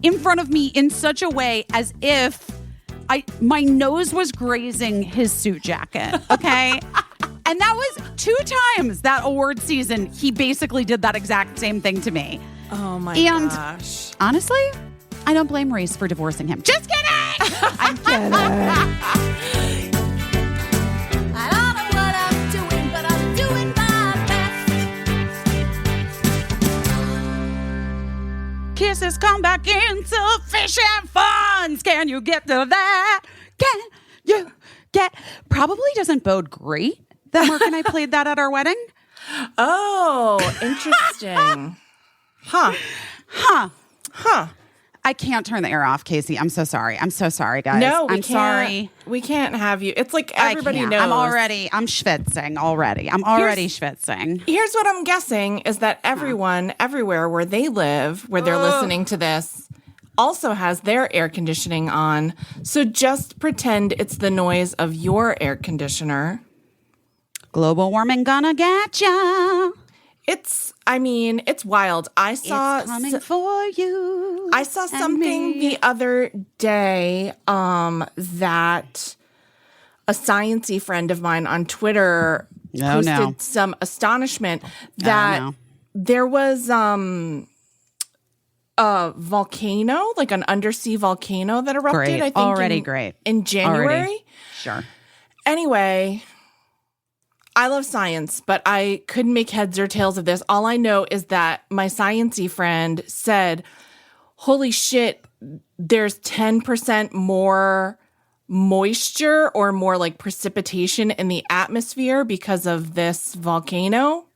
in front of me in such a way as if my nose was grazing his suit jacket, okay? And that was 2 times that award season. He basically did that exact same thing to me. Oh, my gosh. Honestly, I don't blame Reese for divorcing him. Just kidding! I'm kidding. I don't know what I'm doing, but I'm doing my best. Kisses come back insufficient funds. Can you get to that? Can you get... Probably doesn't bode great that Mark and I played that at our wedding. Oh, interesting. Huh. I can't turn the air off, Caissie. I'm so sorry. I'm so sorry, guys. No, I'm sorry. We can't have you. It's like everybody knows. I'm schwitzing already. I'm already schwitzing. Here's what I'm guessing is that everyone, everywhere where they live, where they're listening to this, also has their air conditioning on. So just pretend it's the noise of your air conditioner. Global warming gonna get ya. It's wild. It's coming for you. I saw something the other day that a science-y friend of mine on Twitter posted some astonishment that there was a volcano, like an undersea volcano that erupted. Great. I think in January. Sure. Anyway, I love science, but I couldn't make heads or tails of this. All I know is that my science-y friend said, holy shit, there's 10% more moisture or more like precipitation in the atmosphere because of this volcano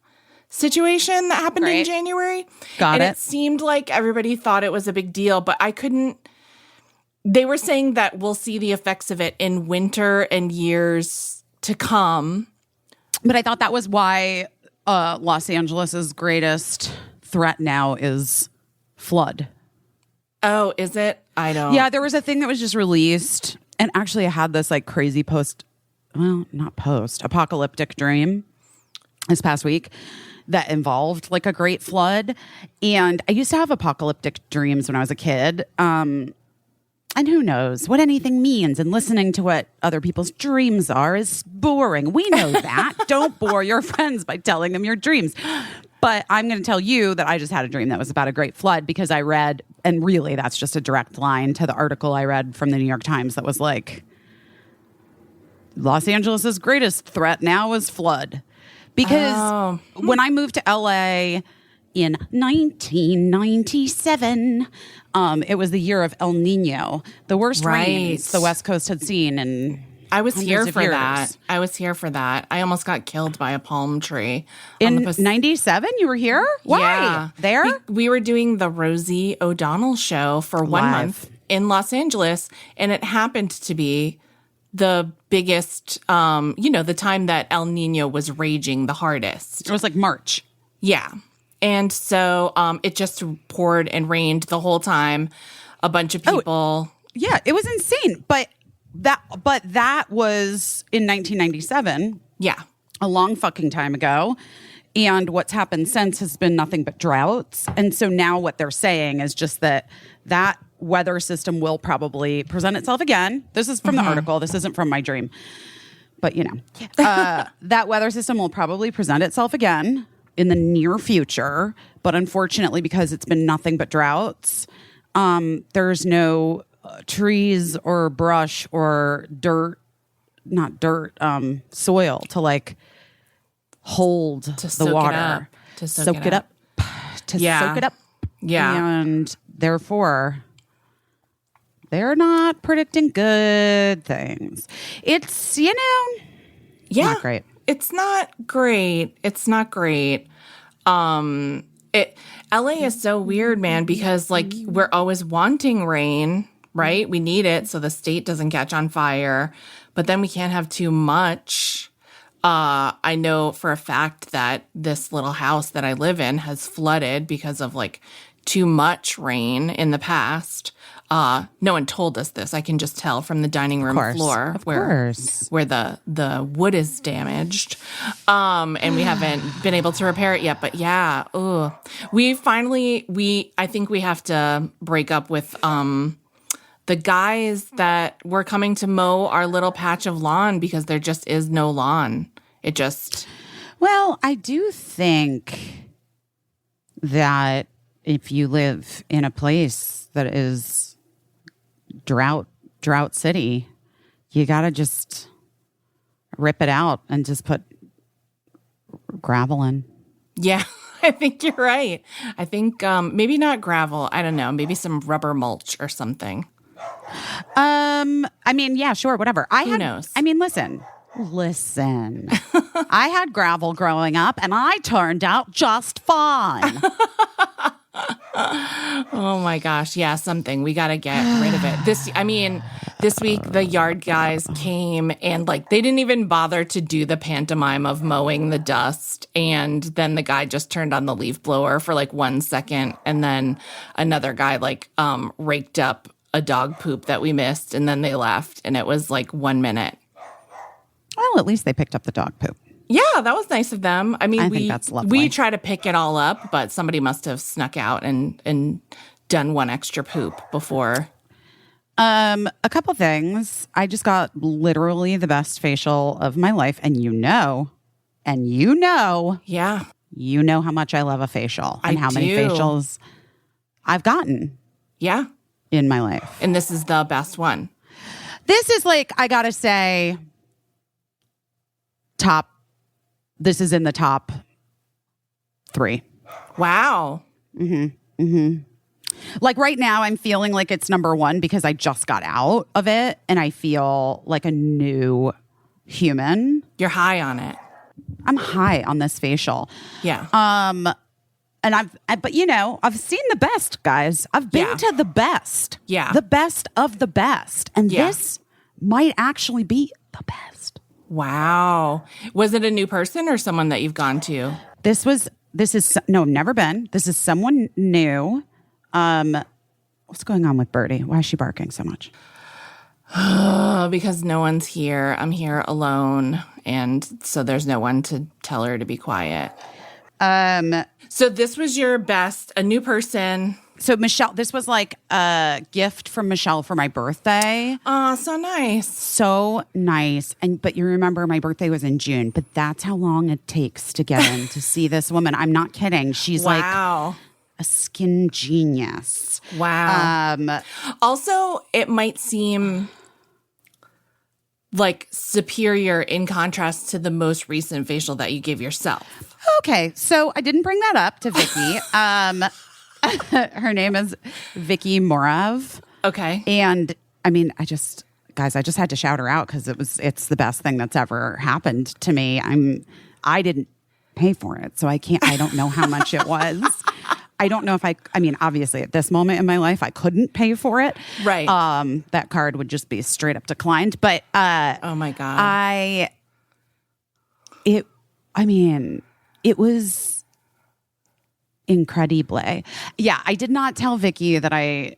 situation that happened in January. And it seemed like everybody thought it was a big deal, but I couldn't. They were saying that we'll see the effects of it in winter and years to come. But I thought that was why Los Angeles's greatest threat now is flood. Oh, is it? I don't. Yeah, there was a thing that was just released. And actually I had this like crazy apocalyptic dream this past week that involved like a great flood. And I used to have apocalyptic dreams when I was a kid. And who knows what anything means, and listening to what other people's dreams are is boring. We know that. Don't bore your friends by telling them your dreams. But I'm going to tell you that I just had a dream that was about a great flood because I read, and really that's just a direct line to the article I read from the New York Times that was like, Los Angeles' greatest threat now is flood. Because when I moved to LA in 1997, it was the year of El Nino, the worst rains the West Coast had seen in I was here for years. that. I was here for that. I almost got killed by a palm tree. In 97? You were here? Why? Yeah. There? We were doing the Rosie O'Donnell show for 1 month in Los Angeles, and it happened to be the biggest, the time that El Nino was raging the hardest. It was like March. Yeah. And so it just poured and rained the whole time. A bunch of people. Yeah, it was insane. But that was in 1997. Yeah. A long fucking time ago. And what's happened since has been nothing but droughts. And so now what they're saying is just that weather system will probably present itself again. This is from the article. This isn't from my dream. But, that weather system will probably present itself again in the near future. But unfortunately, because it's been nothing but droughts, there's no trees or brush or soil to like hold the water. To soak it up. Soak it up. Yeah. And therefore, they're not predicting good things. It's, not great. It's not great. It's not great. LA is so weird, man, because like we're always wanting rain, right? We need it so the state doesn't catch on fire, but then we can't have too much. I know for a fact that this little house that I live in has flooded because of like too much rain in the past. No one told us this. I can just tell from the dining room floor where the wood is damaged. And we haven't been able to repair it yet. But yeah, I think we have to break up with the guys that were coming to mow our little patch of lawn because there just is no lawn. Well, I do think that if you live in a place that is drought city, you gotta just rip it out and just put gravel in. Yeah, I think you're right. I think maybe not gravel. I don't know. Maybe some rubber mulch or something. I mean, yeah, sure, whatever. Who knows? I mean, listen. I had gravel growing up, and I turned out just fine. Oh my gosh. Yeah, something. We got to get rid of it. This week the yard guys came and like they didn't even bother to do the pantomime of mowing the dust. And then the guy just turned on the leaf blower for like 1 second. And then another guy like raked up a dog poop that we missed. And then they left. And it was like 1 minute. Well, at least they picked up the dog poop. Yeah, that was nice of them. I mean, I think that's lovely. We try to pick it all up, but somebody must have snuck out and done one extra poop before. A couple things. I just got literally the best facial of my life, and you know, yeah, you know how much I love a facial and how many do. facials I've gotten. Yeah, in my life, and this is the best one. This is like, I gotta say, top. This is in the top 3. Wow. Like right now, I'm feeling like it's number 1 because I just got out of it and I feel like a new human. You're high on it. I'm high on this facial. Yeah. And but you know, I've seen the best, guys. I've been to the best. Yeah. The best of the best. And this might actually be the best. Wow. Was it a new person or someone that you've gone to? No, never been. This is someone new. What's going on with Birdie? Why is she barking so much? Because no one's here. I'm here alone. And so there's no one to tell her to be quiet. So this was your best, a new person. So Michelle, this was like a gift from Michelle for my birthday. Oh, so nice. So nice. But you remember my birthday was in June, but that's how long it takes to get in to see this woman. I'm not kidding. She's like a skin genius. Wow. Also, it might seem like superior in contrast to the most recent facial that you gave yourself. Okay. So I didn't bring that up to Vicky. Her name is Vicky Morav. Okay. And I mean, I just had to shout her out because it's the best thing that's ever happened to me. I didn't pay for it, so I don't know how much it was. I don't know if I mean, obviously at this moment in my life, I couldn't pay for it. Right. That card would just be straight up declined. But oh my God. It was incredible. Yeah, I did not tell Vicky that I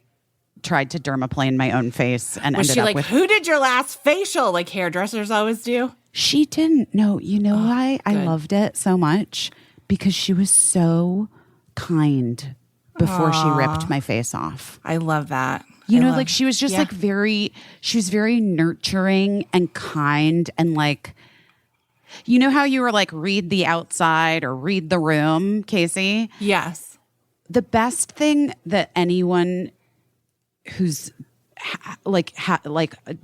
tried to dermaplane my own face and was ended she up like, with... who did your last facial? Like hairdressers always do? She didn't. No, you know why I loved it so much? Because she was so kind before she ripped my face off. I love that. Like she was just she was very nurturing and kind and like, you know how you were like, read the outside or read the room, Caissie? Yes. The best thing that anyone who's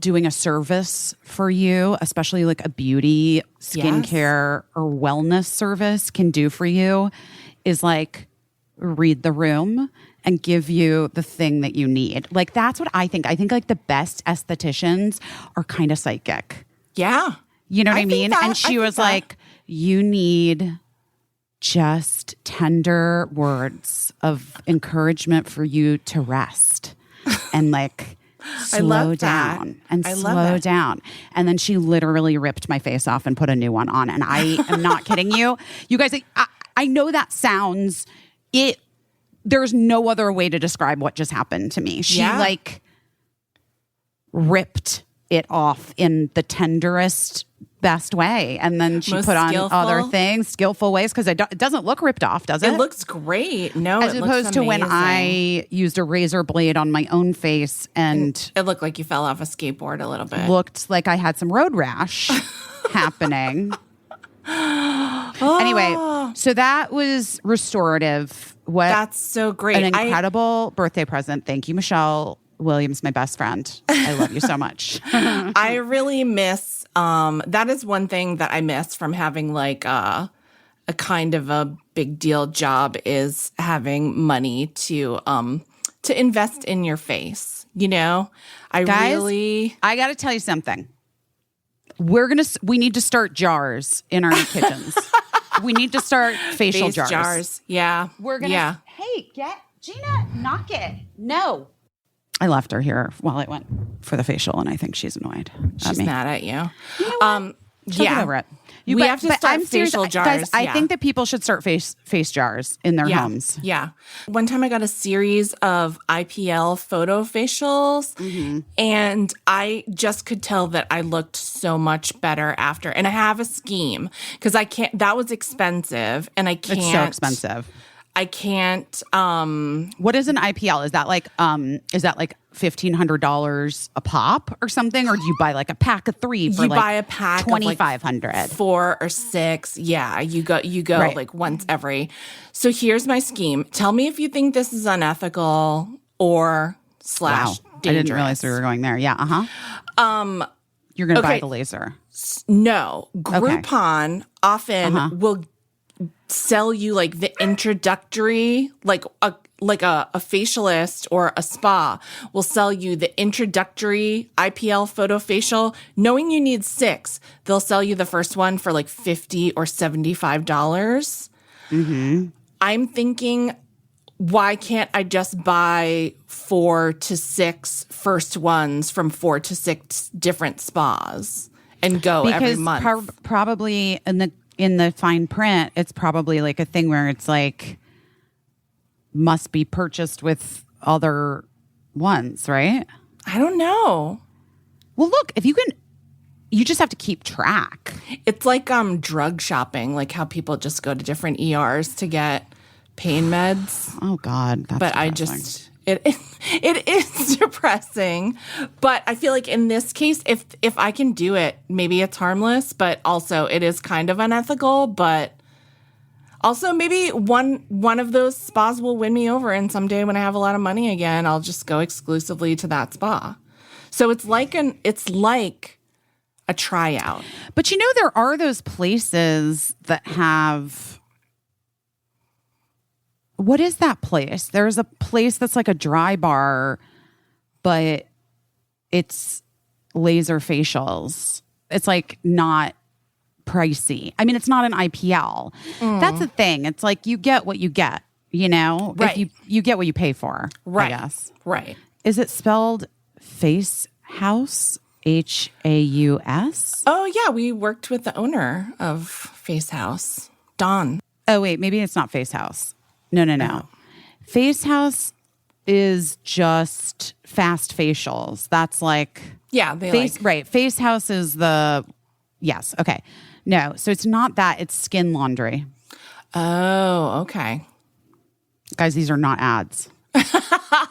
doing a service for you, especially like a beauty, skincare, or wellness service can do for you is like read the room and give you the thing that you need. Like that's what I think. I think like the best estheticians are kind of psychic. Yeah. You know what I mean? And she was like, you need just tender words of encouragement for you to rest. And like, slow love that. down and I love slow that. down. And then she literally ripped my face off and put a new one on. And I am not kidding you. You guys, I know that sounds there's no other way to describe what just happened to me. She like ripped it off in the tenderest, best way. And then she Most put on skillful. other things, skillful ways, because it doesn't look ripped off, does it? It looks great. No, As it opposed looks to when amazing. I used a razor blade on my own face and It looked like you fell off a skateboard a little bit. looked like I had some road rash happening. Anyway, so that was restorative. What That's so great. an incredible birthday present. Thank you, Michelle Williams, my best friend. I love you so much. I really miss that is one thing that I miss from having like a kind of a big deal job is having money to invest in your face. You know, Guys, I got to tell you something. We need to start jars in our kitchens. We need to start facial face jars. Yeah. We're going to, hey, Gina, knock it. No. I left her here while I went for the facial, and I think she's annoyed at She's me. mad at you. You know what? She'll get over it. We have to start facial jars. Guys, I yeah. think that people should start face jars in their homes. Yeah. One time I got a series of IPL photo facials, and I just could tell that I looked so much better after. And I have a scheme because that was expensive, and I can't. It's so expensive. I can't. What is an IPL? Is that like $1,500 a pop or something, or do you buy like a pack of 3 for You like buy a pack of, like, 2,500? 4 or 6. Yeah, you go Right. like once every. So here's my scheme. Tell me if you think this is unethical or / Wow, dangerous. I didn't realize we were going there. Yeah, you're gonna buy okay. the laser. No, Groupon often will sell you like the introductory, like a facialist or a spa will sell you the introductory IPL photo facial. Knowing you need 6, they'll sell you the first one for like $50 or $75. I'm thinking, why can't I just buy 4 to 6 first ones from 4 to 6 different spas and go every month? Because probably in the fine print, it's probably like a thing where it's like must be purchased with other ones, right? I don't know. Well, look, if you can, you just have to keep track. It's like drug shopping, like how people just go to different ERs to get pain meds. Oh God, that's But depressing. it is depressing. But I feel like in this case, if I can do it, maybe it's harmless, but also it is kind of unethical. But also maybe one of those spas will win me over, and someday when I have a lot of money again, I'll just go exclusively to that spa. So it's like a tryout. But you know, there are those places that have. What is that place? There's a place that's like a dry bar, but it's laser facials. It's like not pricey. I mean, it's not an IPL. That's the thing. It's like you get what you get, you know? Right. If you get what you pay for, Right. I guess. Right. Is it spelled Face House? HAUS? Oh, yeah. We worked with the owner of Face House, Dawn. Oh, wait. Maybe it's not Face House. No. Face House is just fast facials. That's like Yeah. They face, right. Face House is yes. Okay. No. So it's not that. It's Skin Laundry. Oh, okay. Guys, these are not ads.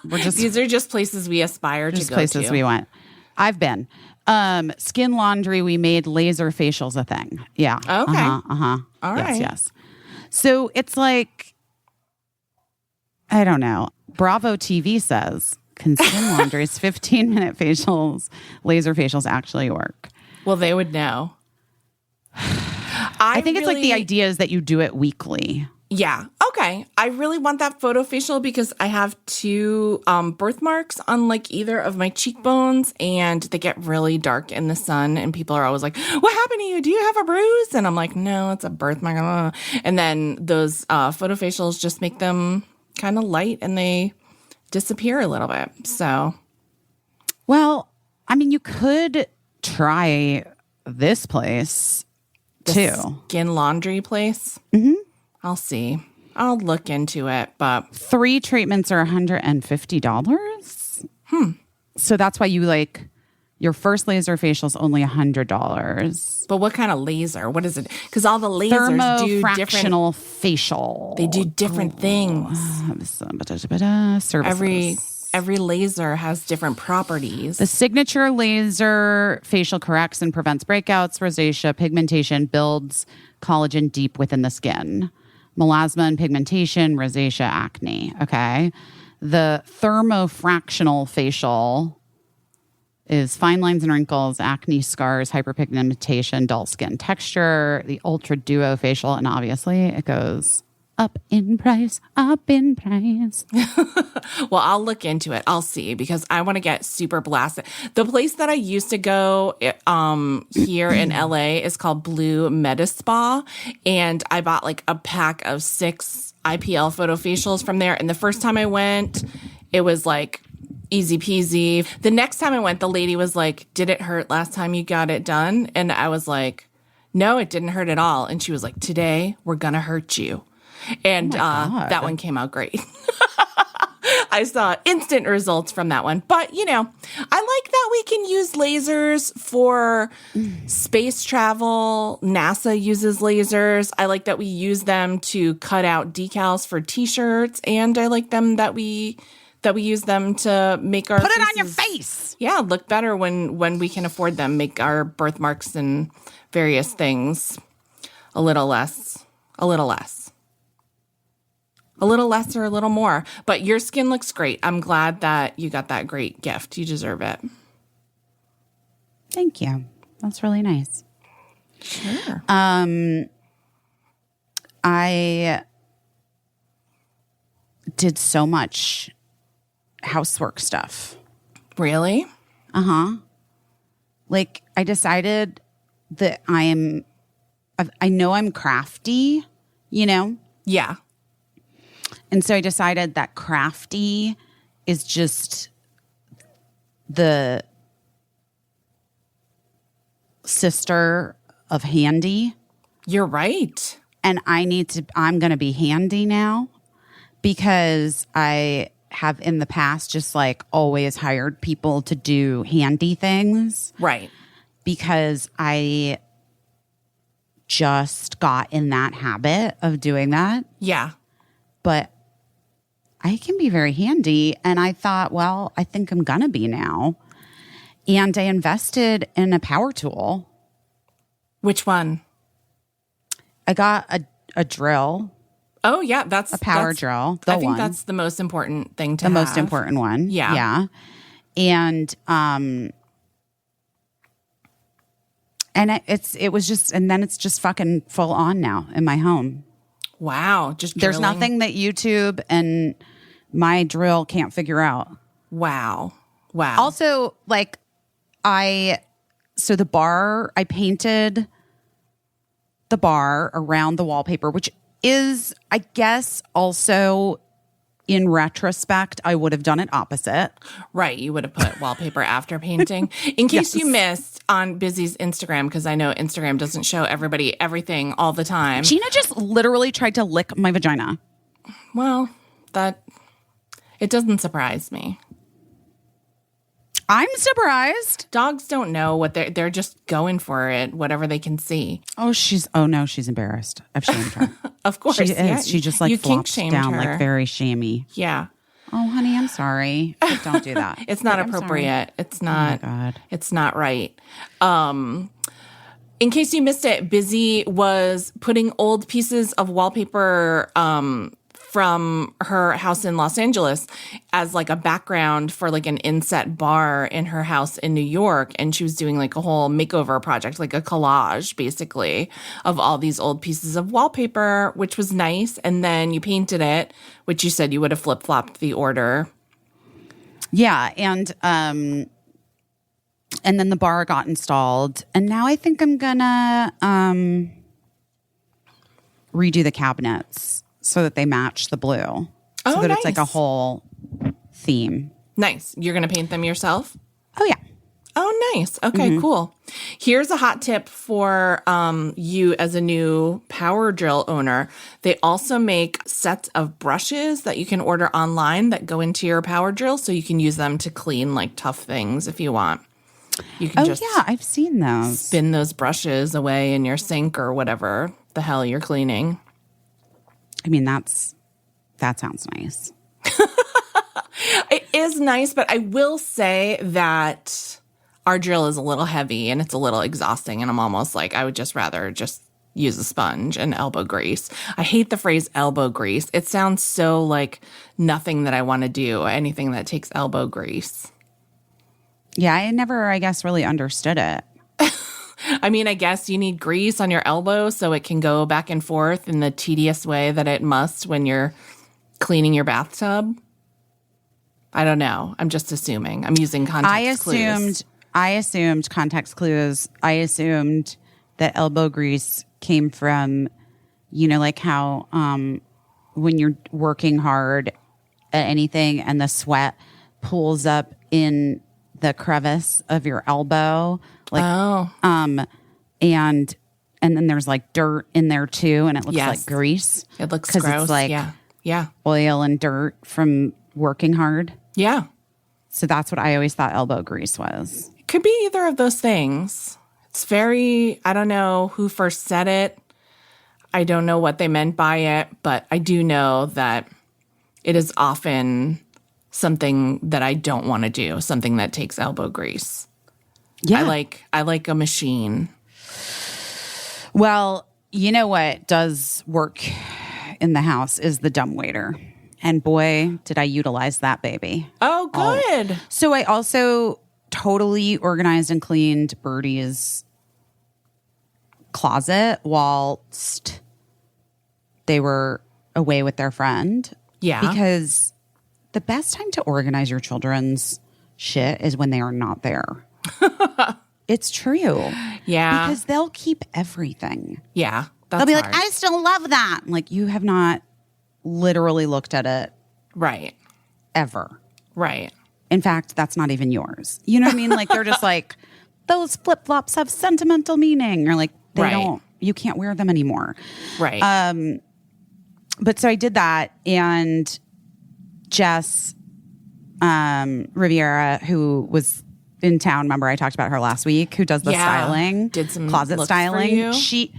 We're just These are just places we aspire to just go places to. we went. I've been. Skin Laundry, we made laser facials a thing. Yeah. Okay. All right. Yes. So it's like, I don't know. Bravo TV says, can Skin Laundry's 15-minute facials, laser facials actually work? Well, they would know. I think it's like the idea is that you do it weekly. Yeah. Okay. I really want that photo facial because I have 2 birthmarks on like either of my cheekbones, and they get really dark in the sun, and people are always like, what happened to you? Do you have a bruise? And I'm like, no, it's a birthmark. And then those photo facials just make them kind of light and they disappear a little bit. So Well, I mean, you could try this place too. Skin laundry place. Mm-hmm. I'll see. I'll look into it, but 3 treatments are $150. So that's why you like your first laser facial is only $100. but what kind of laser? What is it? Because all the lasers do different. Thermofractional facial. They do different things. Services. Every laser has different properties. The signature laser facial corrects and prevents breakouts, rosacea, pigmentation, builds collagen deep within the skin. Melasma and pigmentation, rosacea, acne. Okay. The thermofractional facial is fine lines and wrinkles, acne, scars, hyperpigmentation, dull skin texture. The ultra duo facial, and obviously it goes up in price, up in price. Well, I'll look into it. I'll see because I want to get super blasted. The place that I used to go here in LA is called Blue Medi Spa. And I bought like a pack of 6 IPL photofacials from there. And the first time I went, it was like easy peasy. The next time I went, the lady was like, "Did it hurt last time you got it done?" And I was like, "No, it didn't hurt at all." And she was like, "Today, we're going to hurt you." And that one came out great. I saw instant results from that one. But, you know, I like that we can use lasers for space travel. NASA uses lasers. I like that we use them to cut out decals for T-shirts. And I like them that we use them to make our Put it on your face. Yeah, look better when we can afford them. Make our birthmarks and various things a little less. A little less or a little more. But your skin looks great. I'm glad that you got that great gift. You deserve it. Thank you. That's really nice. Sure. I did so much housework stuff. Really? Like, I decided that I know I'm crafty, you know? Yeah. And so I decided that crafty is just the sister of handy. You're right. And I'm going to be handy now because I have in the past just like always hired people to do handy things. Right. Because I just got in that habit of doing that. Yeah. But I can be very handy. And I thought, well, I think I'm going to be now. And I invested in a power tool. Which one? I got a drill. Oh, yeah. That's a power drill. I think that's the most important thing to have. The most important one. Yeah. Yeah. And it was just, and then it's just fucking full on now in my home. Wow. Just There's drilling. nothing that YouTube and my drill can't figure out. Wow. Also, like, so the bar, I painted the bar around the wallpaper, which is, I guess, also in retrospect, I would have done it opposite. Right. You would have put wallpaper after painting. In case you missed on Busy's Instagram, because I know Instagram doesn't show everybody everything all the time. Gina just literally tried to lick my vagina. Well, it doesn't surprise me. I'm surprised. Dogs don't know what they're just going for it, whatever they can see. Oh no, she's embarrassed. I've shamed her. Of course. She is. Yeah. She just like flops down her. like very shamey. Yeah. Oh, honey, I'm sorry. But don't do that. It's not appropriate. It's not. Oh my God. It's not right. In case you missed it, Busy was putting old pieces of wallpaper from her house in Los Angeles as like a background for like an inset bar in her house in New York. And she was doing like a whole makeover project, like a collage basically of all these old pieces of wallpaper, which was nice. And then you painted it, which you said you would have flip-flopped the order. Yeah. And then the bar got installed. And now I think I'm gonna redo the cabinets so that they match the blue. So that nice. it's like a whole theme. Nice. You're going to paint them yourself? Oh, yeah. Oh, nice. Okay, cool. Here's a hot tip for you as a new power drill owner. They also make sets of brushes that you can order online that go into your power drill, so you can use them to clean like tough things if you want. You can just I've seen those. spin those brushes away in your sink or whatever the hell you're cleaning. I mean, that sounds nice. It is nice, but I will say that our drill is a little heavy and it's a little exhausting, and I'm almost like I would just rather just use a sponge and elbow grease. I hate the phrase elbow grease. It sounds so like nothing that I want to do, anything that takes elbow grease. Yeah, I never, I guess, really understood it. I mean, I guess you need grease on your elbow so it can go back and forth in the tedious way that it must when you're cleaning your bathtub. I don't know. I'm just assuming. I'm using context clues. I assumed context clues. I assumed that elbow grease came from, like how when you're working hard at anything and the sweat pulls up in the crevice of your elbow, and then there's like dirt in there too, and it looks like grease. It looks gross. It's like yeah, oil and dirt from working hard. yeah. So that's what I always thought elbow grease was. Could be either of those things. It's very, I don't know who first said it. I don't know what they meant by it, but I do know that it is often something that I don't want to do, something that takes elbow grease. Yeah. I like a machine. Well, you know what does work in the house is the dumbwaiter. And boy, did I utilize that baby. Oh, good. So I also totally organized and cleaned Birdie's closet whilst they were away with their friend. Yeah. Because the best time to organize your children's shit is when they are not there. It's true. Yeah. Because they'll keep everything. Yeah. They'll be hard. like, I still love that. Like, you have not literally looked at it Right. ever. Right. In fact, that's not even yours. You know what I mean? Like, they're just like, those flip-flops have sentimental meaning. Or like, they don't, you can't wear them anymore. Right. But so I did that, and Jess Riviera, who was in town, remember I talked about her last week, who does the styling, did some closet looks styling. for you?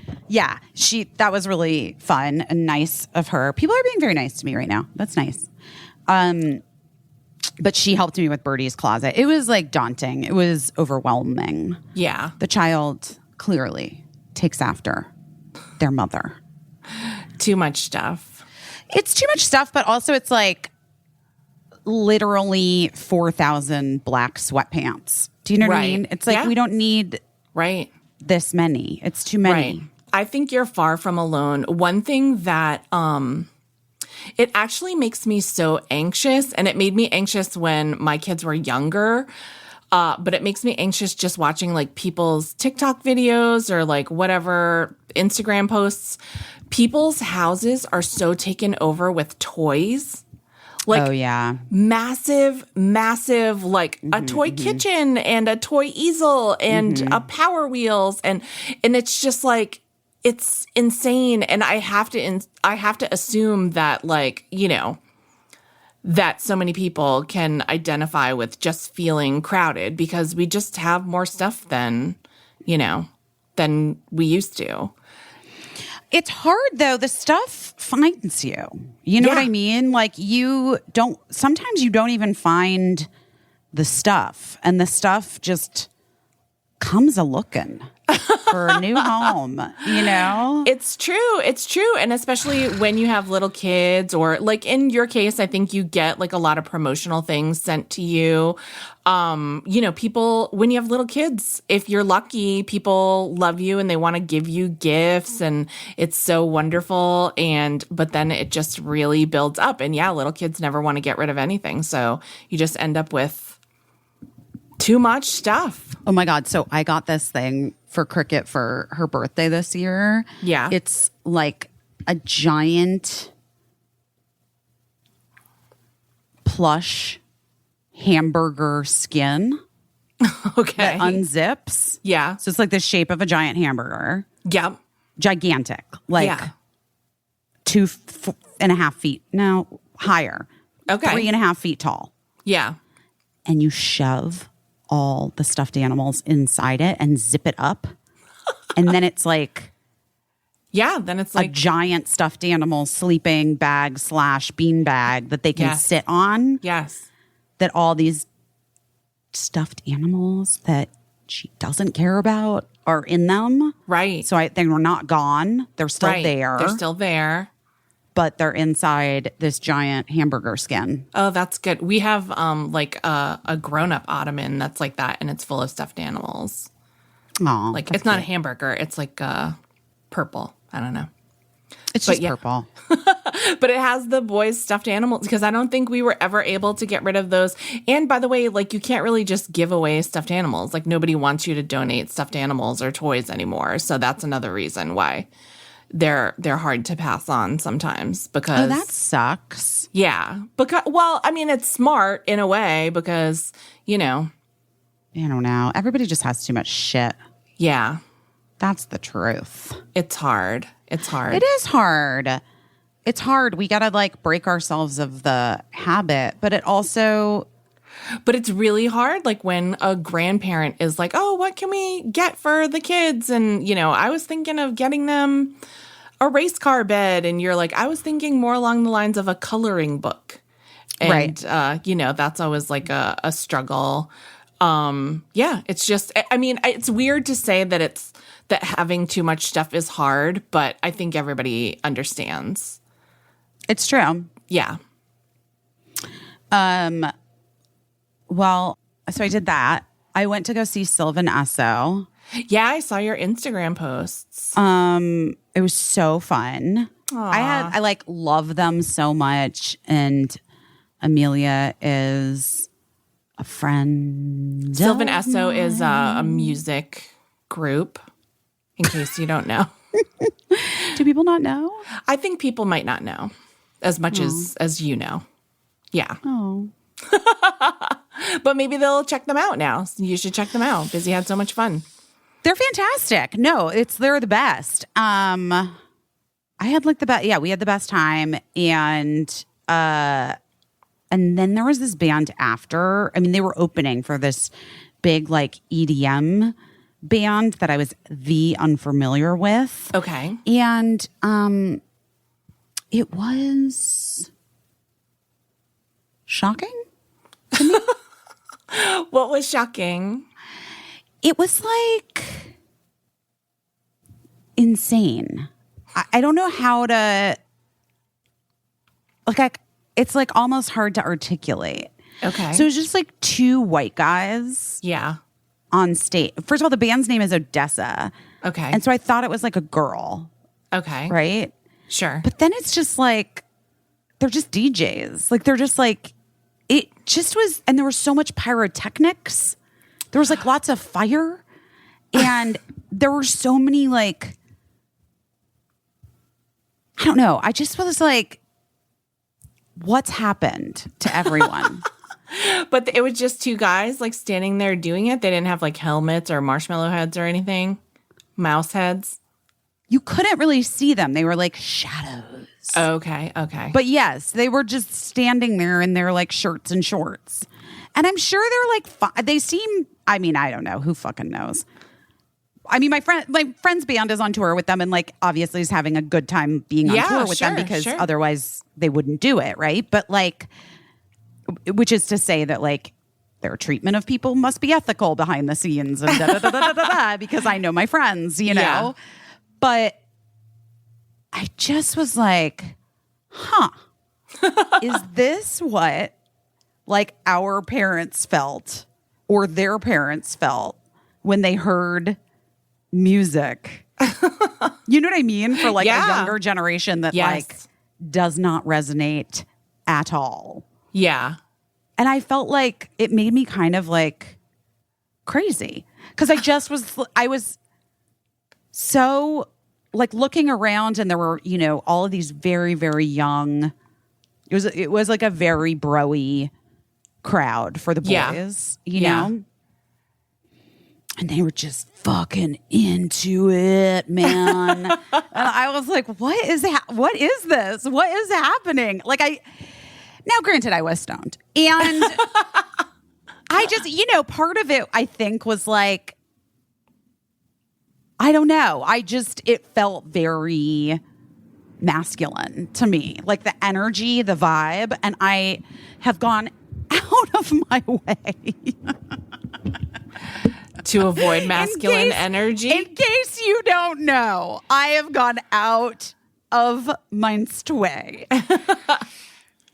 That was really fun and nice of her. People are being very nice to me right now. That's nice. But she helped me with Birdie's closet. It was like daunting. It was overwhelming. Yeah. The child clearly takes after their mother. Too much stuff. It's too much stuff, but also it's like literally 4,000 black sweatpants. Do you know what I mean? It's like we don't need this many. It's too many. Right. I think you're far from alone. One thing that it actually makes me so anxious, and it made me anxious when my kids were younger, but it makes me anxious just watching like people's TikTok videos or like whatever Instagram posts. People's houses are so taken over with toys. Like, oh, yeah. Massive, like a toy kitchen and a toy easel and a Power Wheels. And it's just like, it's insane. And I have to assume that, like, you know, that so many people can identify with just feeling crowded because we just have more stuff than we used to. It's hard, though. The stuff finds you. You know what I mean? Like, sometimes you don't even find the stuff, and the stuff just comes a-looking for a new home, you know? It's true. And especially when you have little kids, or like in your case, I think you get like a lot of promotional things sent to you. People, when you have little kids, if you're lucky, people love you and they want to give you gifts, and it's so wonderful. But then it just really builds up. And yeah, little kids never want to get rid of anything. So you just end up with too much stuff. Oh my God. So I got this thing for Cricket for her birthday this year. Yeah. It's like a giant plush hamburger skin. Okay. that unzips. Yeah. So it's like the shape of a giant hamburger. Yep. Gigantic. Like Yeah. 2.5 feet. No, higher. Okay. 3.5 feet tall. Yeah. And you shove all the stuffed animals inside it and zip it up. And then it's like Yeah. Then it's a like, giant stuffed animal sleeping bag / bean bag that they can Yes. sit on. yes. That all these stuffed animals that she doesn't care about are in them. Right. So they were not gone. They're still Right. there. They're still there. But they're inside this giant hamburger skin. Oh, that's good. We have like a grown-up ottoman that's like that, and it's full of stuffed animals. Aw, Like that's it's not a cute. hamburger. It's like purple. I don't know. It's but just yeah. purple. But it has the boys' stuffed animals because I don't think we were ever able to get rid of those. And by the way, like you can't really just give away stuffed animals. Like nobody wants you to donate stuffed animals or toys anymore. So that's another reason why they're hard to pass on sometimes because Oh, that sucks. yeah. Because well, I mean it's smart in a way because, you know, I don't know. Everybody just has too much shit. yeah, That's the truth. it's hard. It's hard. It is hard. It's hard. We got to like break ourselves of the habit, but it also, But it's really hard, like when a grandparent is like, oh, what can we get for the kids? And, you know, I was thinking of getting them a race car bed. And you're like, I was thinking more along the lines of a coloring book. And, you know, that's always like a struggle. Yeah, it's just, I mean, it's weird to say that having too much stuff is hard, but I think everybody understands. it's true. Yeah. Well, so I did that. I went to go see Sylvan Esso. Yeah, I saw your Instagram posts. It was so fun. I like love them so much, and Amelia is a friend. Sylvan Esso is a music group, in case you don't know. Do people not know? I think people might not know as much as you know. Yeah. Oh, But maybe they'll check them out now. You should check them out because you had so much fun. they're fantastic. No, they're the best. I had like the best. Yeah, we had the best time, and then there was this band after. I mean, they were opening for this big like EDM band that I was unfamiliar with. Okay. And it was shocking. What was shocking? It was like insane. I don't know how to it's like almost hard to articulate. Okay. So it was just like two white guys yeah. on stage. First of all, the band's name is Odessa. Okay. And so I thought it was like a girl, okay. right? Sure. But then it's just like, they're just DJs. Like, they're just like, it just was, and there was so much pyrotechnics. There was like lots of fire. And there were so many like, I don't know. I just was like, what's happened to everyone? But it was just two guys like standing there doing it. They didn't have like helmets or marshmallow heads or anything. Mouse heads. You couldn't really see them. They were like shadows. Okay. Okay. But yes, they were just standing there in their like shirts and shorts. And I'm sure they're like, they seem, I mean, I don't know. Who fucking knows? I mean, my friend's band is on tour with them and like obviously is having a good time being on tour with them because otherwise they wouldn't do it. Right. But like, which is to say that like their treatment of people must be ethical behind the scenes and because I know my friends, you know? Yeah. But I just was like, is this what like our parents felt or their parents felt when they heard music? You know what I mean? For like a younger generation that like does not resonate at all. Yeah. And I felt like it made me kind of like crazy because I was so like looking around and there were, you know, all of these very, very young, it was like a very bro-y crowd for the boys, you know? And they were just fucking into it, man. And I was like, what is this? What is happening? Like now granted I was stoned. And I just, part of it I think was like, I don't know. It felt very masculine to me, like the energy, the vibe. And I have gone out of my way to avoid masculine energy. In case you don't know, I have gone out of my way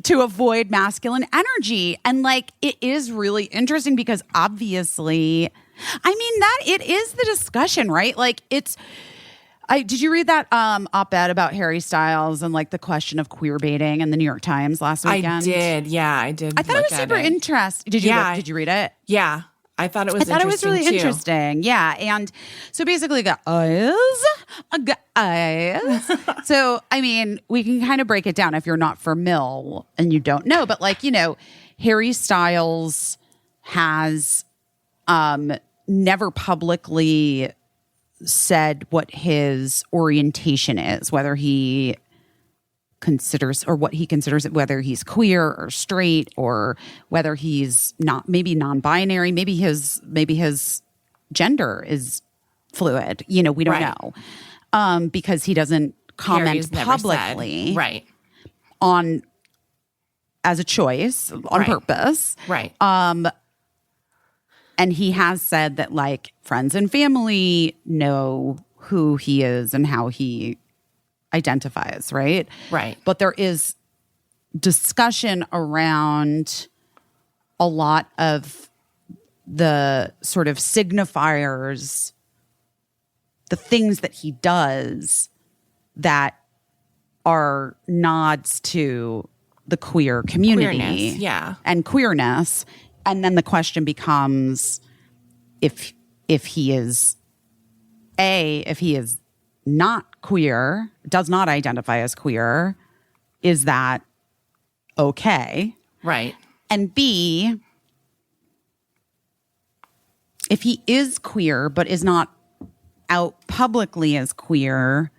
to avoid masculine energy. And like, it is really interesting because obviously, it is the discussion, right? Like did you read that op-ed about Harry Styles and like the question of queer baiting in the New York Times last weekend? I did. Yeah, I did. I thought it was super interesting. Did you read it? Yeah. I thought it was really too. interesting. Yeah. And so basically, guys. So, we can kind of break it down if you're not familiar and you don't know. But like, Harry Styles has never publicly said what his orientation is, whether he considers or what he considers it, whether he's queer or straight or whether he's not, maybe non-binary, maybe his gender is fluid. We don't know because he doesn't comment publicly, right, on as a choice on purpose, right. And he has said that like friends and family know who he is and how he identifies, right? Right. But there is discussion around a lot of the sort of signifiers, the things that he does that are nods to the queer community. Queerness, yeah. And queerness. And then the question becomes if he is not queer, does not identify as queer, is that okay? Right. And B, if he is queer but is not out publicly as queer,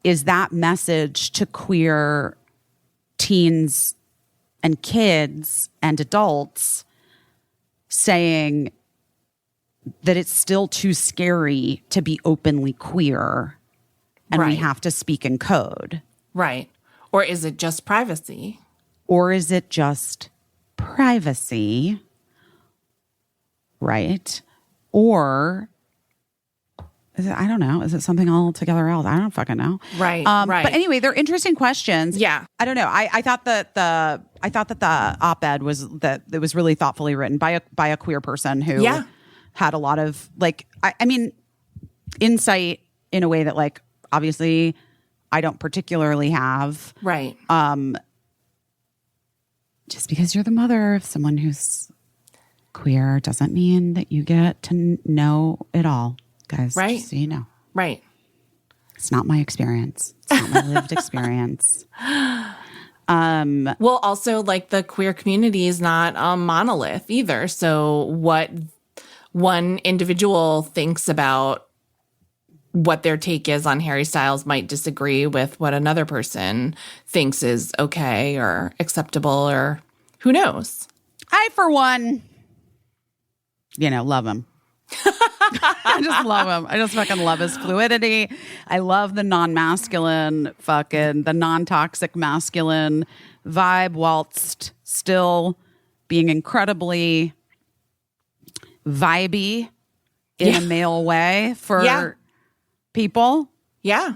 is that message to queer teens and kids and adults saying that it's still too scary to be openly queer and we have to speak in code? Right. Or is it just privacy? Right. Or I don't know. Is it something altogether else? I don't fucking know. Right. But anyway, they're interesting questions. Yeah. I don't know. I thought that the op-ed was that it was really thoughtfully written by a queer person who had a lot of like insight in a way that like obviously I don't particularly have. Right. Just because you're the mother of someone who's queer doesn't mean that you get to know it all. Guys, right. Just so you know. Right. It's not my experience. It's not my lived experience. Well, also, like, the queer community is not a monolith either. So what one individual thinks about what their take is on Harry Styles might disagree with what another person thinks is okay or acceptable, or who knows? I, for one, love him. I just love him. I just fucking love his fluidity. I love the non-masculine the non-toxic masculine vibe whilst still being incredibly vibey in a male way for people. Yeah.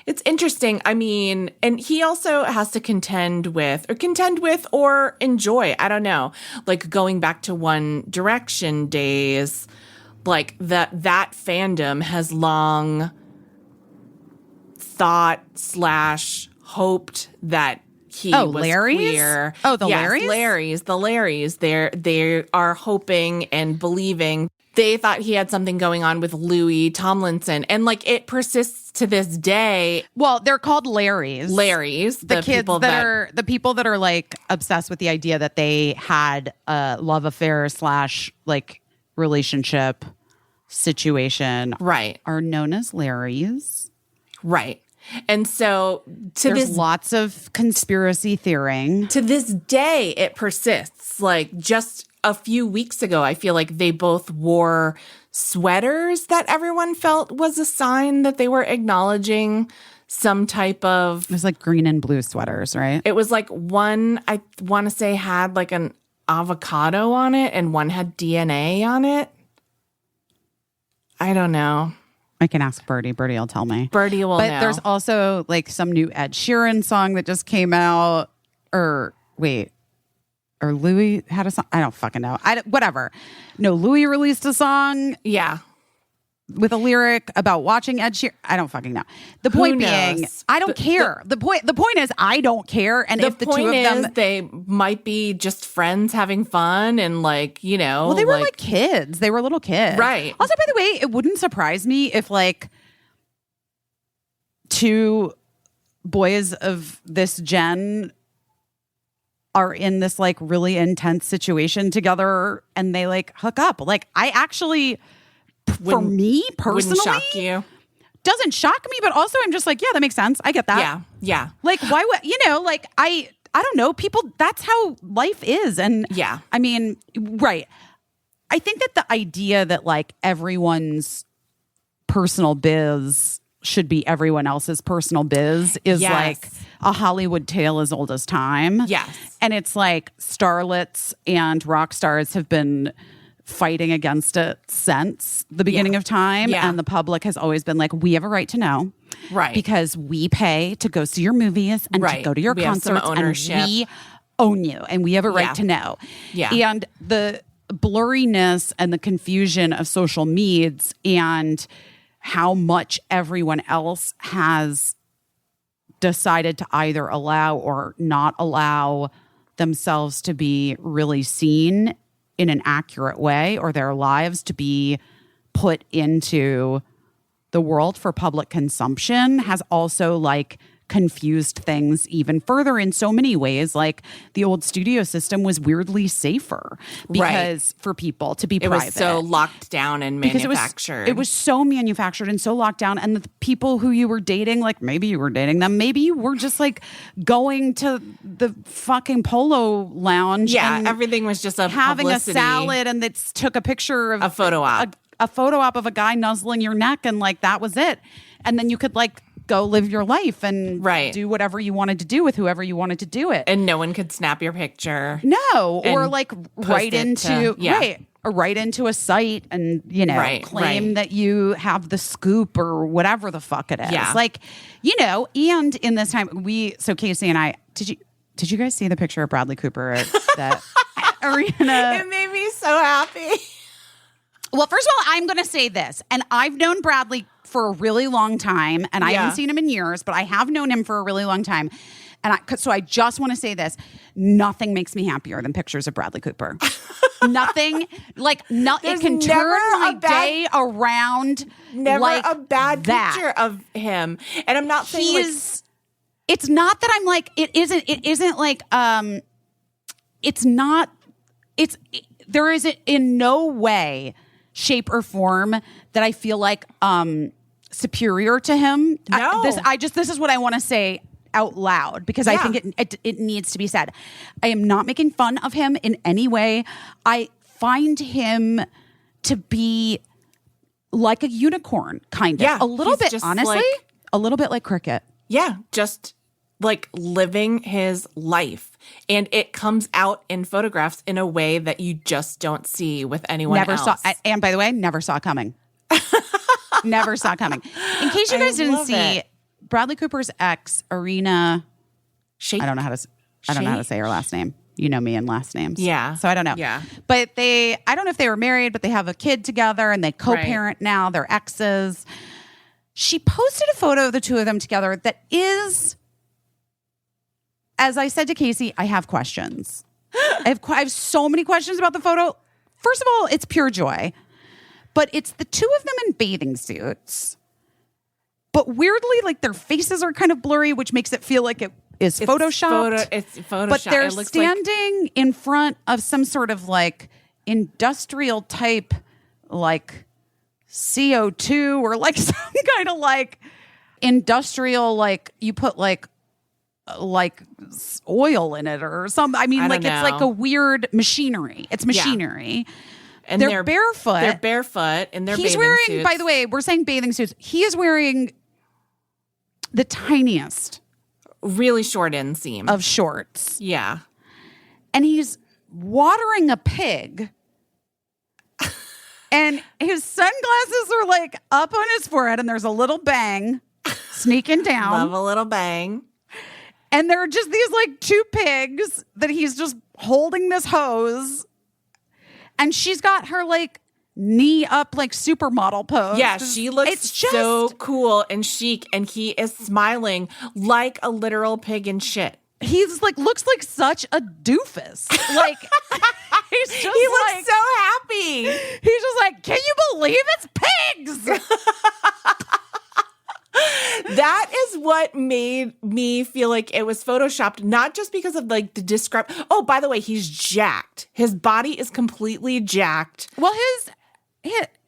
It's interesting. I mean, and he also has to contend with or enjoy, I don't know, like going back to One Direction days, like that fandom has long thought / hoped that he was Larry's? queer. Oh, the Larrys? The Larrys. They are hoping and believing. They thought he had something going on with Louis Tomlinson. And, like, it persists to this day. Well, they're called Larrys. The kids people the people that are, like, obsessed with the idea that they had a love affair / like, relationship situation Right. are known as Larrys. Right. And so There's lots of conspiracy theory. to this day, it persists. Like just a few weeks ago, I feel like they both wore sweaters that everyone felt was a sign that they were acknowledging some type of. It was like green and blue sweaters, right? It was like one, I want to say, had like an avocado on it and one had DNA on it. I don't know. I can ask Birdie. Birdie will tell me. Birdie will but know. there's also like some new Ed Sheeran song that just came out. Or Louis had a song. I don't fucking know. Whatever. No, Louis released a song. Yeah. With a lyric about watching Ed Sheeran. I don't fucking know. The point being, I don't care. The point is, I don't care. And if the two of them, they might be just friends having fun and like, you know. Well, they were like kids. They were little kids. Right. Also, by the way, it wouldn't surprise me if like two boys of this gen are in this like really intense situation together and they like hook up. Like I actually... For me personally, wouldn't shock you. Doesn't shock me, but also I'm just like, yeah, that makes sense. I get that. Yeah. Like, why would like I don't know. People, that's how life is, and yeah. I mean, right. I think that the idea that like everyone's personal biz should be everyone else's personal biz is like a Hollywood tale as old as time. Yes, and it's like starlets and rock stars have been fighting against it since the beginning of time. And the public has always been like, we have a right to know. Right. Because we pay to go see your movies and to go to your concerts and we own you and we have a right to know. Yeah. And the blurriness and the confusion of social meds and how much everyone else has decided to either allow or not allow themselves to be really seen in an accurate way or their lives to be put into the world for public consumption has also like confused things even further in so many ways. Like the old studio system was weirdly safer because for people to be private. It was so locked down and manufactured. It was so manufactured and so locked down. And the people who you were dating, like maybe you were dating them, maybe you were just like going to the fucking Polo Lounge. Yeah, and everything was just having publicity. a salad and it took a picture of a photo op. A photo op of a guy nuzzling your neck and like that was it. And then you could like go live your life and do whatever you wanted to do with whoever you wanted to do it. And no one could snap your picture. No. Or like write into a site and, you know, claim that you have the scoop or whatever the fuck it is. Yeah. Like, you know, and in this time so Caissie and I, did you guys see the picture of Bradley Cooper at that arena? It made me so happy. Well, first of all, I'm going to say this, and I've known Bradley for a really long time, and I haven't seen him in years, but I have known him for a really long time. And so I just want to say this. Nothing makes me happier than pictures of Bradley Cooper. Nothing. Like, it can turn my day around. Never like a bad that. picture of him. And I'm not saying it's not that I'm like, there is in no way, shape or form that I feel like superior to him. No. This is what I want to say out loud because I think it needs to be said. I am not making fun of him in any way. I find him to be like a unicorn, kind of. Yeah, a little bit, honestly, a little bit like Cricket. Yeah, just like living his life. And it comes out in photographs in a way that you just don't see with anyone else. And by the way, never saw coming. Never saw coming. In case you guys didn't see, Bradley Cooper's ex, Arena, I don't know how to say her last name. You know me and last names. Yeah. So I don't know. Yeah. But I don't know if they were married, but they have a kid together and they co-parent now. They're exes. She posted a photo of the two of them together that is, as I said to Caissie, I have questions. I have so many questions about the photo. First of all, it's pure joy. But it's the two of them in bathing suits. But weirdly, like their faces are kind of blurry, which makes it feel like it's photoshopped. It's photoshopped. But they're standing in front of some sort of like industrial type like CO2 or like some kind of like industrial, like you put like oil in it or something. I mean, like it's like a weird machinery. It's machinery. Yeah. And they're barefoot. They're barefoot in their bathing suits. He's wearing, by the way, we're saying bathing suits. He is wearing the tiniest. Really short inseam. Of shorts. Yeah. And he's watering a pig. And his sunglasses are like up on his forehead and there's a little bang sneaking down. Love a little bang. And there are just these like two pigs that he's just holding this hose. And she's got her like knee up like supermodel pose. Yeah, she looks so cool and chic, and he is smiling like a literal pig in shit. He's like looks like such a doofus. Like he's just he looks so happy. He's just like, can you believe it's pigs? That is what made me feel like it was photoshopped, not just because of like the Oh, by the way, he's jacked. His body is completely jacked. Well,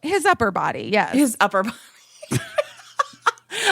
his upper body, yes. His upper body.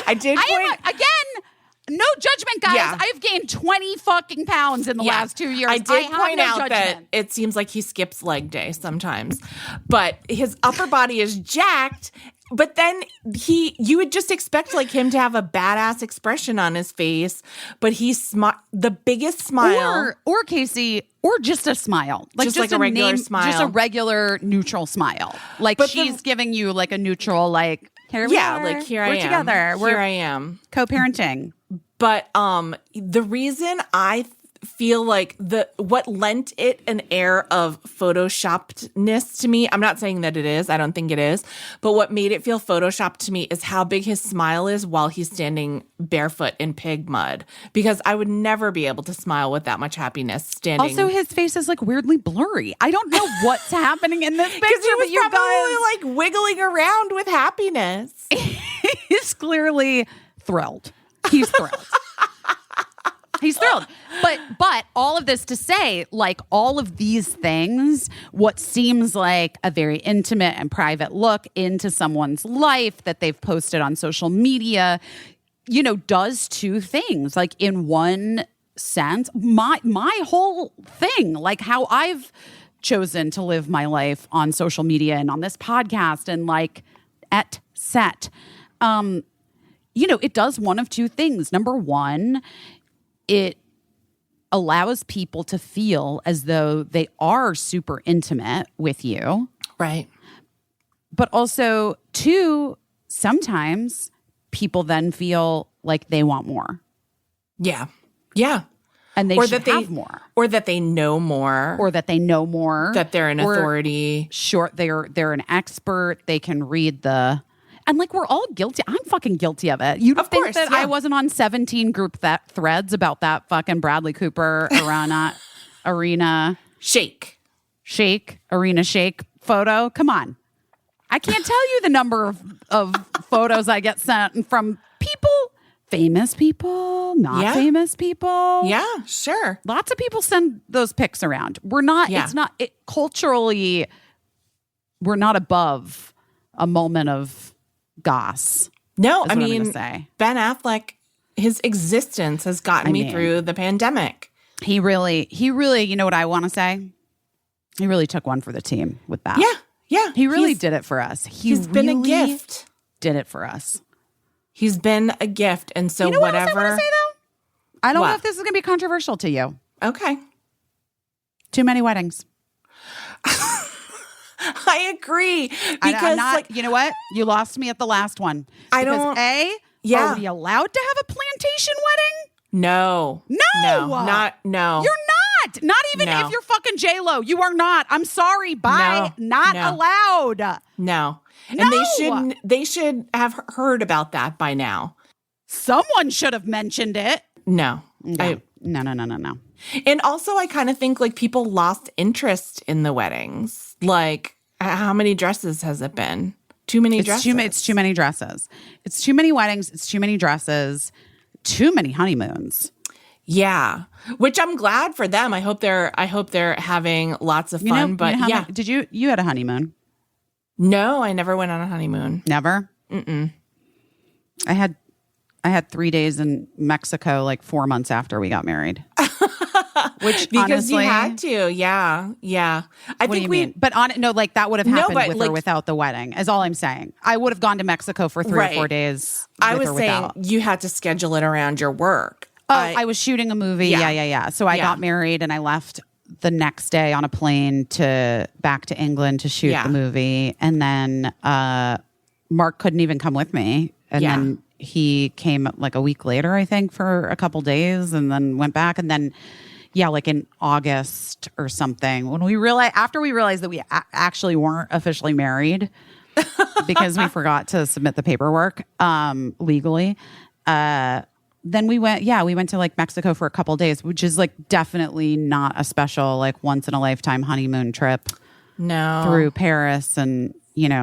I did point again. No judgment, guys. Yeah. I've gained 20 fucking pounds in the last 2 years. I did point out that it seems like he skips leg day sometimes, but his upper body is jacked. But then you would just expect like him to have a badass expression on his face, but the biggest smile, or Caissie, or just a smile, just like a regular smile, just a regular neutral smile. Like she's giving you like a neutral, like here we are, like here we're together, here I am, co-parenting. But the reason I feel like what lent it an air of photoshoppedness to me, I'm not saying that it is, I don't think it is, but what made it feel photoshopped to me is how big his smile is while he's standing barefoot in pig mud, because I would never be able to smile with that much happiness standing. Also, his face is like weirdly blurry. I don't know what's happening in this picture, because he was but you probably like wiggling around with happiness. He's clearly thrilled. He's thrilled. He's thrilled. But all of this to say, like all of these things, what seems like a very intimate and private look into someone's life that they've posted on social media, does two things. Like in one sense, my whole thing, like how I've chosen to live my life on social media and on this podcast and like at set, it does one of two things. Number one, it allows people to feel as though they are super intimate with you. Right. But also, two, sometimes people then feel like they want more. Yeah. Yeah. And they should have more. Or that they know more. Or that they know more. That they're an authority. Sure, they're an expert. They can read and like we're all guilty. I'm fucking guilty of it. You'd think that I wasn't on 17 group threads about that fucking Bradley Cooper arena shake photo. Come on. I can't tell you the number of photos I get sent from people, famous people, not famous people. Yeah, sure. Lots of people send those pics around. Culturally, we're not above a moment of goss. No, I mean, Ben Affleck, his existence has gotten me through the pandemic. He really, you know what I want to say? He really took one for the team with that. Yeah. He really did it for us. He's been a gift. Did it for us. He's been a gift. And so whatever. What else I want to say, though? I don't know if this is going to be controversial to you. Okay. Too many weddings. I agree. Because you know what? You lost me at the last one. Are we allowed to have a plantation wedding? No. No. No. You're not. Not even if you're fucking J-Lo. You are not. I'm sorry. Bye. Not allowed. No. And they should have heard about that by now. Someone should have mentioned it. No. No. And also, I kind of think like people lost interest in the weddings. Like, how many dresses has it been? Too many dresses. It's too many dresses. It's too many weddings. It's too many dresses. Too many honeymoons. Yeah, which I'm glad for them. I hope they're having lots of fun. Did you had a honeymoon? No, I never went on a honeymoon. Never? Mm-mm. I had 3 days in Mexico like 4 months after we got married. Which Because honestly, you had to. Yeah. Yeah. I what think do you we mean? But like that would have No, happened but, with like- or without the wedding, is all I'm saying. I would have gone to Mexico for 3 or 4 Right. days. I with was or saying without. you had to schedule it around your work. Oh, I was shooting a movie. Yeah. Yeah. So I Yeah. got married and I left the next day on a plane back to England to shoot Yeah. the movie. And then Mark couldn't even come with me. And Yeah. then he came like a week later, I think, for a couple days and then went back. And then, yeah, like in August or something, when after we realized that we actually weren't officially married because we forgot to submit the paperwork legally, then we went to like Mexico for a couple days, which is like definitely not a special, like once in a lifetime honeymoon trip No. through Paris and,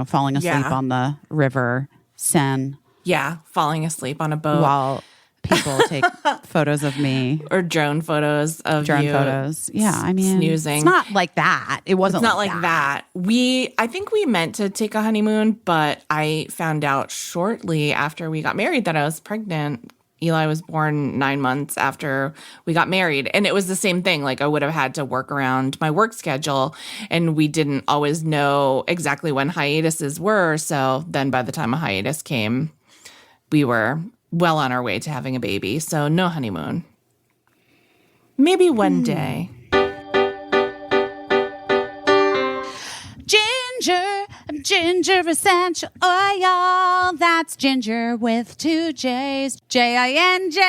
falling asleep Yeah. on the river Seine Yeah. Falling asleep on a boat. while people take photos of me, Or drone photos of drone you. photos. Yeah. I mean, snoozing. it's not like that. It wasn't It's not like that. I think we meant to take a honeymoon, but I found out shortly after we got married that I was pregnant. Eli was born 9 months after we got married. And it was the same thing. Like I would have had to work around my work schedule and we didn't always know exactly when hiatuses were. So then by the time a hiatus came, we were well on our way to having a baby. So no honeymoon. Maybe one day. Ginger essential oil. That's ginger with 2 J's. Ginger.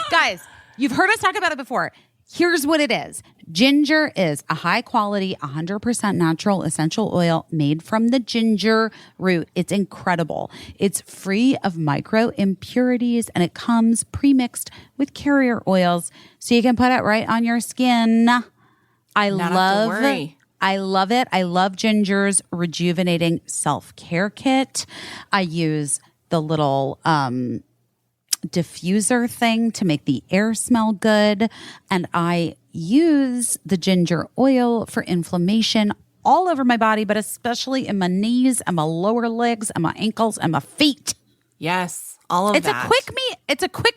Guys, you've heard us talk about it before. Here's what it is. Ginger is a high quality, 100% natural essential oil made from the ginger root. It's incredible. It's free of micro impurities and it comes pre-mixed with carrier oils so you can put it right on your skin. I Not have to love worry. I love it. I love Ginger's rejuvenating self-care kit. I use the little diffuser thing to make the air smell good. And I use the ginger oil for inflammation all over my body, but especially in my knees and my lower legs and my ankles and my feet. Yes. All of It's that. a quick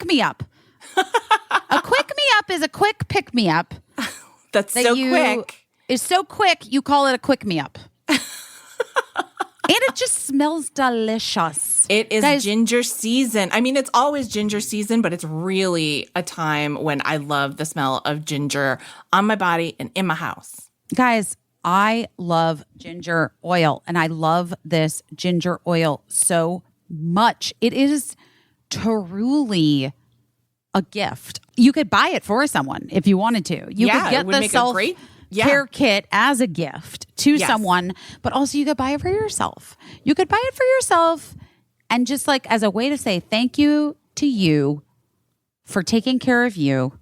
me up. A quick me up is a quick pick me up. That's so quick. It's so quick, you call it a quick me up. And it just smells delicious. It is Guys, ginger season. I mean, it's always ginger season, but it's really a time when I love the smell of ginger on my body and in my house. Guys, I love ginger oil and I love this ginger oil so much. It is truly a gift. You could buy it for someone if you wanted to. You Yeah, could it get would the make a self great- care kit as a gift to Yes. someone, but also you could buy it for yourself. You could buy it for yourself and just like as a way to say thank you to you for taking care of you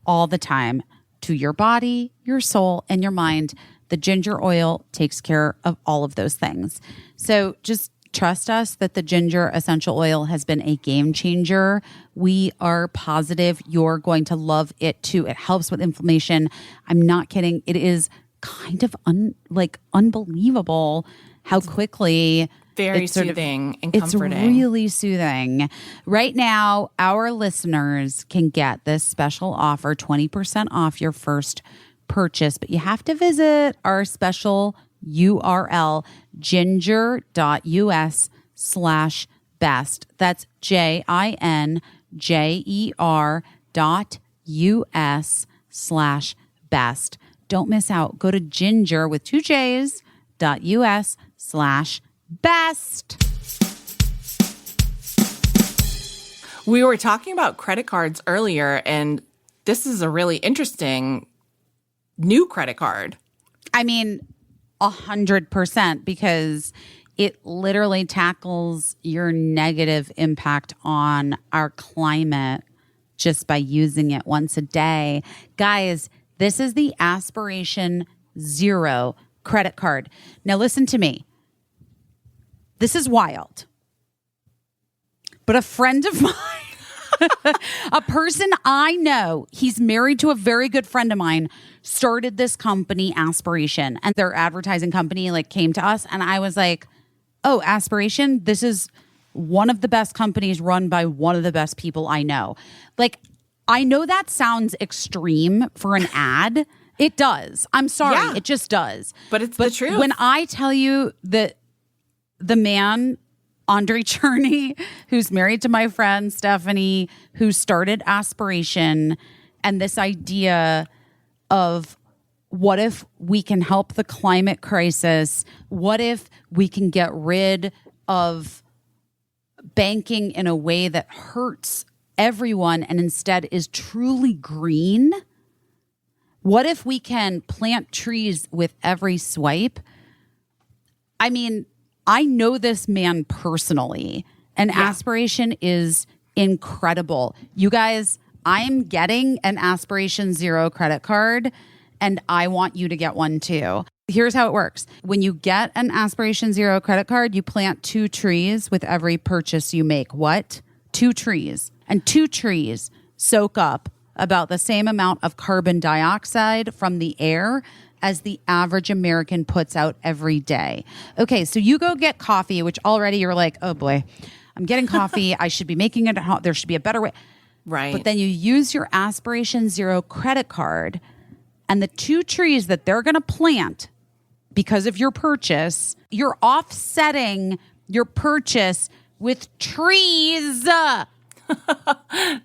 all the time, to your body, your soul, and your mind. The ginger oil takes care of all of those things. So just trust us that the ginger essential oil has been a game changer. We are positive you're going to love it too. It helps with inflammation. I'm not kidding. It is kind of unbelievable how quickly Very it's sort of- soothing and comforting. It's really soothing. Right now, our listeners can get this special offer, 20% off your first purchase, but you have to visit our special URL, ginger.us/best. That's JINGER.us/best. Don't miss out. Go to ginger with 2 J's .us/best. We were talking about credit cards earlier, and this is a really interesting new credit card. I mean, 100%, because it literally tackles your negative impact on our climate just by using it once a day. Guys, this is the Aspiration Zero credit card. Now, listen to me. This is wild. But a friend of mine, A person I know, he's married to a very good friend of mine, started this company, Aspiration, and their advertising company like came to us, and I was like, oh, Aspiration, this is one of the best companies run by one of the best people I know. Like, I know that sounds extreme for an ad. It does. I'm sorry. Yeah. It just does. But it's the truth. When I tell you that the man, Andre Cherney, who's married to my friend Stephanie, who started Aspiration, and this idea of what if we can help the climate crisis? What if we can get rid of banking in a way that hurts everyone and instead is truly green? What if we can plant trees with every swipe? I mean, I know this man personally, and Aspiration is incredible. You guys, I am getting an Aspiration Zero credit card, and I want you to get one too. Here's how it works. When you get an Aspiration Zero credit card, you plant 2 trees with every purchase you make. What? 2 trees. And 2 trees soak up about the same amount of carbon dioxide from the air as the average American puts out every day. Okay, so you go get coffee, which already you're like, oh boy, I'm getting coffee. I should be making it at home. There should be a better way. Right. But then you use your Aspiration Zero credit card, and the 2 trees that they're going to plant because of your purchase, you're offsetting your purchase with trees.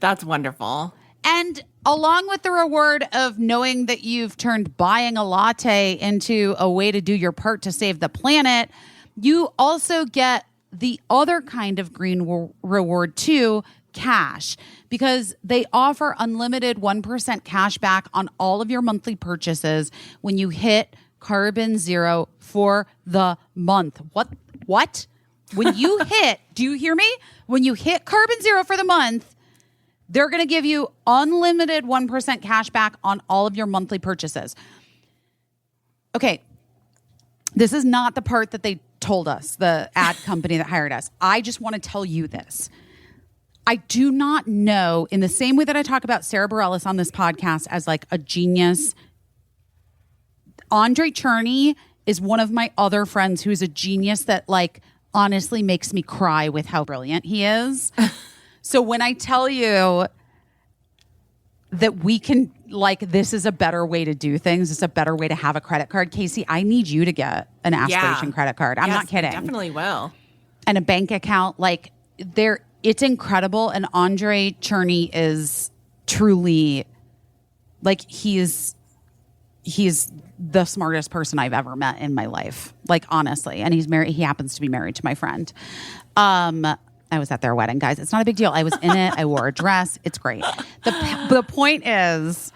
That's wonderful. And along with the reward of knowing that you've turned buying a latte into a way to do your part to save the planet, you also get the other kind of green reward too, cash, because they offer unlimited 1% cash back on all of your monthly purchases when you hit carbon zero for the month. What? When you hit, do you hear me? When you hit carbon zero for the month, they're going to give you unlimited 1% cash back on all of your monthly purchases. Okay. This is not the part that they told us, the ad company that hired us. I just want to tell you this. I do not know, in the same way that I talk about Sarah Bareilles on this podcast as like a genius, Andre Cherney is one of my other friends who's a genius that like honestly makes me cry with how brilliant he is. So when I tell you that we can, like, this is a better way to do things, it's a better way to have a credit card, Caissie, I need you to get an Aspiration credit card. I'm not kidding. I definitely will. And a bank account, like, it's incredible. And Andre Cherney is truly, like, he's the smartest person I've ever met in my life. Like, honestly. And he's married. He happens to be married to my friend. I was at their wedding, guys. It's not a big deal. I was in it. I wore a dress. It's great. The point is,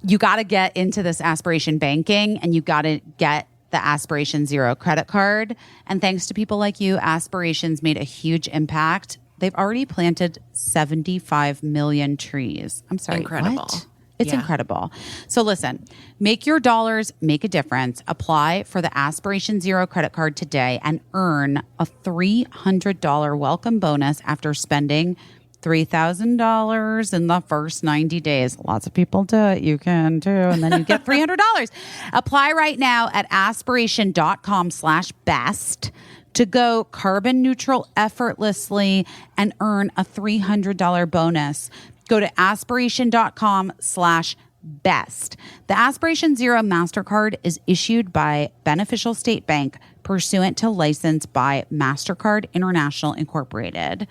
you got to get into this Aspiration banking, and you got to get the Aspiration Zero credit card. And thanks to people like you, Aspiration's made a huge impact. They've already planted 75 million trees. I'm sorry. Incredible. What? It's incredible. So listen, make your dollars make a difference. Apply for the Aspiration Zero credit card today and earn a $300 welcome bonus after spending $3,000 in the first 90 days. Lots of people do it. You can too. And then you get $300. Apply right now at aspiration.com/best to go carbon neutral effortlessly and earn a $300 bonus. Go to aspiration.com/best. The Aspiration Zero MasterCard is issued by Beneficial State Bank pursuant to license by MasterCard International Incorporated.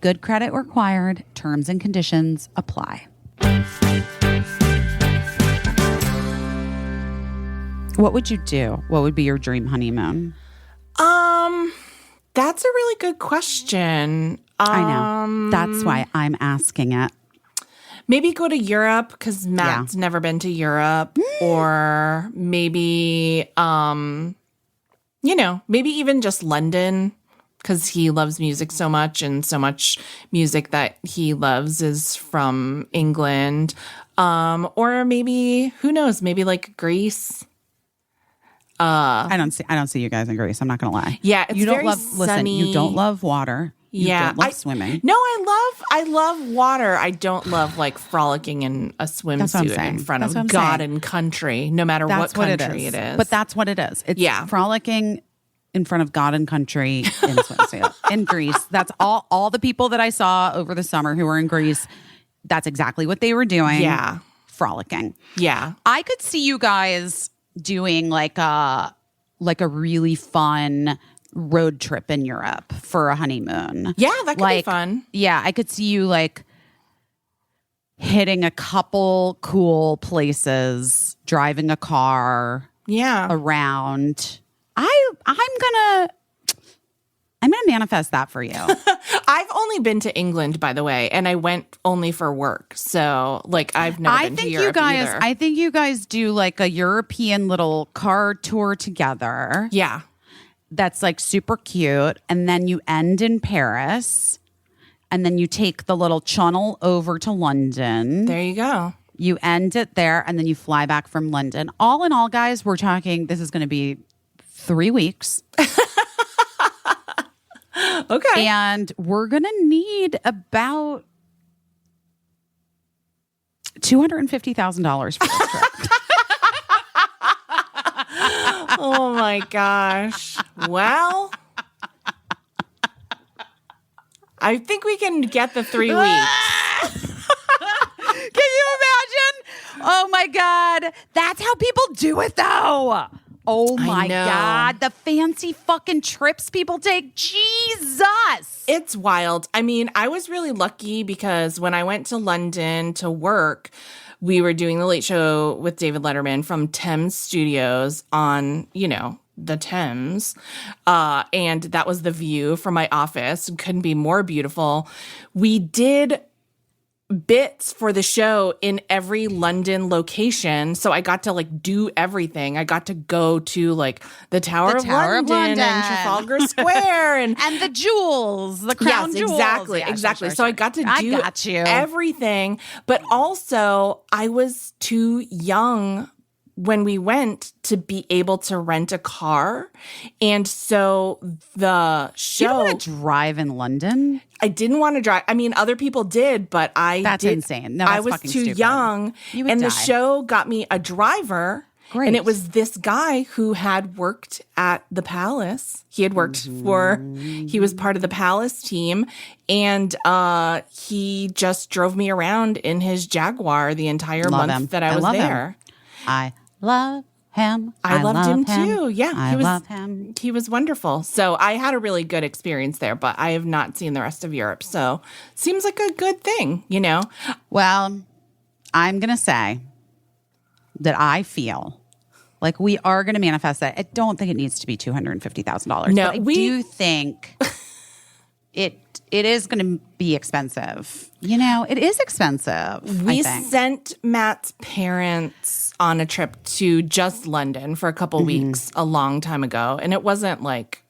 Good credit required. Terms and conditions apply. What would you do? What would be your dream honeymoon? That's a really good question. I know. That's why I'm asking it. Maybe go to Europe because Matt's never been to Europe, or maybe, maybe even just London because he loves music so much, and so much music that he loves is from England. Or maybe, who knows? Maybe like Greece. I don't see you guys in Greece. I'm not gonna lie. Yeah, it's you don't very love. sunny. Listen, you don't love water. Yeah, don't love swimming. No, I love water. I don't love like frolicking in a what I'm swimsuit saying. in front That's what I'm of God saying. and country, no matter That's what what country it is. But that's what it is. It's Yeah. frolicking in front of God and country in swimsuit in Greece. That's all the people that I saw over the summer who were in Greece. That's exactly what they were doing. Yeah. Frolicking. Yeah. I could see you guys doing like a really fun road trip in Europe for a honeymoon. Yeah, that could be fun. Yeah, I could see you like hitting a couple cool places, driving a car Yeah. around. I'm gonna manifest that for you. I've only been to England, by the way, and I went only for work. So, like, I've never been to Europe either. I think you guys do like a European little car tour together. Yeah. That's like super cute, and then you end in Paris, and then you take the little channel over to London. There you go. You end it there, and then you fly back from London. All in all, guys, we're talking. This is going to be 3 weeks. Okay. And we're going to need about $250,000 for this trip. Oh my gosh. Well, I think we can get the 3 weeks. Can you imagine? Oh my God. That's how people do it though. Oh my know. God. The fancy fucking trips people take. Jesus. It's wild. I mean, I was really lucky because when I went to London to work, we were doing the Late Show with David Letterman from Thames Studios on, the Thames. And that was the view from my office. Couldn't be more beautiful. We did bits for the show in every London location. So I got to like do everything. I got to go to like the Tower of London and Trafalgar Square and the jewels, the crown jewels. Exactly, Yeah, exactly. sure. So I got to do got you. everything. But also I was too young when we went to be able to rent a car. And so the show... You don't want to drive in London? I didn't want to drive. I mean, other people did, but That's insane. No, that's I was fucking too stupid. young. You would and die. the show got me a driver. Great. And it was this guy who had worked at the Palace. He had worked he was part of the Palace team. And he just drove me around in his Jaguar the entire month that I was love there. I love him. I loved him too. Yeah. I love him. He was wonderful. So I had a really good experience there, but I have not seen the rest of Europe. So seems like a good thing, Well, I'm going to say that I feel like we are going to manifest that. I don't think it needs to be $250,000. No, but I do think it is going to be expensive. It is expensive. We I think. sent Matt's parents on a trip to just London for a couple weeks a long time ago. And it wasn't like,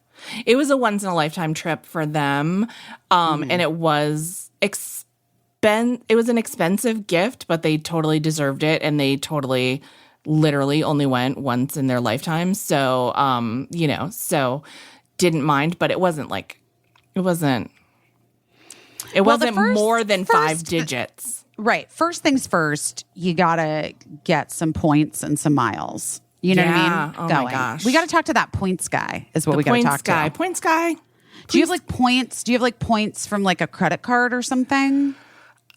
it was a once in a lifetime trip for them. And it was it was an expensive gift, but they totally deserved it. And they totally literally only went once in their lifetime. So, so didn't mind, but it wasn't more than five digits. Right. First things first, you got to get some points and some miles. You know what I mean? Oh my gosh. We got to talk to that points guy is what we got to talk to. Points guy. Do you have like points? Do you have like points from like a credit card or something?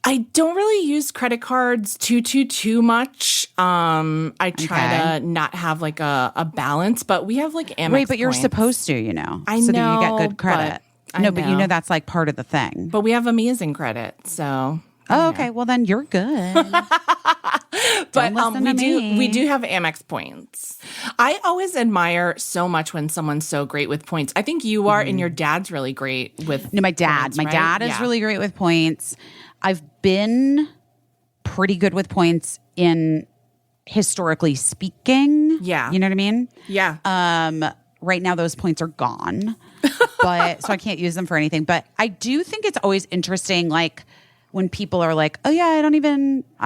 I don't really use credit cards too much. I try to not have like a balance, but we have like Amex Wait, but you're points. supposed to, I so know, that you get good credit. but No, I but know. that's like part of the thing. But we have amazing credit, so. Oh, okay. Well, then you're good. But listen to me. we do have Amex points. I always admire so much when someone's so great with points. I think you are, and your dad's really great with. No, my dad. points, My right? dad is really great with points. I've been pretty good with points in historically speaking. Yeah. You know what I mean? Yeah. Right now those points are gone. But so I can't use them for anything. But I do think it's always interesting, like when people are like, oh yeah, I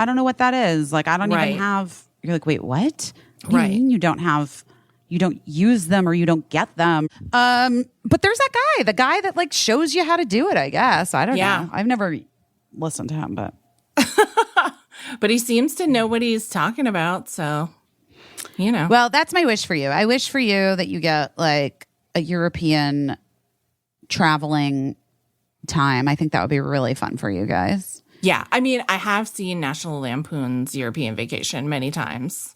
don't know what that is. Like I don't Right. even have, you're like, wait, what? What do Right. you mean you don't have you don't use them or you don't get them. But there's the guy that like shows you how to do it, I guess. I don't know. I've never listened to him, but but he seems to know what he's talking about. So, you know. Well, that's my wish for you. I wish for you that you get like a European traveling time. I think that would be really fun for you guys. Yeah. I mean, I have seen National Lampoon's European Vacation many times.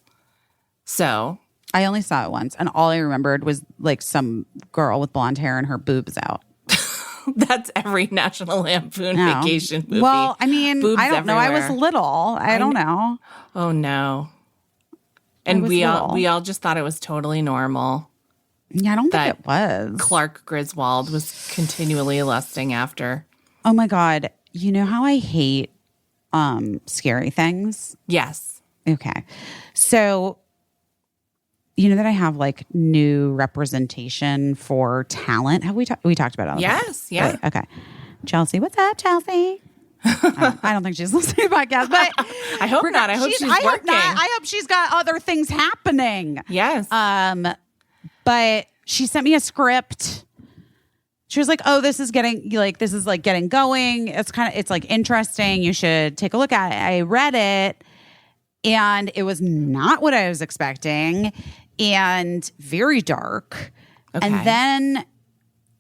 So I only saw it once, and all I remembered was like some girl with blonde hair and her boobs out. That's every National Lampoon Vacation movie. Well, I mean, boobs I don't know. I everywhere. was little. I don't know. Oh no. And we all just thought it was totally normal. Yeah, I don't think it was. Clark Griswold was continually lusting after. Oh my God. You know how I hate scary things? Yes. Okay. So you know that I have like new representation for talent. Have we talked about it? Yes. Yeah. Right, okay. Chelsea, what's up, Chelsea? I don't think she's listening to the podcast, but I hope not. I hope she's working. Hope not. I hope she's got other things happening. Yes. But she sent me a script. She was like, "Oh, this is getting going. It's like interesting. You should take a look at it." I read it, and it was not what I was expecting, and very dark. Okay. And then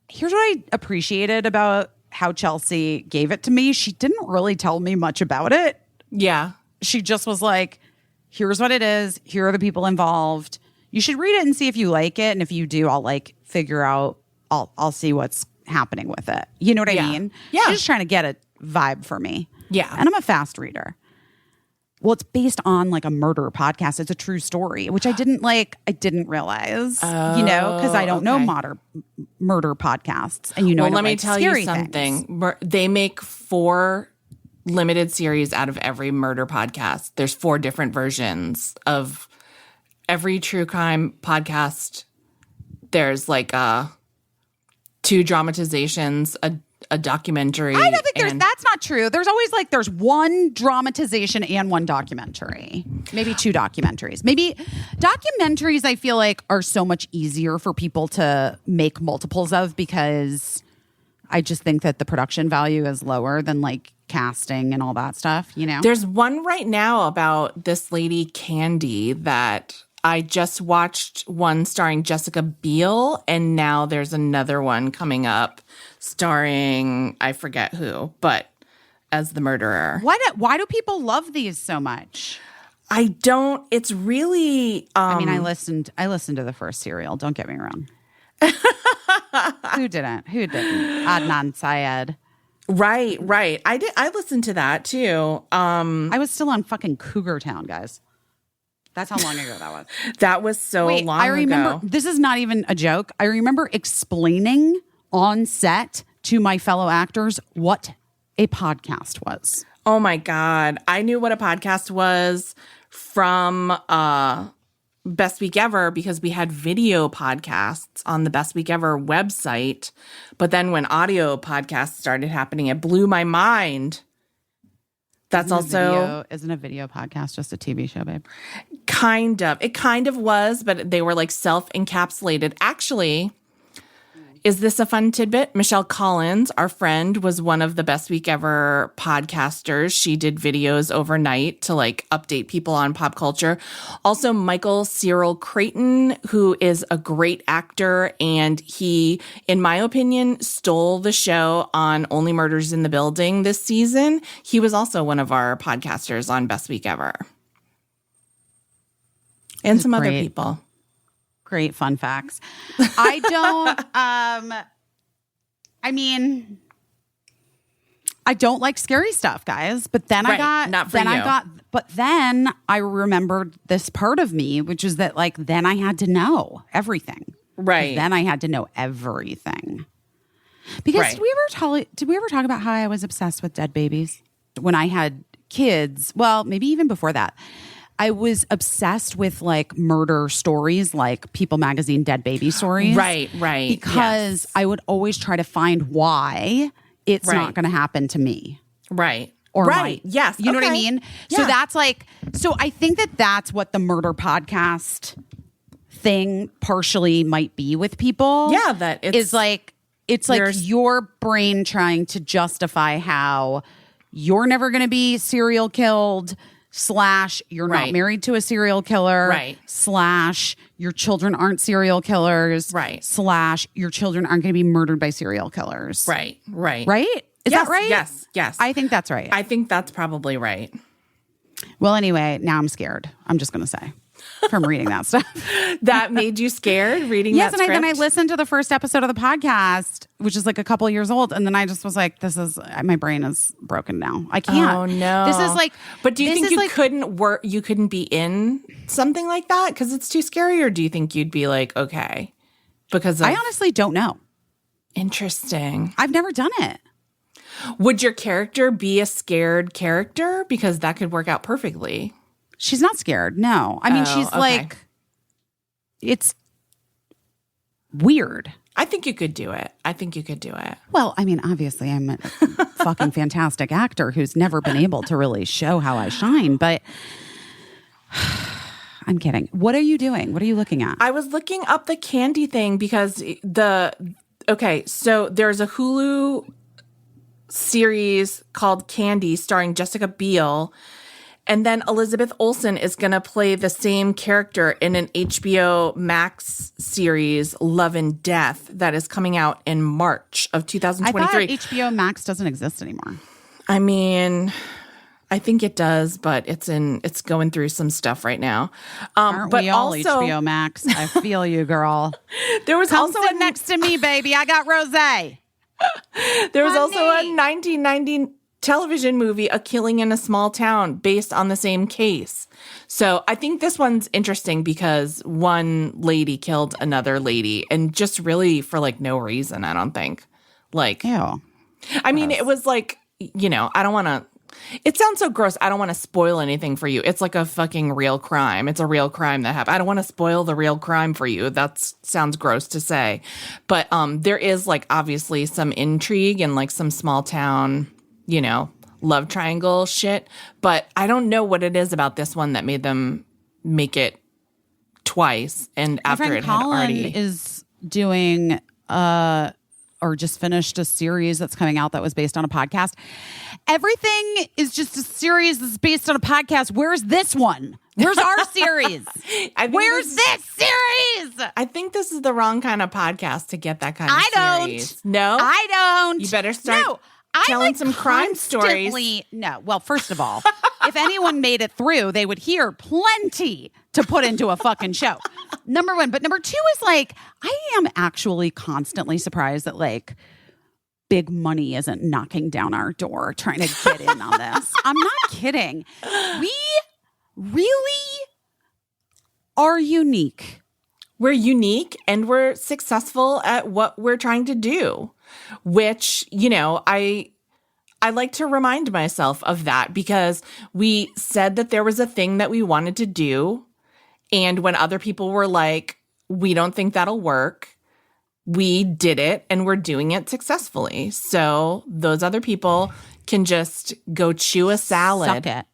here's what I appreciated about how Chelsea gave it to me. She didn't really tell me much about it. Yeah. She just was like, "Here's what it is. Here are the people involved. You should read it and see if you like it, and if you do, I'll like figure out. I'll see what's happening with it." You know what I mean? Yeah. She's just trying to get a vibe for me. Yeah. And I'm a fast reader. Well, it's based on like a murder podcast. It's a true story, which I didn't realize, because I don't know murder podcasts. And well, let me tell you something. Things. They make 4 limited series out of every murder podcast. There's 4 different versions of every true crime podcast. There's like 2 dramatizations, a documentary. I don't think that's not true. There's always there's 1 dramatization and 1 documentary. Maybe 2 documentaries. Maybe documentaries I feel like are so much easier for people to make multiples of, because I just think that the production value is lower than like casting and all that stuff, you know? There's one right now about this lady Candy that I just watched, one starring Jessica Biel, and now there's another one coming up starring, I forget who, but as the murderer. Why do people love these so much? I don't. It's really. I mean, I listened to the first serial. Don't get me wrong. Who didn't? Adnan Syed. Right. I did. I listened to that too. I was still on fucking Cougar Town, guys. That's how long ago that was. That was so long ago. I remember, this is not even a joke. I remember explaining on set to my fellow actors what a podcast was. Oh my God. I knew what a podcast was from Best Week Ever, because we had video podcasts on the Best Week Ever website. But then when audio podcasts started happening, it blew my mind. That's Isn't a video podcast just a TV show, babe? Kind of. It kind of was, but they were like self-encapsulated. Actually, is this a fun tidbit? Michelle Collins, our friend, was one of the Best Week Ever podcasters. She did videos overnight to like update people on pop culture. Also, Michael Cyril Creighton, who is a great actor, and he, in my opinion, stole the show on Only Murders in the Building this season. He was also one of our podcasters on Best Week Ever. And some other people. Great fun facts. I don't like scary stuff, guys. But then I remembered this part of me, which is that like then I had to know everything. Right. Then I had to know everything. Because did we ever talk about how I was obsessed with dead babies when I had kids? Well, maybe even before that. I was obsessed with like murder stories, like People Magazine dead baby stories. Right. Because I would always try to find why it's not going to happen to me. Right. Or yes. You know what I mean? Yeah. So that's like, so I think that that's what the murder podcast thing partially might be with people. Yeah, that it's like your brain trying to justify how you're never going to be serial killed / you're not married to a serial killer / your children aren't serial killers / your children aren't going to be murdered by serial killers. Right. Is that right? Yes. I think that's right. I think that's probably right. Well, anyway, now I'm scared. I'm just going to say from reading that stuff. That made you scared reading that script? Yes, and then I listened to the first episode of the podcast, which is like a couple years old, and then I just was like, my brain is broken now. I can't. Oh, no. This is like... But do you think you couldn't work, you couldn't be in something like that because it's too scary, or do you think you'd be like, okay? Because I honestly don't know. Interesting. I've never done it. Would your character be a scared character? Because that could work out perfectly. She's not scared. No. I mean, she's like, it's weird. I think you could do it. Well, I mean, obviously, I'm a fucking fantastic actor who's never been able to really show how I shine, but I'm kidding. What are you doing? What are you looking at? I was looking up the candy thing because so there's a Hulu series called Candy starring Jessica Biel, and then Elizabeth Olsen is going to play the same character in an HBO Max series, Love and Death, that is coming out in March of 2023. I thought HBO Max doesn't exist anymore. I mean, I think it does, but it's going through some stuff right now. Aren't but we all also, HBO Max? I feel you, girl. There was Come also sit next to me, baby. I got rosé. There was also a 1990 television movie, A Killing in a Small Town, based on the same case. So I think this one's interesting because one lady killed another lady, and just really for like no reason, I don't think. Like, ew. I mean, it was like, I don't want to. It sounds so gross. I don't want to spoil anything for you. It's like a fucking real crime. It's a real crime that happened. I don't want to spoil the real crime for you. That sounds gross to say. But there is like obviously some intrigue and like some small town, love triangle shit. But I don't know what it is about this one that made them make it twice. And My after friend it had Colin already is doing or just finished a series that's coming out that was based on a podcast. Everything is just a series that's based on a podcast. Where's this one? Where's our series? Where's this series? I think this is the wrong kind of podcast to get that kind of series. No, I don't. You better start telling some crime stories. No. Well, first of all, if anyone made it through, they would hear plenty to put into a fucking show. Number one. But number two is like, I am actually constantly surprised that like big money isn't knocking down our door trying to get in on this. I'm not kidding. We really are unique. We're unique and we're successful at what we're trying to do, which, I like to remind myself of that because we said that there was a thing that we wanted to do. And when other people were like, we don't think that'll work, we did it and we're doing it successfully. So those other people can just go chew a salad. Suck it.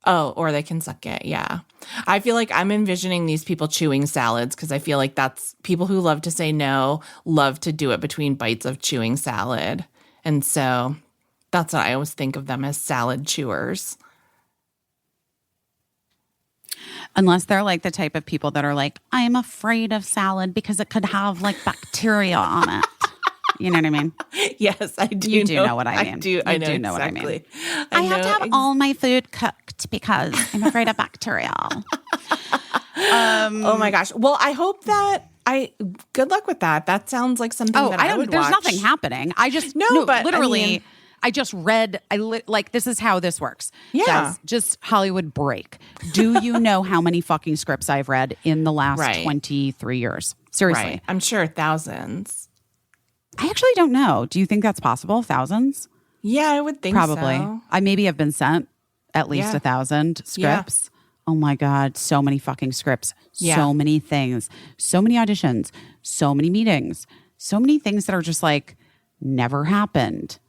Oh, or they can suck it. Yeah. I feel like I'm envisioning these people chewing salads because I feel like that's people who love to say no, love to do it between bites of chewing salad. And so that's what I always think of them as, salad chewers. Unless they're like the type of people that are like, I am afraid of salad because it could have like bacteria on it. You know what I mean? Yes, I do. You do know what I mean. I do. I know do know exactly. what I mean. I have to have all my food cooked because I'm afraid of bacteria. Oh my gosh. Well, I hope that good luck with that. That sounds like something that I would there's watch. nothing happening. I just but literally. I just read, like, this is how this works. Yeah. Guys, just Hollywood break. Do you know how many fucking scripts I've read in the last 23 years? Seriously. Right. I'm sure thousands. I actually don't know. Do you think that's possible? Thousands? Yeah, I would think Probably. so. I maybe have been sent at least 1,000 scripts. Oh my God. So many fucking scripts. Yeah. So many things. So many auditions. So many meetings. So many things that are just like never happened.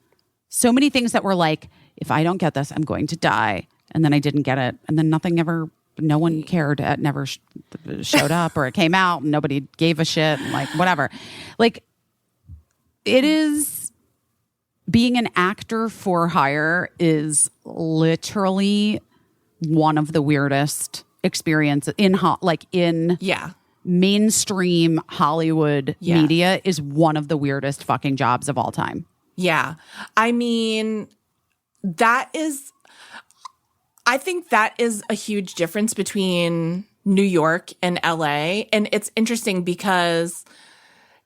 So many things that were like, if I don't get this, I'm going to die. And then I didn't get it. And then nothing ever no one cared. It never showed up, or it came out and nobody gave a shit, and like whatever. Like, it is, being an actor for hire is literally one of the weirdest experiences in mainstream Hollywood media. Is one of the weirdest fucking jobs of all time. Yeah. I mean, I think that is a huge difference between New York and LA. And it's interesting because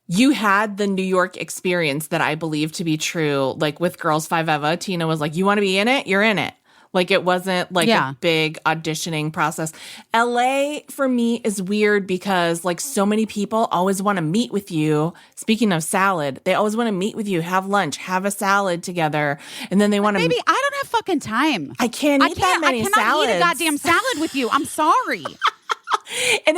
you had the New York experience that I believe to be true. Like with Girls Five Eva, Tina was like, you want to be in it? You're in it. Like, it wasn't like a big auditioning process. LA for me is weird because like so many people always want to meet with you. Speaking of salad, they always want to meet with you, have lunch, have a salad together. And then they want to... Baby, I don't have fucking time. I can't eat that many salads. I cannot eat a goddamn salad with you. I'm sorry. And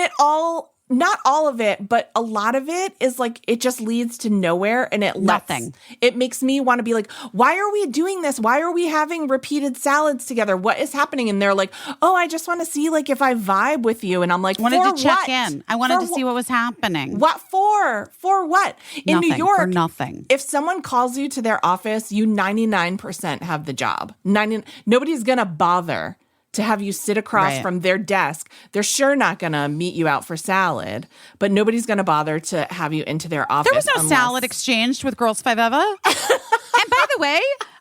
not all of it, but a lot of it is like, it just leads to nowhere, and it makes me want to be like, why are we doing this? Why are we having repeated salads together? What is happening? And they're like, oh, I just want to see like if I vibe with you. And I'm like, wanted to check in. I wanted to see what was happening. What for? For what? In New York, for nothing. If someone calls you to their office, you 99% have the job. Nobody's going to bother to have you sit across from their desk. They're sure not going to meet you out for salad, but nobody's going to bother to have you into their office. There was no salad exchanged with Girls Five Eva. And by the way,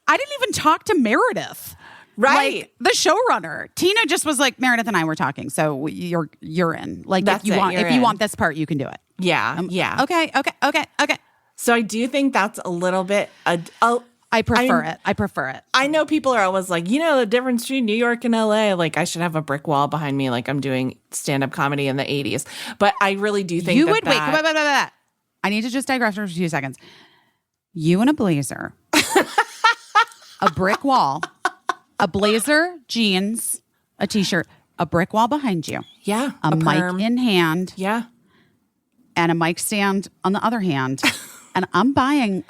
I didn't even talk to Meredith. Right. Like, the showrunner. Tina just was like, Meredith and I were talking, so you're in. Like, if you want this part, you can do it. Yeah. Okay. So I do think that's a little bit... I prefer it. I know people are always like, the difference between New York and LA. Like, I should have a brick wall behind me, like I'm doing stand-up comedy in the 80s. But I really do think wait. I need to just digress for a few seconds. You in a blazer, a brick wall, a blazer, jeans, a t-shirt, a brick wall behind you. Yeah. A mic in hand. Yeah. And a mic stand on the other hand. And I'm buying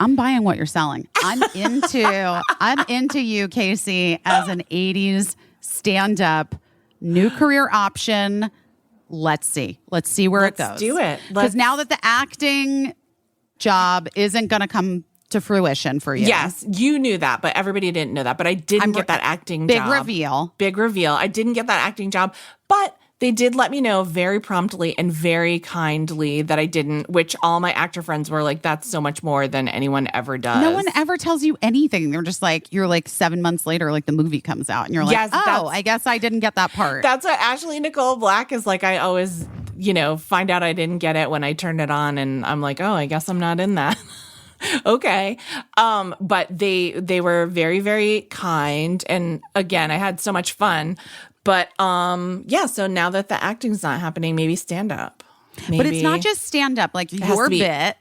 what you're selling. I'm into you, Caissie, as an 80s stand-up, new career option. Let's see where it goes. Let's do it. Because now that the acting job isn't going to come to fruition for you. Yes, you knew that, but everybody didn't know that. But I didn't get that acting job. Big reveal. I didn't get that acting job, but they did let me know very promptly and very kindly that I didn't, which all my actor friends were like, that's so much more than anyone ever does. No one ever tells you anything. They're just like, you're like 7 months later, like the movie comes out and you're like, I guess I didn't get that part. That's what Ashley Nicole Black is like. I always, find out I didn't get it when I turned it on and I'm like, oh, I guess I'm not in that. Okay. But they were very, very kind. And again, I had so much fun. But so now that the acting's not happening, maybe stand up. But it's not just stand up. Like your bit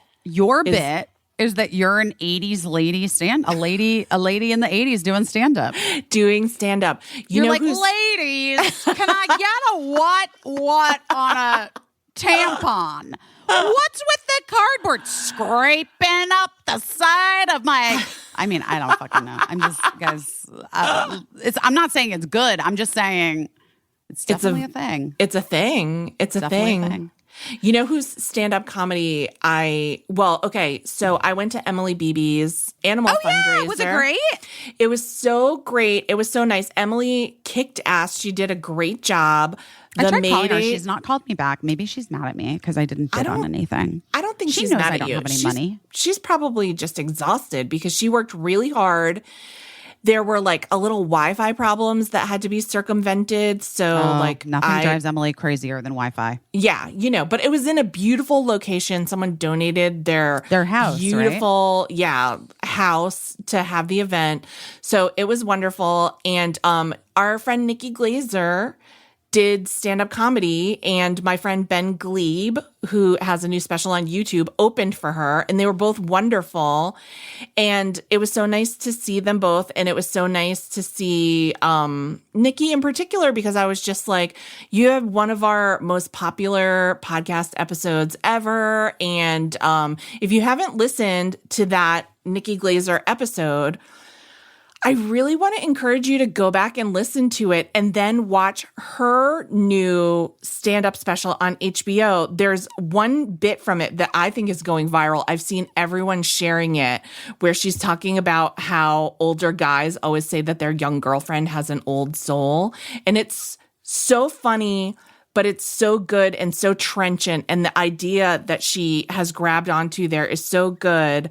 is that you're an 80s lady a lady in the 80s doing stand up. Doing stand up. You're like, ladies, can I get a what on a tampon? What's with the cardboard scraping up the side of my... I mean, I don't fucking know. I'm just, guys, I'm not saying it's good. I'm just saying it's definitely a thing. It's a thing. It's a thing. You know who's stand-up comedy? So I went to Emily Beebe's Animal Fundraiser. Yeah. Was it great? It was so great. It was so nice. Emily kicked ass. She did a great job. I tried calling her. She's not called me back. Maybe she's mad at me because I didn't bid on anything. I don't think she's knows mad I at don't you. Have any money. She's probably just exhausted because she worked really hard. There were like a little Wi-Fi problems that had to be circumvented. So nothing drives Emily crazier than Wi-Fi. Yeah, but it was in a beautiful location. Someone donated their house, beautiful, house to have the event. So it was wonderful. And our friend Nikki Glazer did stand-up comedy, and my friend Ben Glebe, who has a new special on YouTube, opened for her, and they were both wonderful. And it was so nice to see them both, and it was so nice to see Nikki in particular, because I was just like, you have one of our most popular podcast episodes ever, and if you haven't listened to that Nikki Glazer episode, I really want to encourage you to go back and listen to it and then watch her new stand-up special on HBO. There's one bit from it that I think is going viral. I've seen everyone sharing it where she's talking about how older guys always say that their young girlfriend has an old soul. And it's so funny, but it's so good and so trenchant. And the idea that she has grabbed onto there is so good.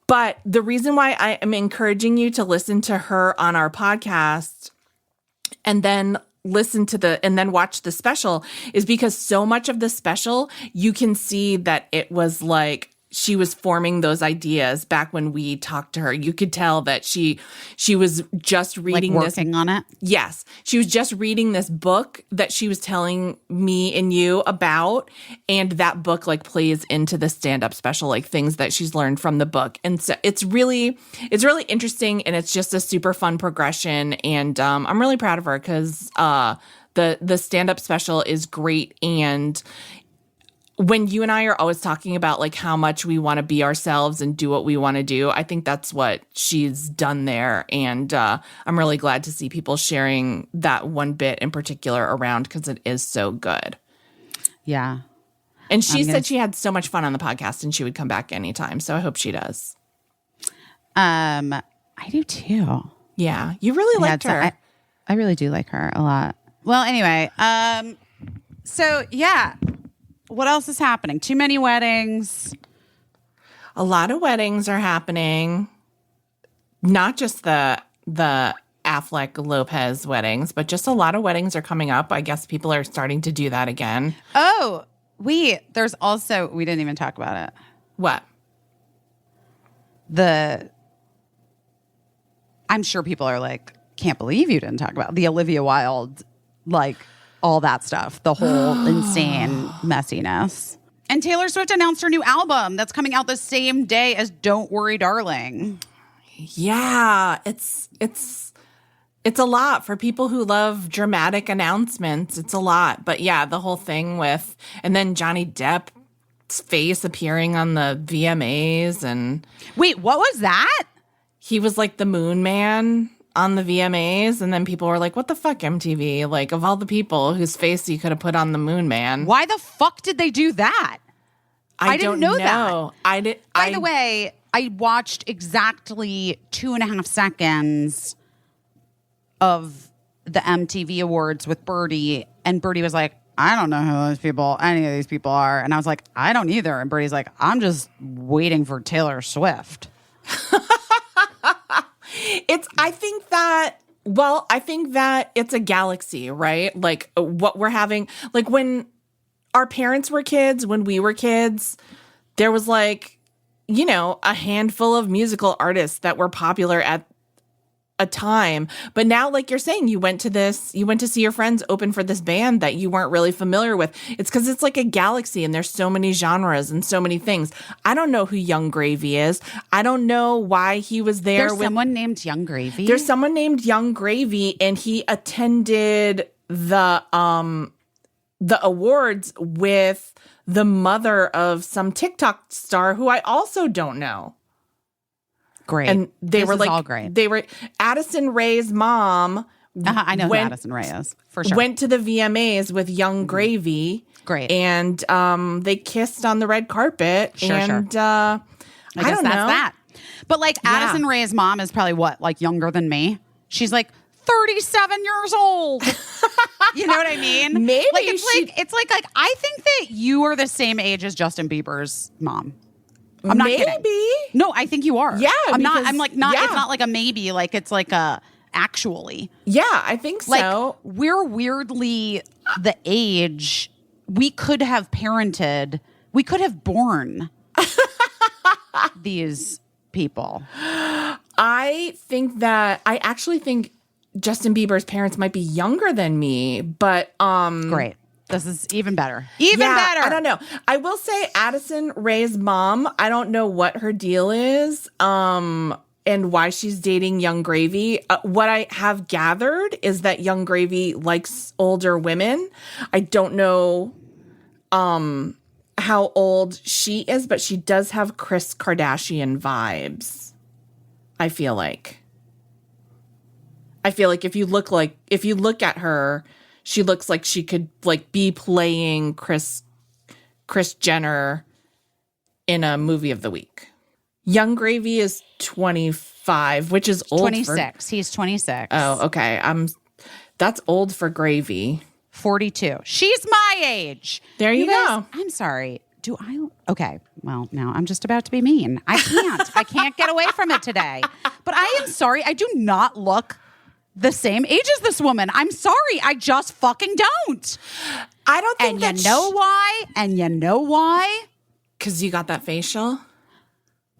But the reason why I am encouraging you to listen to her on our podcast and then and then watch the special is because so much of the special, you can see that it was like she was forming those ideas back when we talked to her. You could tell that she was just reading like working on it. Yes. She was just reading this book that she was telling me and you about. And that book like plays into the stand-up special, like things that she's learned from the book. And so it's really interesting. And it's just a super fun progression. And I'm really proud of her because the stand-up special is great. And when you and I are always talking about like how much we want to be ourselves and do what we want to do, I think that's what she's done there. And I'm really glad to see people sharing that one bit in particular around because it is so good. Yeah. And she said she had so much fun on the podcast and she would come back anytime. So I hope she does. I do too. Yeah. You really liked her. I really do like her a lot. Well, anyway, so yeah. What else is happening? Too many weddings. A lot of weddings are happening. Not just the Affleck Lopez weddings, but just a lot of weddings are coming up. I guess people are starting to do that again. Oh, there's also, we didn't even talk about it. What? I'm sure people are like, can't believe you didn't talk about the Olivia Wilde, like, all that stuff, the whole insane messiness. And Taylor Swift announced her new album that's coming out the same day as Don't Worry, Darling. Yeah, it's a lot for people who love dramatic announcements. It's a lot. But yeah, the whole thing with, and then Johnny Depp's face appearing on the VMAs. And wait, what was that? He was like the Moon Man on the VMAs, and then people were like, what the fuck, MTV? Like, of all the people whose face you could have put on the Moon Man. Why the fuck did they do that? I didn't know that. By the way, I watched exactly 2.5 seconds of the MTV Awards with Birdie, and Birdie was like, I don't know who any of these people are. And I was like, I don't either. And Birdie's like, I'm just waiting for Taylor Swift. I think that it's a galaxy, right? Like what we're having, like when our parents were kids, when we were kids, there was like, you know, a handful of musical artists that were popular at a time. But now, like you're saying, you went to see your friends open for this band that you weren't really familiar with. It's because it's like a galaxy and there's so many genres and so many things. I don't know who Young Gravy is. I don't know why he was there. There's someone named Young Gravy? There's someone named Young Gravy, and he attended the awards with the mother of some TikTok star who I also don't know. Great. And they were like, all great. They were Addison Rae's mom. I know who Addison Rae is, for sure. Went to the VMAs with Young Gravy. Great. And they kissed on the red carpet. Sure. I don't know. That's that. But like Addison Rae's mom is probably what, like younger than me? She's like 37 years old. You know what I mean? Maybe. Like it's like I think that you are the same age as Justin Bieber's mom. I'm not kidding. Maybe. No, I think you are. Yeah. I'm not. I'm like not. Yeah. It's not like a maybe. Like it's like a actually. Yeah, I think so. Like we're weirdly the age we could have parented. We could have born these people. I actually think Justin Bieber's parents might be younger than me, but Great. This is even better. Even better. I don't know. I will say Addison Rae's mom, I don't know what her deal is and why she's dating Young Gravy. What I have gathered is that Young Gravy likes older women. I don't know how old she is, but she does have Kris Kardashian vibes, I feel like. I feel like if you look at her, she looks like she could like be playing Kris Jenner in a movie of the week. Young Gravy is 25, which is old. 26. He's 26. Oh, okay. That's old for Gravy. 42. She's my age. There you guys, go. I'm sorry. Okay. Well, now I'm just about to be mean. I can't get away from it today. But I am sorry. I do not look the same age as this woman. I'm sorry. I just fucking don't. I don't think And you know why? And you know why? Because you got that facial?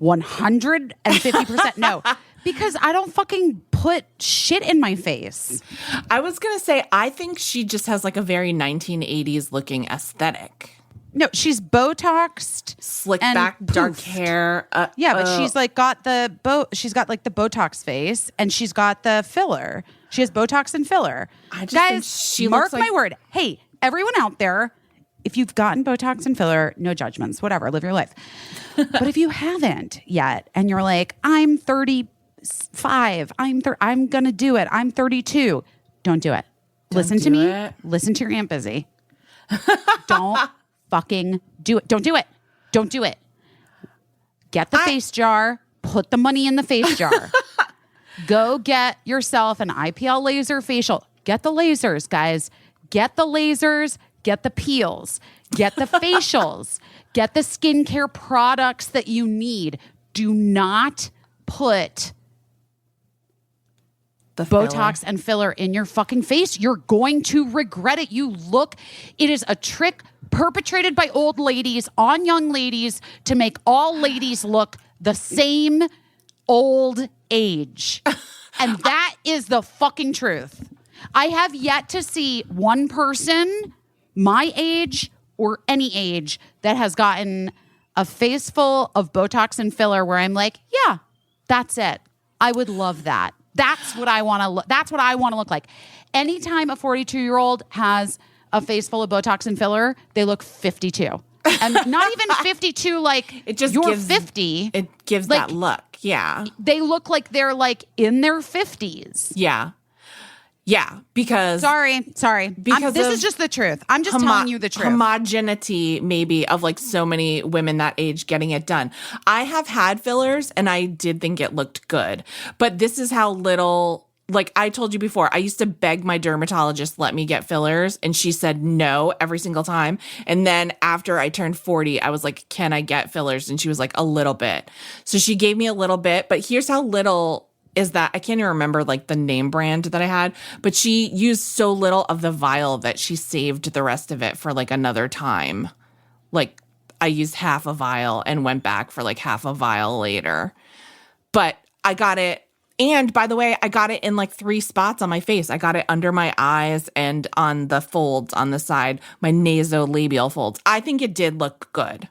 150% no. Because I don't fucking put shit in my face. I was going to say, I think she just has like a very 1980s looking aesthetic. No, she's Botoxed. Slick and back, dark poofed. hair. Yeah, but she's like she's got like the Botox face and she's got the filler. She has Botox and filler. I just Guys, think she mark looks like- my word. Hey, everyone out there, if you've gotten Botox and filler, no judgments, whatever, live your life. But if you haven't yet and you're like, I'm 35, I'm going to do it. I'm 32. Don't do it. Listen to me. Listen to your Aunt Busy. Don't fucking do it. Don't do it. Don't do it. Get the face jar. Put the money in the face jar. Go get yourself an IPL laser facial. Get the lasers, guys. Get the lasers. Get the peels. Get the facials. Get the skincare products that you need. Do not put the Botox and filler in your fucking face. You're going to regret it. It is a trick perpetrated by old ladies on young ladies to make all ladies look the same old age. And that is the fucking truth. I have yet to see one person my age or any age that has gotten a face full of Botox and filler where I'm like, yeah, that's it. I would love that. That's what I want to look. That's what I want to look like. Anytime a 42-year-old has a face full of Botox and filler, they look 52. And not even 52 like it just you're gives, 50. It gives like, that look. Yeah. They look like they're like in their 50s. Yeah. Yeah, because... Sorry. Because this is just the truth. I'm just telling you the truth. Homogeneity, maybe, of like so many women that age getting it done. I have had fillers, and I did think it looked good. But this is how little... Like I told you before, I used to beg my dermatologist, let me get fillers. And she said no every single time. And then after I turned 40, I was like, can I get fillers? And she was like, a little bit. So she gave me a little bit. But here's how little... is that I can't even remember like the name brand that I had, but she used so little of the vial that she saved the rest of it for like another time. Like I used half a vial and went back for like half a vial later. But I got it. And by the way, I got it in like 3 spots on my face. I got it under my eyes and on the folds on the side, my nasolabial folds. I think it did look good.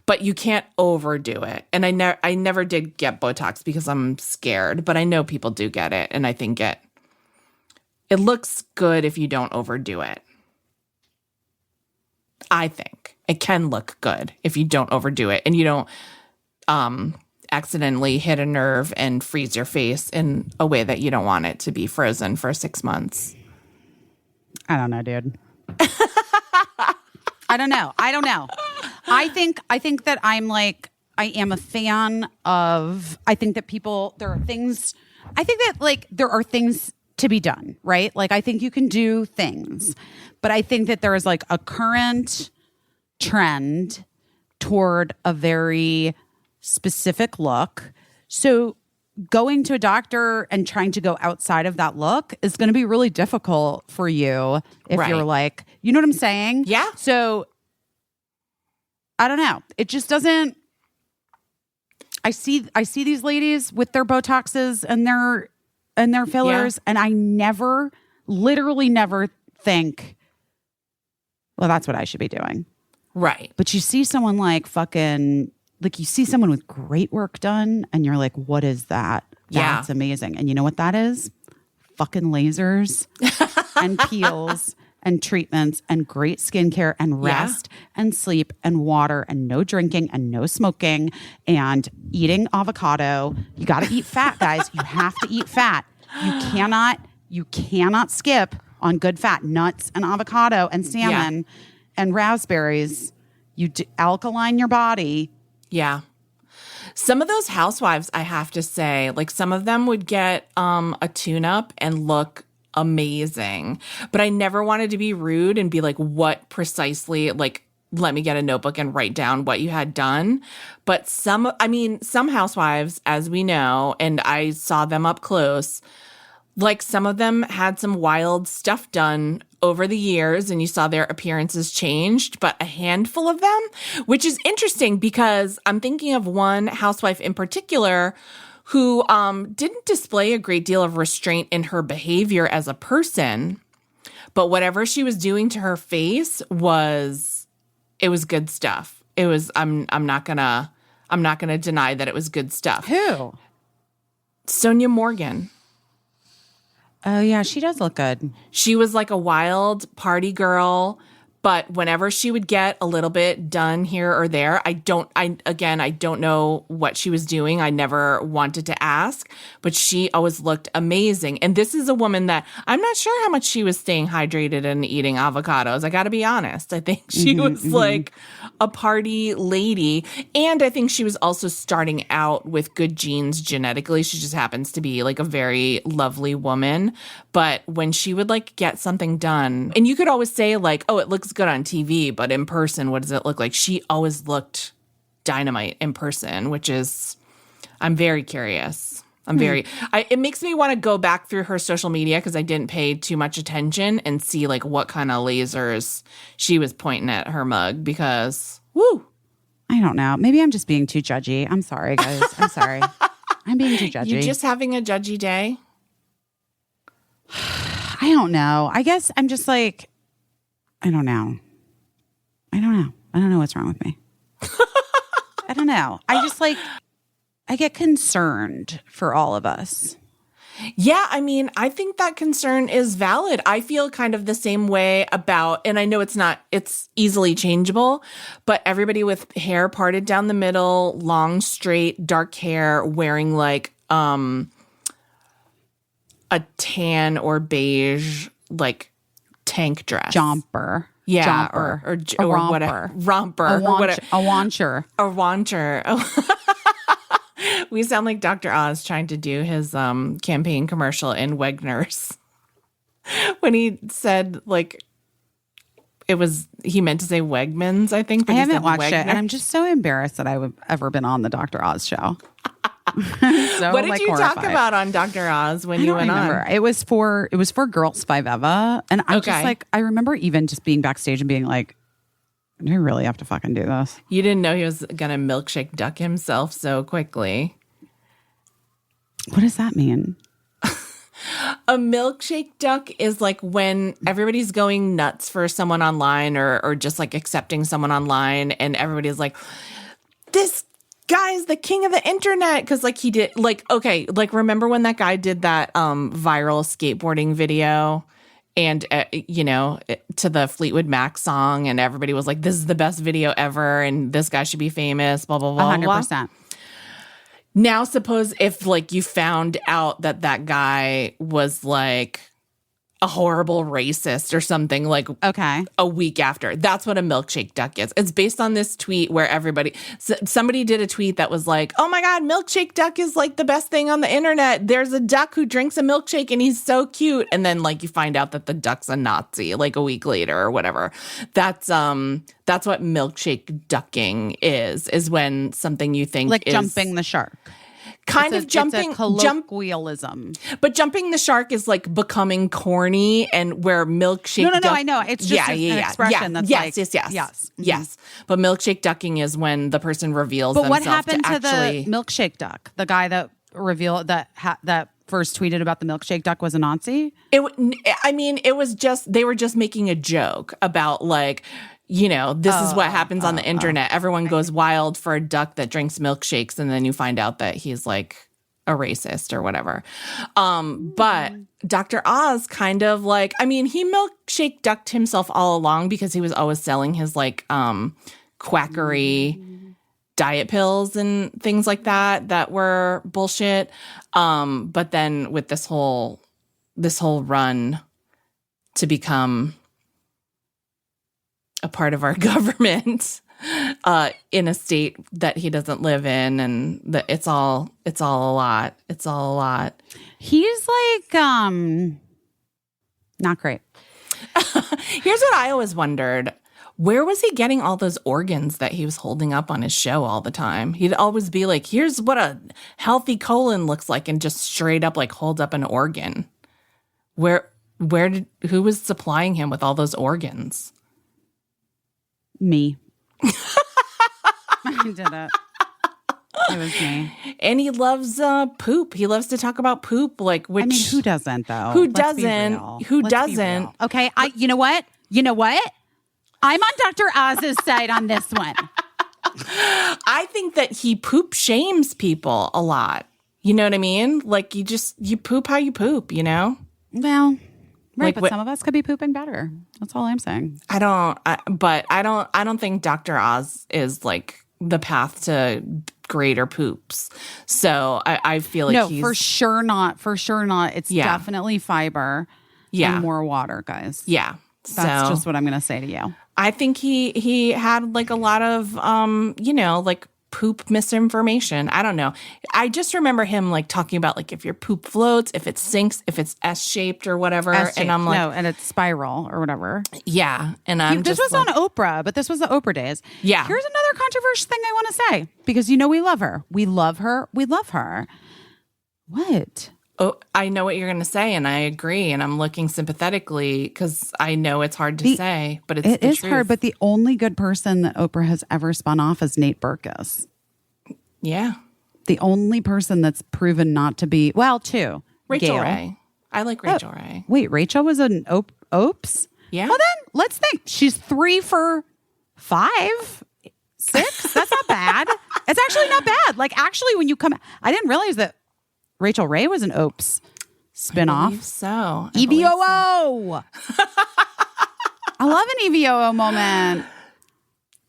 But you can't overdo it. And I never did get Botox because I'm scared. But I know people do get it. And I think it looks good if you don't overdo it. I think it can look good if you don't overdo it. And you don't accidentally hit a nerve and freeze your face in a way that you don't want it to be frozen for 6 months. I don't know, dude. I don't know. I think that I am a fan of, I think that there are things to be done, right? Like, I think you can do things, but I think that there is like a current trend toward a very specific look. So going to a doctor and trying to go outside of that look is going to be really difficult for you if you're like, you know what I'm saying? Yeah. So I don't know. It just doesn't. I see these ladies with their Botoxes and their fillers, and I literally never think, well, that's what I should be doing. Right. But you see someone you see someone with great work done, and you're like, what is that? That's amazing. And you know what that is? Fucking lasers and peels and treatments and great skincare and rest and sleep and water and no drinking and no smoking and eating avocado. You got to eat fat, guys. You have to eat fat. You cannot skip on good fat, nuts and avocado and salmon and raspberries. Alkaline your body. Yeah. Some of those housewives, I have to say, like some of them would get a tune-up and look amazing. But I never wanted to be rude and be like, what precisely, like, let me get a notebook and write down what you had done. But some housewives, as we know, and I saw them up close, like some of them had some wild stuff done over the years and you saw their appearances changed, but a handful of them, which is interesting because I'm thinking of one housewife in particular who didn't display a great deal of restraint in her behavior as a person, but whatever she was doing to her face was good stuff. It was I'm not gonna deny that it was good stuff. Who? Sonia Morgan. Oh, yeah, she does look good. She was like a wild party girl, but whenever she would get a little bit done here or there, I don't know what she was doing. I never wanted to ask, but she always looked amazing. And this is a woman that I'm not sure how much she was staying hydrated and eating avocados. I got to be honest. I think she was like a party lady. And I think she was also starting out with good genes genetically. She just happens to be like a very lovely woman. But when she would like get something done, and you could always say like, oh, it looks good on TV, but in person, what does it look like? She always looked dynamite in person, which is, I'm very curious. It makes me want to go back through her social media because I didn't pay too much attention and see like what kind of lasers she was pointing at her mug because, woo. I don't know. Maybe I'm just being too judgy. I'm sorry, guys. I'm sorry. I'm being too judgy. You just having a judgy day? I don't know. I guess I'm just like, I don't know. I don't know what's wrong with me. I don't know. I get concerned for all of us. Yeah, I mean, I think that concern is valid. I feel kind of the same way about, and I know it's easily changeable, but everybody with hair parted down the middle, long, straight, dark hair, wearing like a tan or beige, like tank dress. Jumper. Yeah, Jumper. or romper. whatever. Romper. A or whatever. wancher. A wancher. We sound like Dr. Oz trying to do his campaign commercial in Wegner's when he said like he meant to say Wegmans, I think. But I haven't watched Wegner's. it, and I'm just so embarrassed that I've ever been on the Dr. Oz show. What did you talk about on Dr. Oz when you went on? It was for Girls Five Eva, and I'm just like, I remember even just being backstage and being like, do we really have to fucking do this? You didn't know he was gonna milkshake duck himself so quickly. What does that mean? A milkshake duck is like when everybody's going nuts for someone online or just like accepting someone online, and everybody's like, this guy's the king of the internet because like he did like, okay, like remember when that guy did that viral skateboarding video and to the Fleetwood Mac song, and everybody was like, this is the best video ever and this guy should be famous, blah blah blah. 100%. Now suppose if like you found out that guy was like a horrible racist or something, like a week after. That's what a milkshake duck is. It's based on this tweet where somebody did a tweet that was like, oh my God, milkshake duck is like the best thing on the internet. There's a duck who drinks a milkshake and he's so cute. And then like you find out that the duck's a Nazi like a week later or whatever. That's what milkshake ducking is when something you think like is jumping the shark. It's a colloquialism. But jumping the shark is like becoming corny, and where milkshake No, I know. It's just an expression that's yes. Mm-hmm. Yes. But milkshake ducking is when the person reveals But themselves. what happened to actually... the milkshake duck? The guy that revealed that first tweeted about the milkshake duck was a Nazi? It was just, they were just making a joke about like, this is what happens on the internet. Everyone goes wild for a duck that drinks milkshakes, and then you find out that he's like a racist or whatever. But Dr. Oz kind of like, he milkshake ducked himself all along because he was always selling his like quackery diet pills and things like that were bullshit. But then with this whole run to become a part of our government, in a state that he doesn't live in, and it's all a lot. It's all a lot. He's like, not great. Here's what I always wondered. Where was he getting all those organs that he was holding up on his show all the time? He'd always be like, here's what a healthy colon looks like, and just straight up like hold up an organ. Who was supplying him with all those organs? Me. I did it. It was me. And he loves poop. He loves to talk about poop. Like, which, I mean, who doesn't though? Who Let's be doesn't? real. Who Let's be doesn't? real. Okay, you know what? I'm on Dr. Oz's side on this one. I think that he poop shames people a lot. You know what I mean? Like, you poop how you poop, you know? Well, right, Like, but some of us could be pooping better. That's all I'm saying. I don't think Dr. Oz is like the path to greater poops. So I feel like he's... for sure not. For sure not. It's Yeah. definitely fiber Yeah. and more water, guys. Yeah. That's so just what I'm going to say to you. I think he had like a lot of like poop misinformation. I don't know. I just remember him like talking about like if your poop floats, if it sinks, if it's S-shaped or whatever. S-shaped. And I'm like, no, and it's spiral or whatever. yeah. And I'm This just was like, on Oprah, but this was the Oprah days. Yeah. Here's another controversial thing I want to say, because you know we love her. We love her. We love her. What? oh, I know what you're going to say, and I agree. And I'm looking sympathetically because I know it's hard to say, but it's It the is truth. hard, but the only good person that Oprah has ever spun off is Nate Berkus. Yeah. The only person that's proven not to be, well, two. Rachel Gail. Ray. I like Rachel Ray. Wait, Rachel was an Opes? Yeah. Well, then let's think. She's 3 for 5, 6. That's not bad. It's actually not bad. Like, actually, when you come, I didn't realize that Rachel Ray was an Opes I spinoff. believe so. I believe so. EVOO. I love an EVOO moment.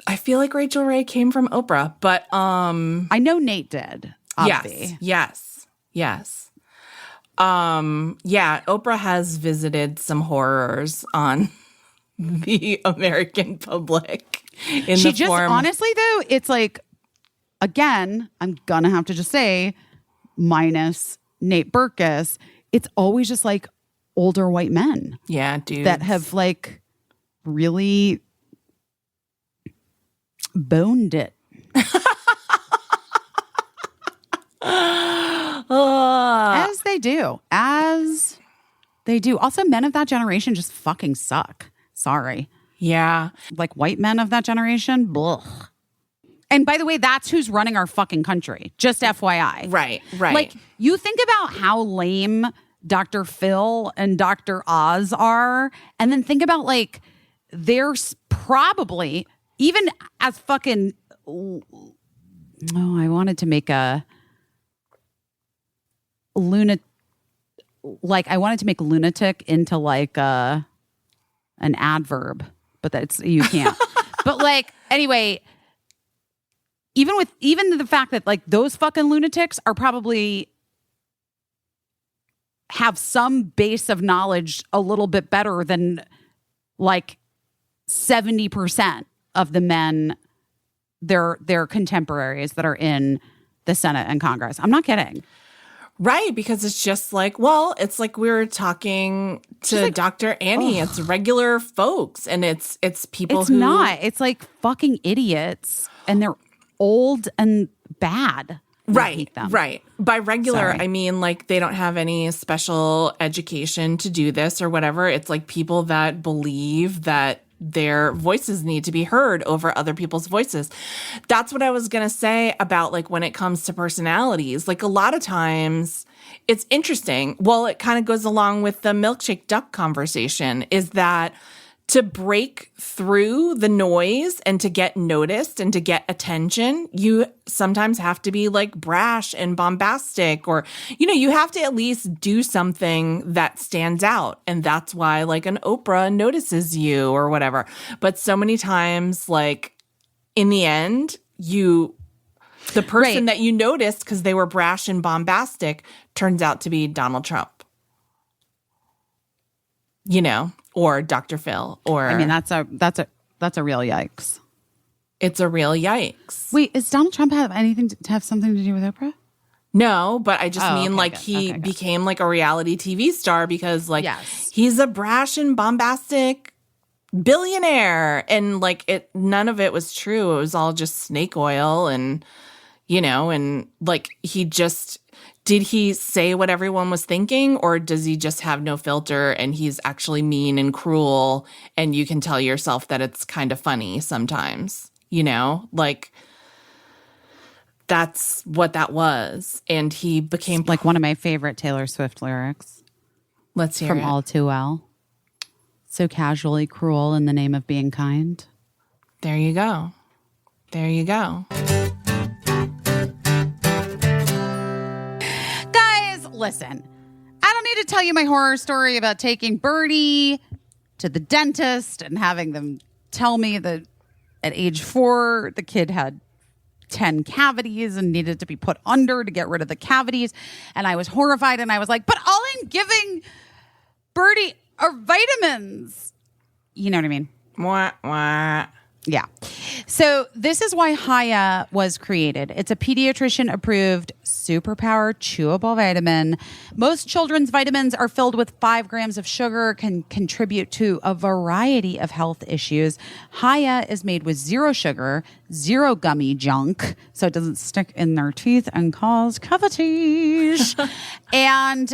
I feel like Rachel Ray came from Oprah, but I know Nate did. Obvi. Yes. Yeah, Oprah has visited some horrors on the American public in She the just form. honestly though, it's like, again, I'm gonna have to just say, minus Nate Berkus, it's always just like older white men Yeah, dude. that have like really boned it. As they do. Also, men of that generation just fucking suck. Sorry. Yeah. Like white men of that generation, blah. And by the way, that's who's running our fucking country. Just FYI. Right. Like, you think about how lame Dr. Phil and Dr. Oz are, and then think about like there's probably even as fucking. Oh, I wanted to make a lunatic. Like, I wanted to make lunatic into like an adverb, but that's you can't. But like, anyway. Even the fact that like those fucking lunatics are probably have some base of knowledge a little bit better than like 70% of the men, their contemporaries that are in the Senate and Congress. I'm not kidding. Right, because it's just like, well, it's like we were talking to like, Dr. Annie. It's regular folks, and it's people It's who not. It's like fucking idiots, and they're old and bad. I hate them. Right. By regular, Sorry. I mean like they don't have any special education to do this or whatever. It's like people that believe that their voices need to be heard over other people's voices. That's what I was going to say about like when it comes to personalities. Like a lot of times it's interesting. Well, it kind of goes along with the milkshake duck conversation, is that to break through the noise and to get noticed and to get attention, you sometimes have to be like brash and bombastic, or, you know, you have to at least do something that stands out. And that's why like an Oprah notices you or whatever. But so many times, like in the end, you The person Right. that you noticed because they were brash and bombastic turns out to be Donald Trump. Or Dr. Phil, or I mean, that's a real yikes. it's a real yikes. Wait, does Donald Trump have anything to have something to do with Oprah? No, but I just mean okay, like good. he Okay, good. became like a reality TV star because like Yes. he's a brash and bombastic billionaire, and like none of it was true. It was all just snake oil, and and like did he say what everyone was thinking, or does he just have no filter and he's actually mean and cruel, and you can tell yourself that it's kind of funny sometimes, like that's what that was. And he became Like one of my favorite Taylor Swift lyrics let's hear from it. All Too Well. So casually cruel in the name of being kind. There you go. There you go. Guys, listen. I don't need to tell you my horror story about taking Birdie to the dentist and having them tell me that at age 4, the kid had 10 cavities and needed to be put under to get rid of the cavities. And I was horrified, and I was like, but all I'm giving Birdie are vitamins. You know what I mean? Wah, wah. Yeah. So this is why Haya was created. It's a pediatrician approved superpower chewable vitamin. Most children's vitamins are filled with 5 grams of sugar, can contribute to a variety of health issues. Haya is made with 0 sugar, 0 gummy junk, so it doesn't stick in their teeth and cause cavities. And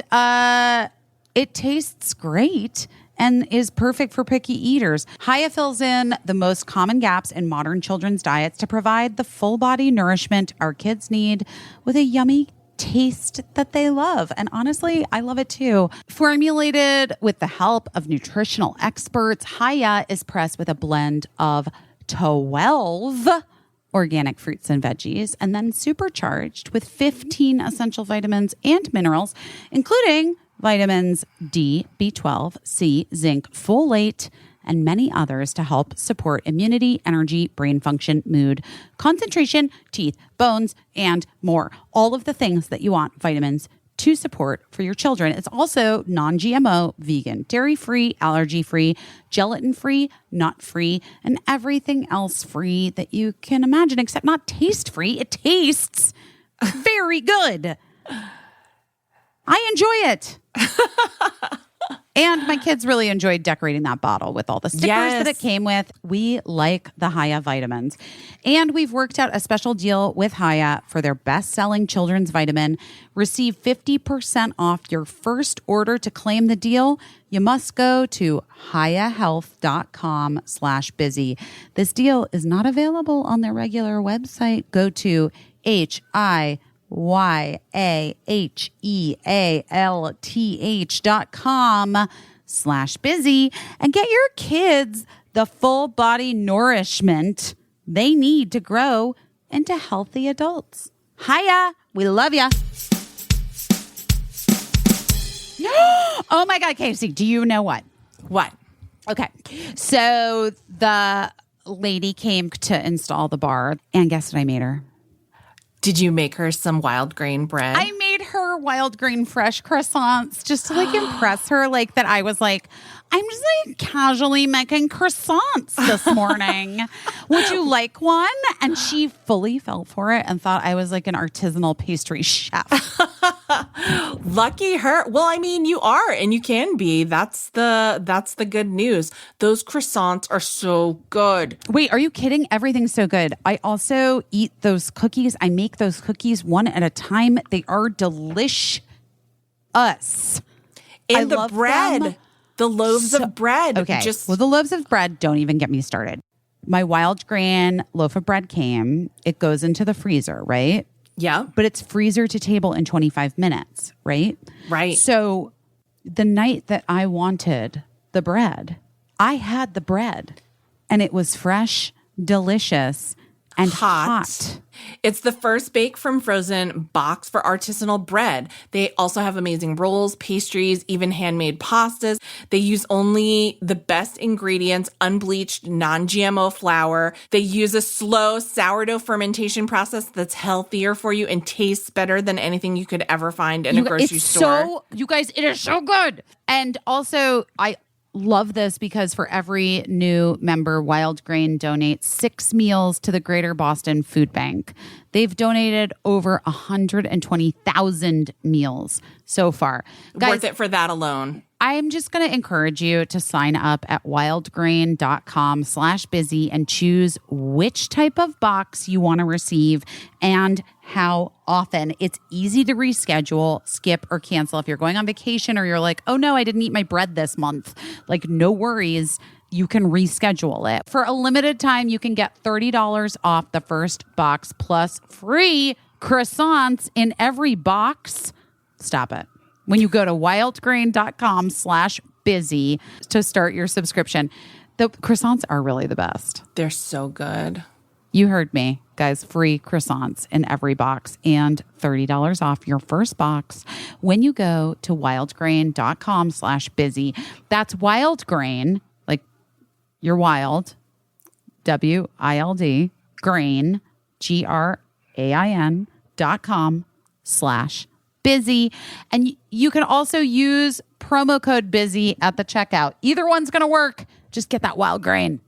it tastes great and is perfect for picky eaters. Haya fills in the most common gaps in modern children's diets to provide the full body nourishment our kids need with a yummy taste that they love. And honestly, I love it too. Formulated with the help of nutritional experts, Haya is pressed with a blend of 12 organic fruits and veggies, and then supercharged with 15 essential vitamins and minerals, including vitamins D, B12, C, zinc, folate, and many others to help support immunity, energy, brain function, mood, concentration, teeth, bones, and more. All of the things that you want vitamins to support for your children. It's also non-GMO, vegan, dairy-free, allergy-free, gelatin-free, nut-free, and everything else free that you can imagine, except not taste-free. It tastes very good. I enjoy it. And my kids really enjoyed decorating that bottle with all the stickers that it came with. We like the Haya vitamins. And we've worked out a special deal with Haya for their best-selling children's vitamin. Receive 50% off your first order. To claim the deal, you must go to hayahealth.com/busy. This deal is not available on their regular website. Go to hayahealth.com/busy and get your kids the full body nourishment they need to grow into healthy adults. Hiya, we love ya. Oh my God, Caissie, do you know what? What? Okay, so the lady came to install the bar, and guess what I made her? Did you make her some wild grain bread? I made her wild grain fresh croissants just to like impress her, like that I was like, I'm just like casually making croissants this morning. Would you like one? And she fully fell for it and thought I was like an artisanal pastry chef. Lucky her. Well, I mean, you are, and you can be. That's the good news. Those croissants are so good. Wait, are you kidding? Everything's so good. I also eat those cookies. I make those cookies one at a time. They are delicious. And I the love bread, them. the loaves of bread. Okay. Well, the loaves of bread, don't even get me started. My wild grain loaf of bread came. It goes into the freezer, right? Yeah. But it's freezer to table in 25 minutes, right? Right. So the night that I wanted the bread, I had the bread and it was fresh, delicious, and hot. It's the first bake from frozen box for artisanal bread. They also have amazing rolls, pastries, even handmade pastas. They use only the best ingredients, unbleached, non-GMO flour. They use a slow sourdough fermentation process that's healthier for you and tastes better than anything you could ever find in a grocery store. You guys, it is so good. And also, I love this because for every new member, Wild Grain donates 6 meals to the Greater Boston Food Bank. They've donated over 120,000 meals so far. Guys, Worth it for that alone. I'm just going to encourage you to sign up at wildgrain.com/busy and choose which type of box you want to receive and how often. It's easy to reschedule, skip, or cancel. If you're going on vacation or you're like, oh no, I didn't eat my bread this month, like no worries. You can reschedule it. For a limited time, you can get $30 off the first box plus free croissants in every box. Stop it. When you go to wildgrain.com/busy to start your subscription. The croissants are really the best. They're so good. You heard me, guys. Free croissants in every box and $30 off your first box when you go to wildgrain.com/busy. That's Wildgrain, like you're wild, WILD, grain, GRAIN.com/busy. And you can also use promo code busy at the checkout. Either one's going to work. Just get that Wild Grain.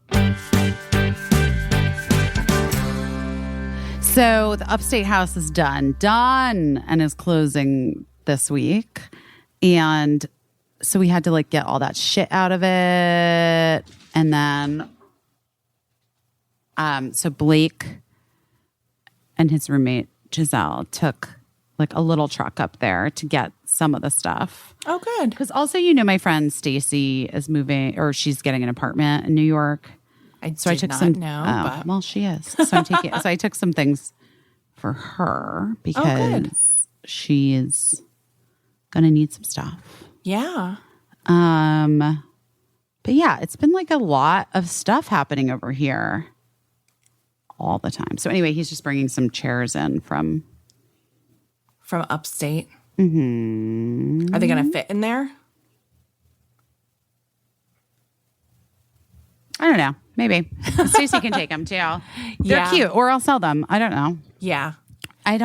So the Upstate House is done and is closing this week. And so we had to like get all that shit out of it. And then, so Blake and his roommate Giselle took like a little truck up there to get some of the stuff. Oh, good. Because also, you know, my friend Stacy is moving, or she's getting an apartment in New York. I took some. but Well, she is. So I'm taking. So I took some things for her because she is gonna need some stuff. Yeah. But yeah, it's been like a lot of stuff happening over here all the time. So anyway, he's just bringing some chairs in from upstate. Mm-hmm. Are they gonna fit in there? I don't know. Maybe Stacey can take them too. They're cute, or I'll sell them. I don't know. Yeah. I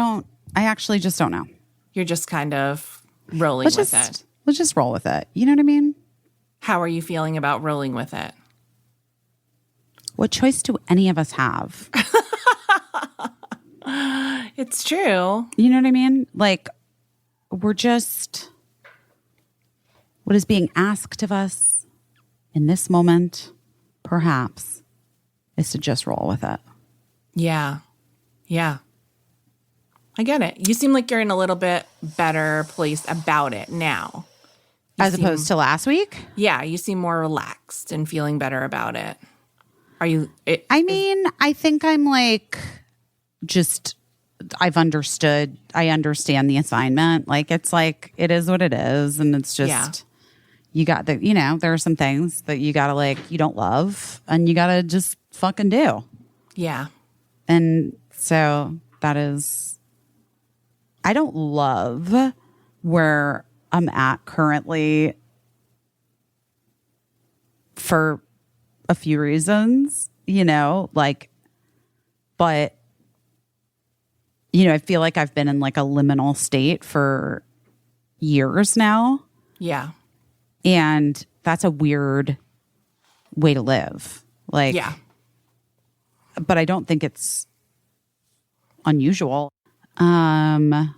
actually just don't know. You're just kind of rolling with it. Let's just roll with it. You know what I mean? How are you feeling about rolling with it? What choice do any of us have? It's true. You know what I mean? Like, we're just, what is being asked of us in this moment, perhaps, is to just roll with it. Yeah. Yeah. I get it. You seem like you're in a little bit better place about it now. As opposed to last week? Yeah, you seem more relaxed and feeling better about it. Are you? I think I'm like, I understand the assignment. Like, it's like, it is what it is. And it's just, you got there are some things that you got to like, you don't love and you got to just fucking do. Yeah. And so that is, I don't love where I'm at currently for a few reasons, but, I feel like I've been in like a liminal state for years now. Yeah. And that's a weird way to live. Like, yeah. But I don't think it's unusual. I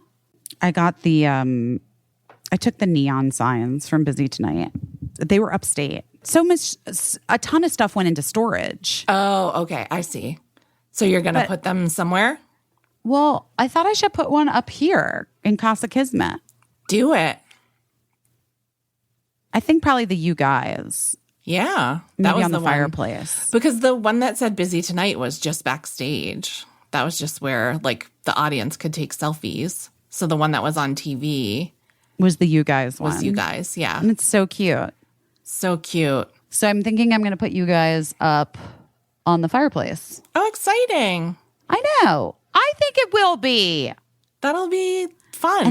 got I took the neon signs from Busy Tonight. They were upstate. A ton of stuff went into storage. Oh, okay. I see. So you're going to put them somewhere? Well, I thought I should put one up here in Casa Kismet. Do it. I think probably the You Guys. Yeah. Maybe That was on the one. fireplace. Because the one that said Busy Tonight was just backstage. That was just where like the audience could take selfies. So the one that was on TV was the You Guys one. Was You Guys, yeah. And it's so cute. So cute. So I'm thinking I'm going to put You Guys up on the fireplace. Oh, exciting. I know. I think it will be. That'll be fun.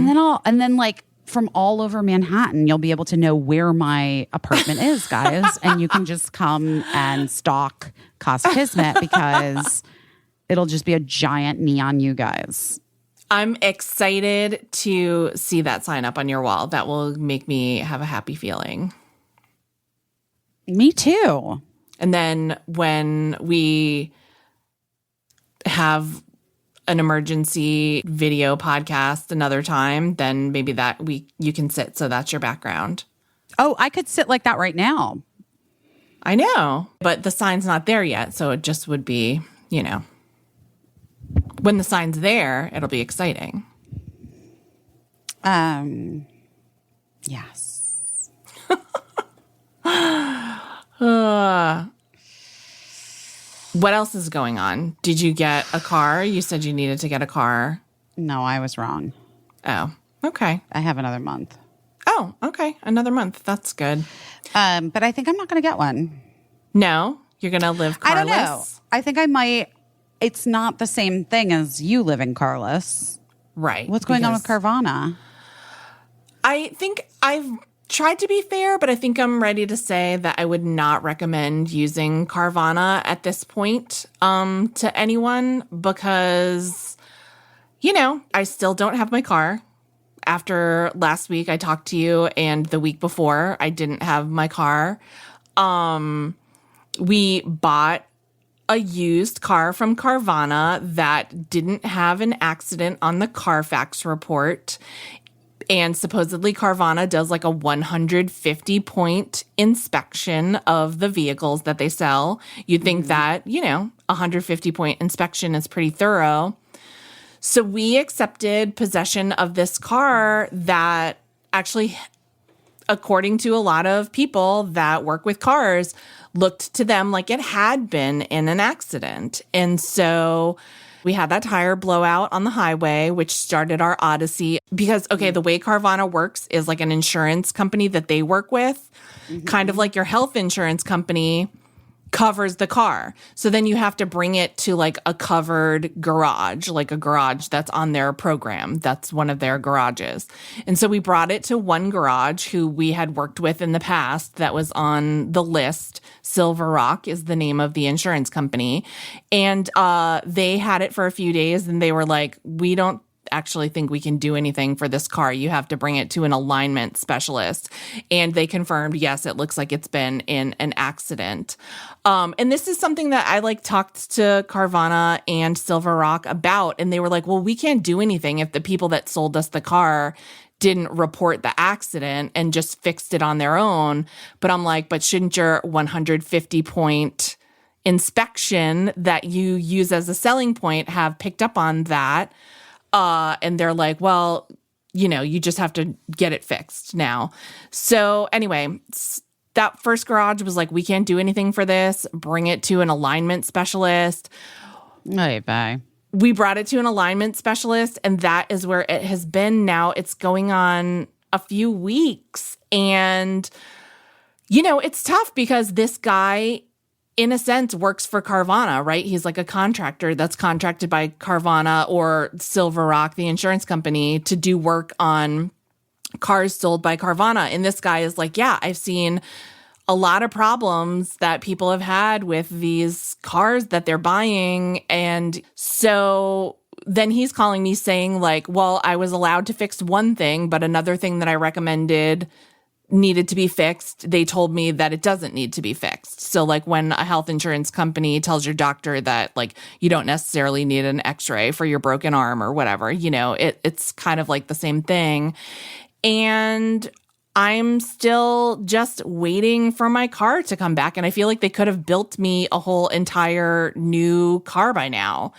And then like from all over Manhattan, you'll be able to know where my apartment is, guys. And you can just come and stalk Casa Kismet because it'll just be a giant neon you guys. I'm excited to see that sign up on your wall. That will make me have a happy feeling. Me too. And then when we have an emergency video podcast another time, then maybe you can sit. So that's your background. Oh, I could sit like that right now. I know, but the sign's not there yet. So it just would be, when the sign's there, it'll be exciting. Yes. What else is going on? Did you get a car? You said you needed to get a car. No, I was wrong. Oh, okay. I have another month. Oh, okay. Another month. That's good. But I think I'm not going to get one. No? You're going to live carless? I don't know. I think I might. It's not the same thing as you living carless. Right. What's going on with Carvana? I think I've tried to be fair, but I think I'm ready to say that I would not recommend using Carvana at this point to anyone because, I still don't have my car. After last week, I talked to you, and the week before, I didn't have my car. We bought a used car from Carvana that didn't have an accident on the Carfax report. And supposedly Carvana does like a 150-point inspection of the vehicles that they sell. You'd think that, 150-point inspection is pretty thorough. So we accepted possession of this car that actually, according to a lot of people that work with cars, looked to them like it had been in an accident. And so we had that tire blowout on the highway, which started our odyssey because, the way Carvana works is like an insurance company that they work with, kind of like your health insurance company covers the car. So then you have to bring it to like a covered garage, like a garage that's on their program. That's one of their garages. And so we brought it to one garage who we had worked with in the past that was on the list. Silver Rock is the name of the insurance company. And they had it for a few days and they were like, we don't actually think we can do anything for this car. You have to bring it to an alignment specialist. And they confirmed, yes, it looks like it's been in an accident. And this is something that I talked to Carvana and Silver Rock about. And they were like, well, we can't do anything if the people that sold us the car didn't report the accident and just fixed it on their own. But I'm like, but shouldn't your 150-point inspection that you use as a selling point have picked up on that? And they're like, well, you just have to get it fixed now. So anyway, that first garage was like, we can't do anything for this. Bring it to an alignment specialist. Hey, bye. We brought it to an alignment specialist, and that is where it has been now. It's going on a few weeks. And, it's tough because this guy, in a sense, works for Carvana, right? He's like a contractor that's contracted by Carvana or Silver Rock, the insurance company, to do work on cars sold by Carvana. And this guy is like, yeah, I've seen a lot of problems that people have had with these cars that they're buying. And so then he's calling me saying like, well, I was allowed to fix one thing, but another thing that I recommended needed to be fixed, they told me that it doesn't need to be fixed. So like when a health insurance company tells your doctor that like you don't necessarily need an x-ray for your broken arm or whatever, it's kind of like the same thing. And I'm still just waiting for my car to come back. And I feel like they could have built me a whole entire new car by now.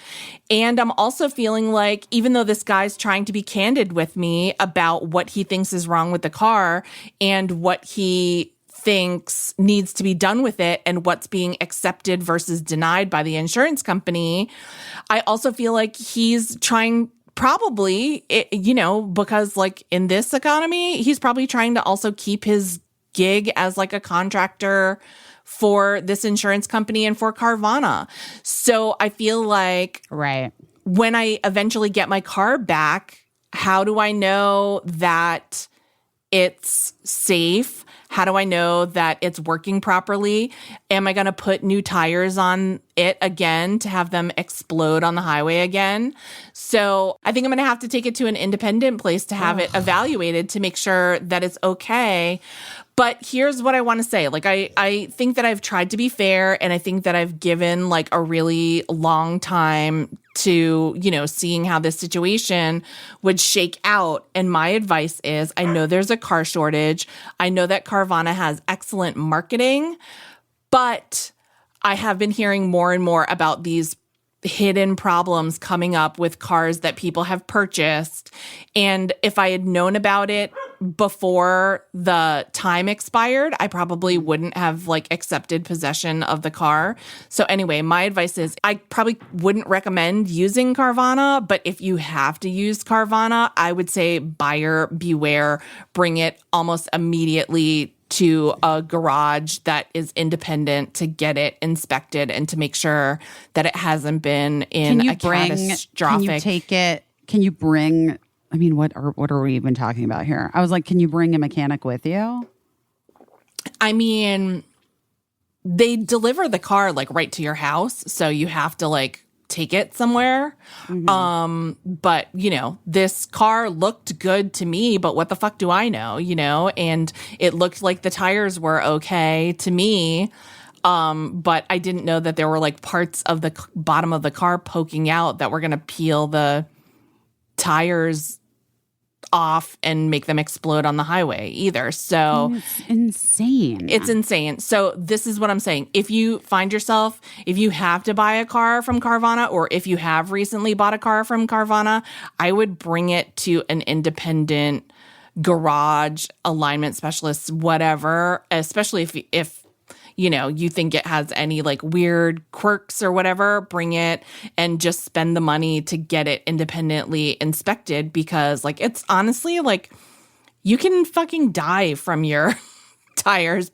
And I'm also feeling like, even though this guy's trying to be candid with me about what he thinks is wrong with the car and what he thinks needs to be done with it and what's being accepted versus denied by the insurance company, I also feel like he's trying probably, because like in this economy, he's probably trying to also keep his gig as like a contractor for this insurance company and for Carvana. So I feel like Right. when I eventually get my car back, how do I know that it's safe? How do I know that it's working properly? Am I going to put new tires on it again to have them explode on the highway again? So I think I'm going to have to take it to an independent place to have it evaluated to make sure that it's okay. But here's what I want to say. Like, I think that I've tried to be fair, and I think that I've given like a really long time to, you know, seeing how this situation would shake out. And my advice is, I know there's a car shortage. I know that Carvana has excellent marketing, but I have been hearing more and more about these hidden problems coming up with cars that people have purchased. And if I had known about it before the time expired, I probably wouldn't have like accepted possession of the car. So anyway, my advice is I probably wouldn't recommend using Carvana, but if you have to use Carvana, I would say buyer beware, bring it almost immediately to a garage that is independent to get it inspected and to make sure that it hasn't been in a catastrophic. Can you take it? Can you bring? I mean, what are we even talking about here? I was like, can you bring a mechanic with you? I mean, they deliver the car like right to your house, so you have to like take it somewhere. But you know, this car looked good to me, but what the fuck do I know, you know? And it looked like the tires were okay to me. But I didn't know that there were like parts of the bottom of the car poking out that were going to peel the tires off and make them explode on the highway either. So it's insane. It's insane. So this is what I'm saying. If you find yourself, if you have to buy a car from Carvana, or if you have recently bought a car from Carvana, I would bring it to an independent garage, alignment specialist, whatever, especially if you know, you think it has any like weird quirks or whatever, bring it and just spend the money to get it independently inspected, because like it's honestly like you can fucking die from your tires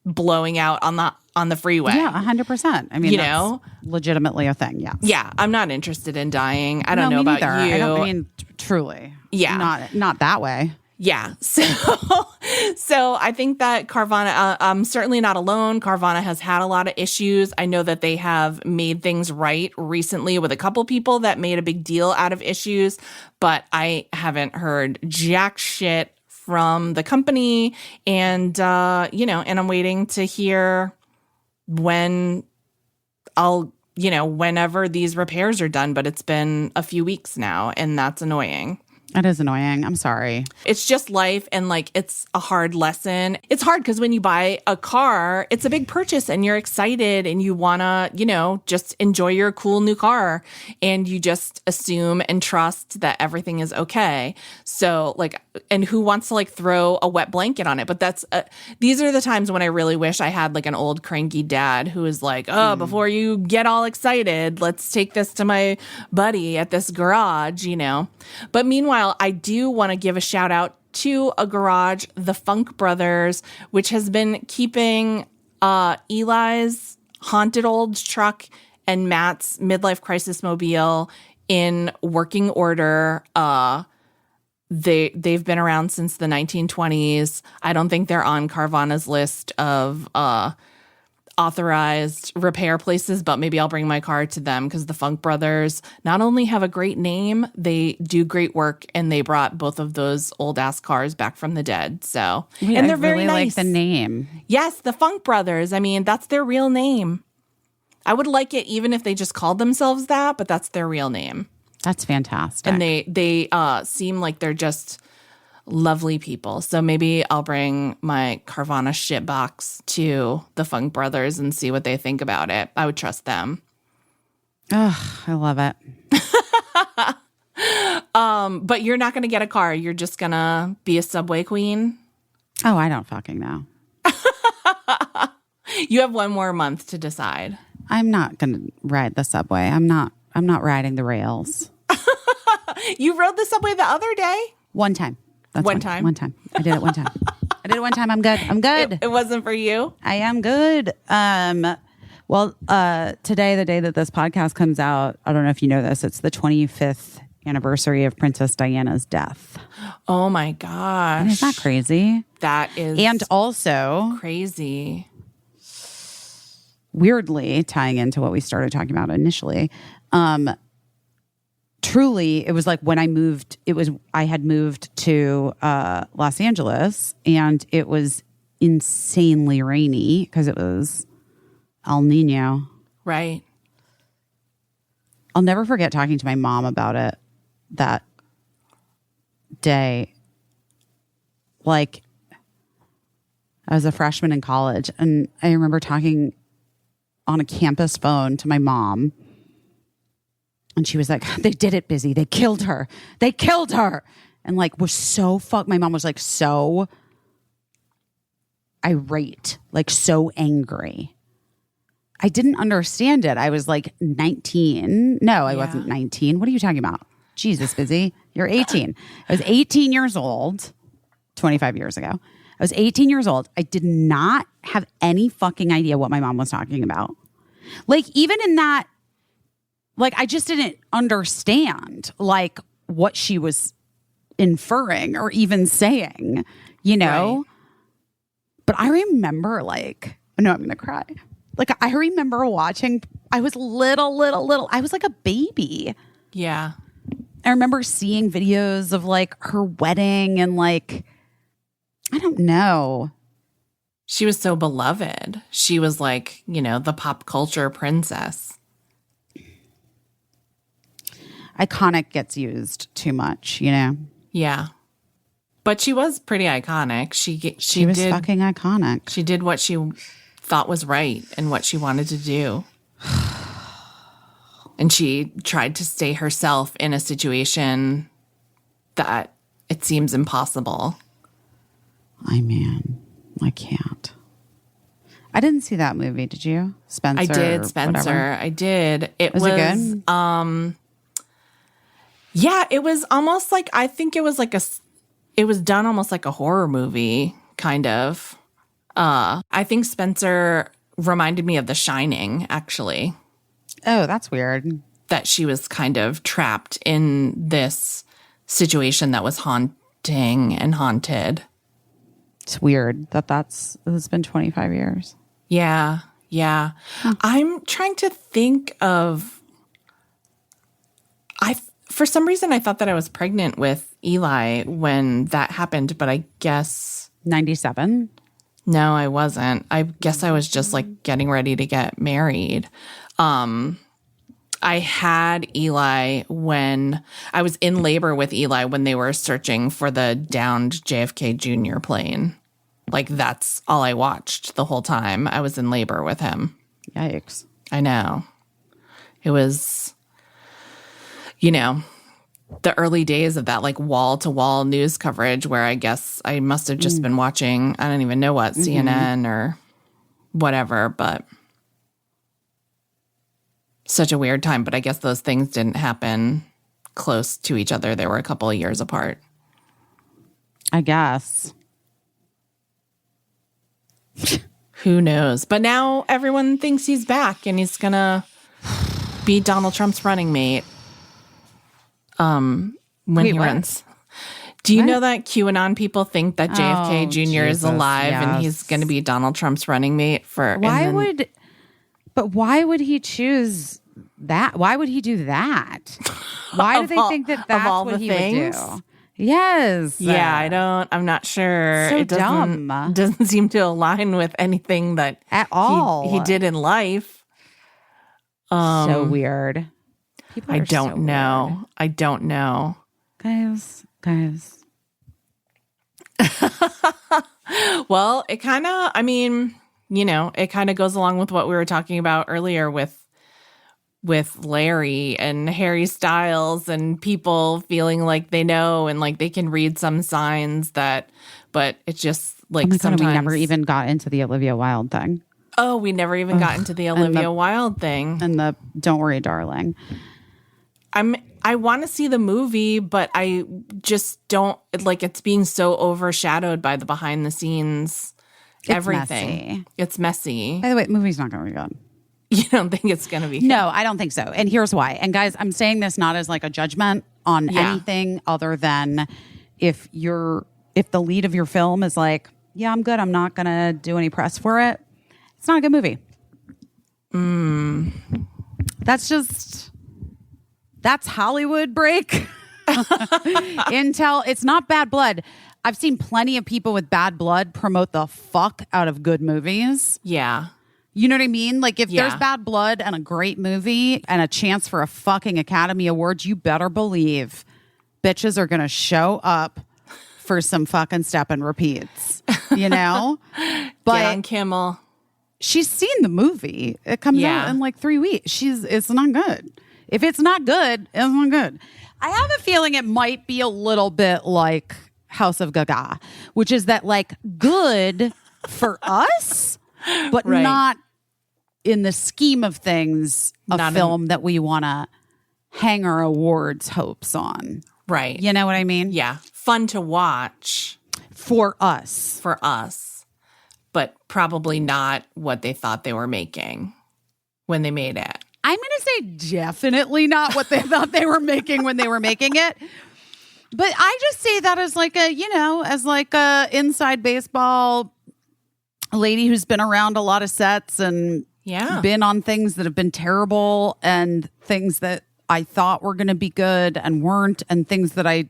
blowing out on the freeway. Yeah, 100%. I mean, you that's know, legitimately a thing. Yeah. Yeah, I'm not interested in dying. I don't know me about neither. you. I mean, truly. Yeah. Not that way. Yeah. So I think that Carvana, I'm certainly not alone. Carvana has had a lot of issues. I know that they have made things right recently with a couple people that made a big deal out of issues, but I haven't heard jack shit from the company. And, you know, and I'm waiting to hear when whenever these repairs are done, but it's been a few weeks now, and that's annoying. It is annoying. I'm sorry. It's just life, and like it's a hard lesson. It's hard because when you buy a car, it's a big purchase and you're excited and you want to, you know, just enjoy your cool new car, and you just assume and trust that everything is okay. So like, and who wants to like throw a wet blanket on it? But that's these are the times when I really wish I had like an old cranky dad who is like, oh, before you get all excited, let's take this to my buddy at this garage, you know. But meanwhile, I do want to give a shout out to a garage, the Funk Brothers, which has been keeping Eli's haunted old truck and Matt's midlife crisis mobile in working order. They've been around since the 1920s. I don't think they're on Carvana's list of authorized repair places, but maybe I'll bring my car to them, because the Funk Brothers not only have a great name, they do great work, and they brought both of those old ass cars back from the dead. So, and they're very really nice. Like the name. Yes, the Funk Brothers. I mean, that's their real name. I would like it even if they just called themselves that, but that's their real name. That's fantastic. And they seem like they're just lovely people. So maybe I'll bring my Carvana shit box to the Funk Brothers and see what they think about it. I would trust them. Oh, I love it. But you're not going to get a car. You're just going to be a subway queen. Oh, I don't fucking know. You have one more month to decide. I'm not going to ride the subway. I'm not riding the rails. You rode the subway the other day? One time. That's One time? One time. I did it one time. I did it one time. I'm good. I'm good. It wasn't for you? I am good. Well, today, the day that this podcast comes out, I don't know if you know this, it's the 25th anniversary of Princess Diana's death. Oh my gosh. Isn't that crazy? That is And also, crazy. weirdly, tying into what we started talking about initially, truly, it was like when I had moved to Los Angeles, and it was insanely rainy because it was El Nino. Right. I'll never forget talking to my mom about it that day. Like, I was a freshman in college, and I remember talking on a campus phone to my mom, and she was like, they did it, Busy. They killed her. They killed her. And like, was so my mom was like so irate, like so angry. I didn't understand it. I was like 19. No, I wasn't 19. What are you talking about? Jesus, Busy. You're 18. I was 18 years old 25 years ago. I was 18 years old. I did not have any fucking idea what my mom was talking about. Like, even in that, like, I just didn't understand, like, what she was inferring or even saying, you know? Right. But I remember, like, no, I'm going to cry. Like, I remember watching, I was little. I was like a baby. Yeah. I remember seeing videos of, like, her wedding and, like, I don't know. She was so beloved. She was like, you know, the pop culture princess. Iconic gets used too much, you know? Yeah. But she was pretty iconic. She was did, fucking iconic. She did what she thought was right and what she wanted to do. And she tried to stay herself in a situation that it seems impossible. I mean, I can't. I didn't see that movie. Did you? Spencer? I did, Spencer. Whatever. I did. Was it good? Yeah, it was almost like, I think it was like it was done almost like a horror movie, kind of. I think Spencer reminded me of The Shining, actually. Oh, that's weird. That she was kind of trapped in this situation that was haunting and haunted. It's weird it's been 25 years. Yeah. Huh. I'm trying to think of, for some reason, I thought that I was pregnant with Eli when that happened, but I guess 97. No, I wasn't. I guess I was just like getting ready to get married. I had Eli when I was in labor with Eli when they were searching for the downed JFK Jr. plane. Like, that's all I watched the whole time I was in labor with him. Yikes. I know. It was, you know, the early days of that, like, wall-to-wall news coverage where I guess I must have just been watching, I don't even know what, CNN or whatever, but such a weird time. But I guess those things didn't happen close to each other. They were a couple of years apart. I guess. Who knows? But now everyone thinks he's back and he's going to be Donald Trump's running mate. When he runs. Do you know that QAnon people think that JFK Jr. is alive and he's going to be Donald Trump's running mate for? Why would he choose that? Why would he do that? Why do they think that that's what he would do? Yes. Yeah, I'm not sure. So it doesn't seem to align with anything that at all he did in life. So weird. I don't know. I don't know. Guys. Well, it kind of, I mean, you know, it kind of goes along with what we were talking about earlier with Larry and Harry Styles and people feeling like they know and like they can read some signs but it's just like sometimes. We never even got into the Olivia Wilde thing. Oh, we never even got into the Olivia Wilde thing. And the Don't Worry, Darling. I want to see the movie, but I just don't like it's being so overshadowed by the behind the scenes everything. Messy. It's messy. By the way, the movie's not going to be good. You don't think it's going to be good? No, I don't think so. And here's why. And guys, I'm saying this not as like a judgment on anything other than if the lead of your film is like, yeah, I'm good, I'm not going to do any press for it, it's not a good movie. That's Hollywood break. Intel. It's not Bad Blood. I've seen plenty of people with bad blood promote the fuck out of good movies. Yeah. You know what I mean? Like if there's bad blood and a great movie and a chance for a fucking Academy Award, you better believe bitches are going to show up for some fucking step and repeats, you know? But Get on Kimmel. she's seen the movie. It comes out in like 3 weeks. It's not good. If it's not good, it's not good. I have a feeling it might be a little bit like House of Gaga, which is that like good for us, but not in the scheme of things, a film that we want to hang our awards hopes on. Right. You know what I mean? Yeah. Fun to watch. For us. But probably not what they thought they were making when they made it. I'm going to say definitely not what they thought they were making when they were making it. But I just say that as like a inside baseball lady who's been around a lot of sets and been on things that have been terrible and things that I thought were going to be good and weren't, and things that I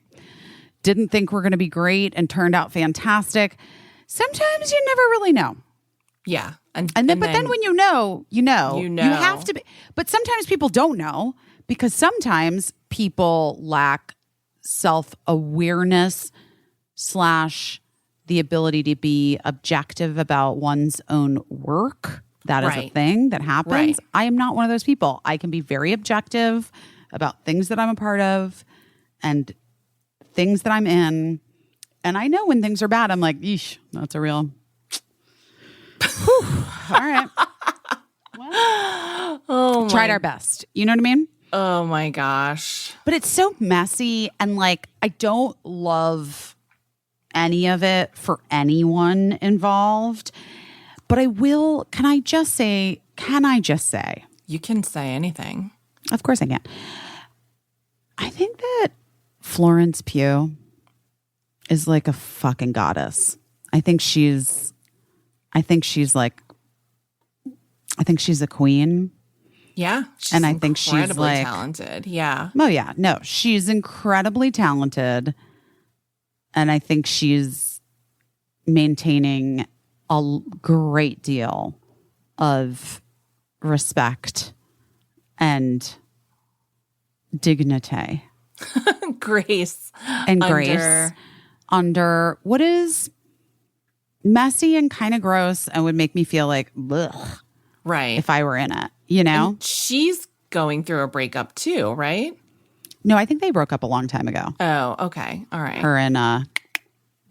didn't think were going to be great and turned out fantastic. Sometimes you never really know. Yeah. But then when you know. You have to be. But sometimes people don't know because sometimes people lack self-awareness / the ability to be objective about one's own work. That is a thing that happens. Right. I am not one of those people. I can be very objective about things that I'm a part of and things that I'm in. And I know when things are bad, I'm like, yeesh, that's a real... Whew. All right. Well, tried our best. You know what I mean? Oh my gosh. But it's so messy and like I don't love any of it for anyone involved. But I will, can I just say? You can say anything. Of course I can. I think that Florence Pugh is like a fucking goddess. I think she's a queen. Yeah. And I think she's like talented. Yeah. Oh yeah. No, she's incredibly talented. And I think she's maintaining a great deal of respect and dignity. Grace. And grace under what is messy and kind of gross and would make me feel like, ugh, right, if I were in it, you know? And she's going through a breakup too, right? No, I think they broke up a long time ago. Oh, okay. All right. Her and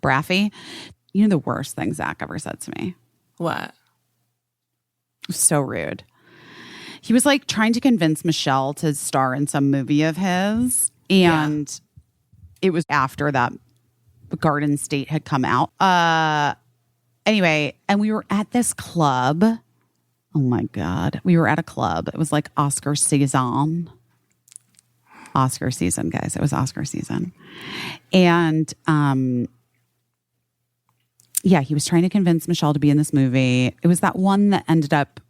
Braffy. You know the worst thing Zach ever said to me? What? It was so rude. He was like trying to convince Michelle to star in some movie of his. And it was after that Garden State had come out. Anyway, and we were at this club. Oh my God. We were at a club. It was like Oscar season. Oscar season, guys. It was Oscar season. And he was trying to convince Michelle to be in this movie. It was that one that ended up,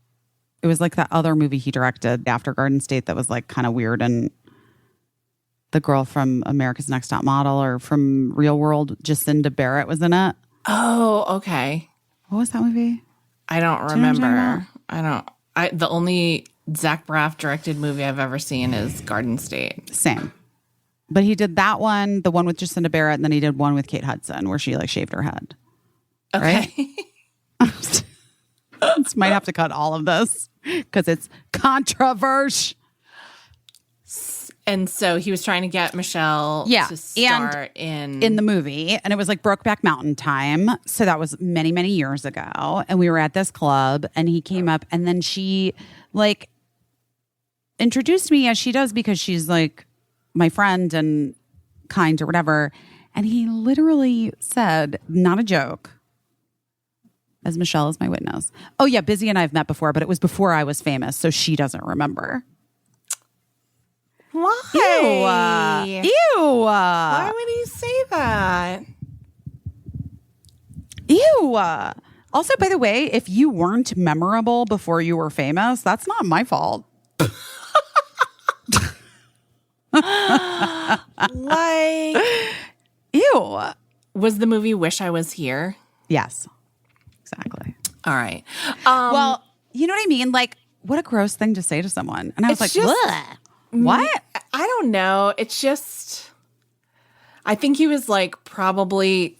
it was like that other movie he directed after Garden State that was like kind of weird, and the girl from America's Next Top Model or from Real World, Jacinda Barrett, was in it. Oh, okay. What was that movie? I don't remember. The only Zach Braff directed movie I've ever seen is Garden State. Same. But he did that one, the one with Jacinda Barrett, and then he did one with Kate Hudson where she like shaved her head. Okay. Right? Might have to cut all of this because it's controversial. And so he was trying to get Michelle to star in the movie. And it was like Brokeback Mountain time. So that was many, many years ago. And we were at this club and he came up and then she like introduced me as she does because she's like my friend and kind or whatever. And he literally said, not a joke, as Michelle is my witness. Oh yeah, Busy and I have met before, but it was before I was famous, so she doesn't remember. Why? Ew. Why would he say that? Ew. Also, by the way, if you weren't memorable before you were famous, that's not my fault. Like, Ew. was the movie Wish I Was Here? Yes, exactly. All right. Well, you know what I mean? Like, what a gross thing to say to someone. And I was like, It's just- "Bleh. What? I don't know. It's just, I think he was like probably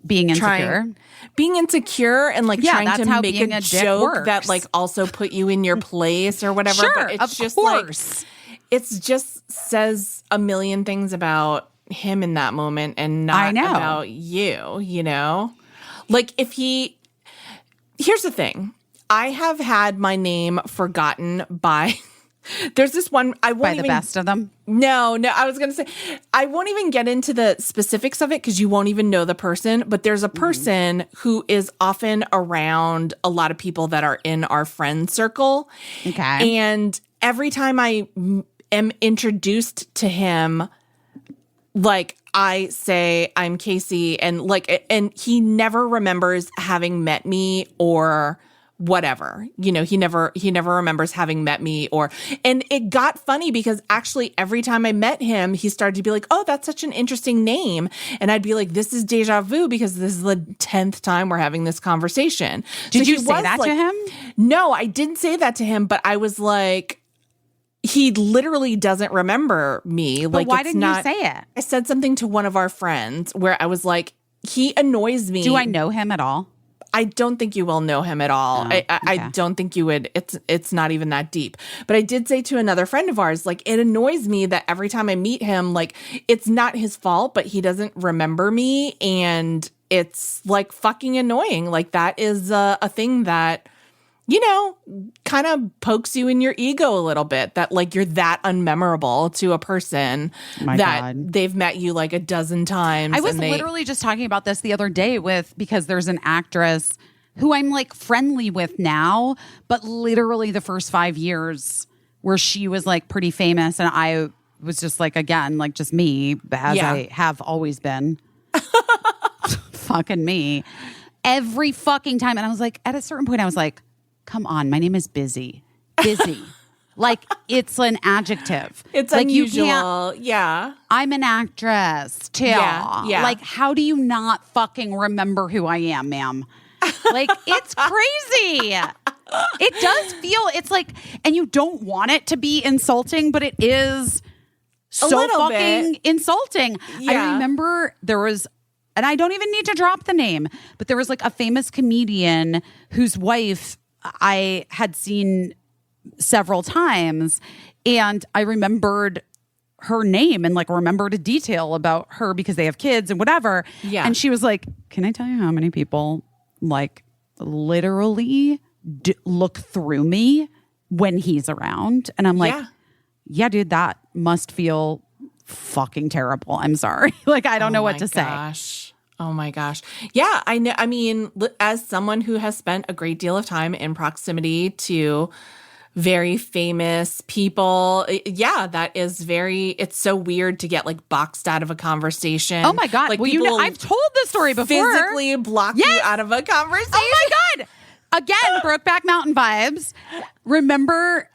Being insecure? being insecure and like Yeah, trying that's to how make being a a dick joke works. that like also put you in your place or whatever. Sure, but it's of just course. like, it's just says a million things about him in that moment and not about you, you know? Like if here's the thing. I have had my name forgotten by, there's this one, I won't By even. the best of them? No, I was going to say, I won't even get into the specifics of it because you won't even know the person, but there's a person who is often around a lot of people that are in our friend circle. Okay. And every time I am introduced to him, like I say, I'm Caissie, and he never remembers having met me or whatever, you know, he never remembers having met me and it got funny because actually every time I met him, he started to be like, oh, that's such an interesting name. And I'd be like, this is deja vu because this is the 10th time we're having this conversation. Did So you he say was that like, to him? No, I didn't say that to him, but I was like, he literally doesn't remember me. But like, why it's didn't not, you say it? I said something to one of our friends where I was like, he annoys me. Do I know him at all? I don't think you will know him at all. Oh, I okay. don't think you would. It's not even that deep. But I did say to another friend of ours, like, it annoys me that every time I meet him, like, it's not his fault, but he doesn't remember me. And it's like fucking annoying. Like, that is a thing that, you know, kind of pokes you in your ego a little bit, that like you're that unmemorable to a person My that God. they've met you like a dozen times. I was and they, literally just talking about this the other day because there's an actress who I'm like friendly with now, but literally the first 5 years where she was like pretty famous and I was just like, again, like just me, as Yeah. I have always been. Fucking me. Every fucking time. And I was like, at a certain point, I was like, come on, my name is Busy. Busy. Like, it's an adjective. it's like unusual. Yeah. I'm an actress too. Yeah. Like, how do you not fucking remember who I am, ma'am? Like, it's crazy. It does feel, it's like, and you don't want it to be insulting, but it is so little fucking bit. insulting. Yeah. I remember there was, and I don't even need to drop the name, but there was like a famous comedian whose wife I had seen several times, and I remembered her name and like remembered a detail about her because they have kids and whatever. Yeah. And she was like, can I tell you how many people like literally look through me when he's around? And I'm like, yeah, dude, that must feel fucking terrible. I'm sorry. Like, I don't know what to say. Oh my gosh. Yeah, I know. I mean, as someone who has spent a great deal of time in proximity to very famous people, yeah, that is it's so weird to get like boxed out of a conversation. Oh my God. Like, Well, you know, people I've told this story before. physically block you out of a conversation. Oh my God. Again, Brokeback Mountain vibes. Remember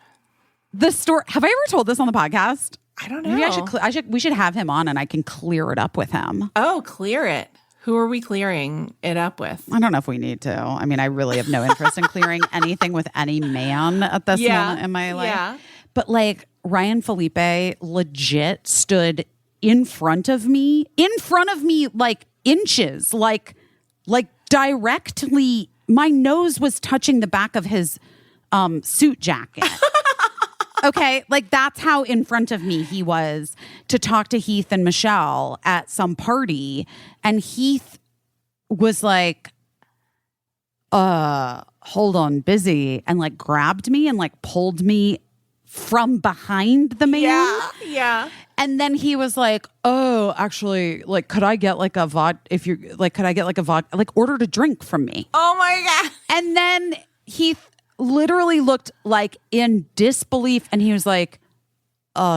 the story? Have I ever told this on the podcast? I don't know. Maybe we should have him on and I can clear it up with him. Oh, clear it. Who are we clearing it up with? I don't know if we need to. I mean, I really have no interest in clearing anything with any man at this moment in my life. Yeah. But like Ryan Felipe legit stood in front of me like inches, like directly. My nose was touching the back of his suit jacket. Okay, like that's how in front of me he was to talk to Heath and Michelle at some party. And Heath was like, hold on, Busy, and like grabbed me and like pulled me from behind the man. Yeah. And then he was like, "Oh, actually, like, could I get like a vodka? If you're like, could I get like a vodka? Like, ordered a drink from me." Oh my God. And then he literally looked like in disbelief, and he was like,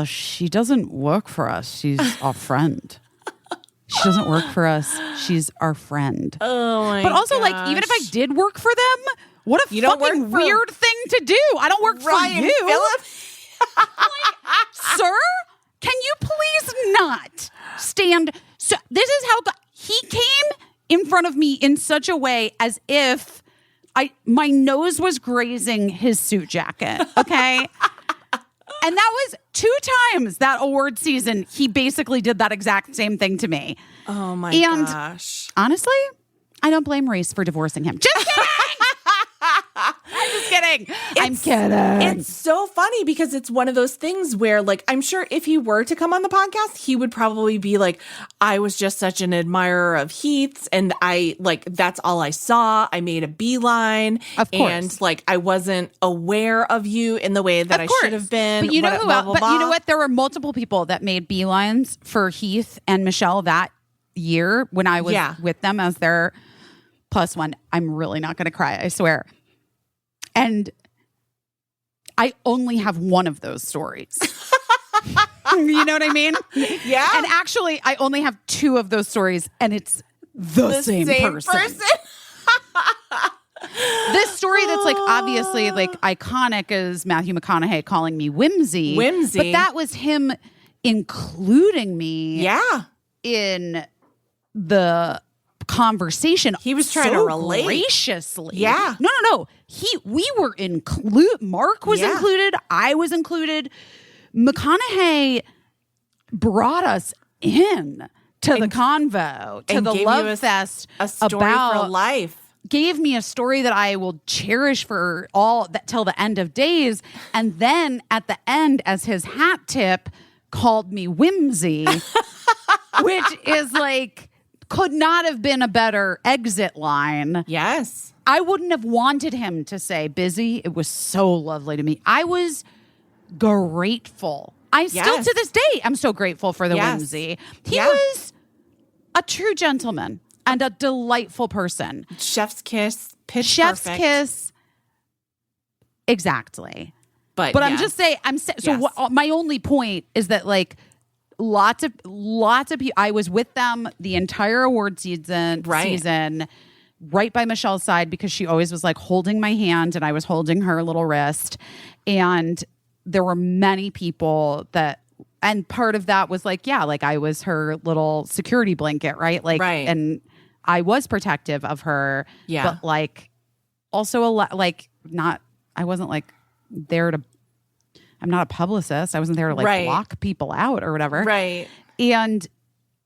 she doesn't work for us. She's our friend. She doesn't work for us. She's our friend." Oh my But also, gosh. like, even if I did work for them, what a don't fucking work for weird thing to do. I don't work Ryan for you. Phillips. Sir, can you please not stand? So this is how he came in front of me in such a way as if my nose was grazing his suit jacket. Okay. And that was 2 times that award season. He basically did that exact same thing to me. Oh my And gosh. honestly, I don't blame Reese for divorcing him. Just kidding. I'm just kidding. I'm kidding. It's so funny because it's one of those things where, like, I'm sure if he were to come on the podcast, he would probably be like, I was just such an admirer of Heath's, and that's all I saw. I made a beeline. Of course. And, like, I wasn't aware of you in the way that I should have been. But you know blah, blah, But blah. you know what? There were multiple people that made beelines for Heath and Michelle that year when I was with them as their +1. I'm really not going to cry, I swear. And I only have one of those stories. You know what I mean? Yeah. And actually, I only have 2 of those stories, and it's the same person. This story that's like obviously like iconic is Matthew McConaughey calling me Whimsy. But that was him including me in the conversation. He was trying to relate graciously. Yeah. No. We were Mark was included. I was included. McConaughey brought us in to the convo, to the love fest, a story for life. Gave me a story that I will cherish for all that till the end of days. And then at the end, as his hat tip, called me Whimsy, which is like, could not have been a better exit line. Yes. I wouldn't have wanted him to say busy. It was so lovely to me. I was grateful. I still to this day, I'm so grateful for the Whimsy. He was a true gentleman and a delightful person. Chef's kiss, Chef's kiss. Exactly. But I'm just saying, my only point is that like lots of people, I was with them the entire award season, right by Michelle's side, because she always was like holding my hand and I was holding her little wrist. And there were many people that, and part of that was like, like I was her little security blanket, right? Like, and I was protective of her, but like also a lot, like I wasn't like there to, I'm not a publicist. I wasn't there to like block people out or whatever. Right. And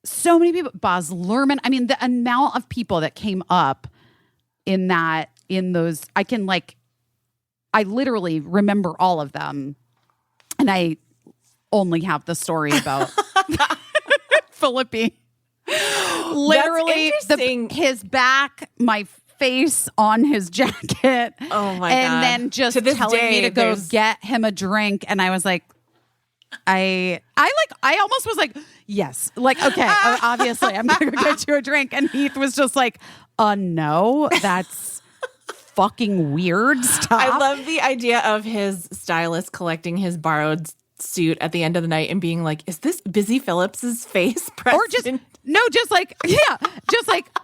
so many people, Baz Luhrmann. I mean, the amount of people that came up in those, I literally remember all of them. And I only have the story about Philippi. Literally, his back, my face on his jacket. Oh my God. And then just telling me to go get him a drink. And I was like, I almost was like, yes. Like, okay, obviously I'm going to go get you a drink. And Heath was just like, no, that's fucking weird stuff. I love the idea of his stylist collecting his borrowed suit at the end of the night and being like, is this Busy Phillips's face? Or just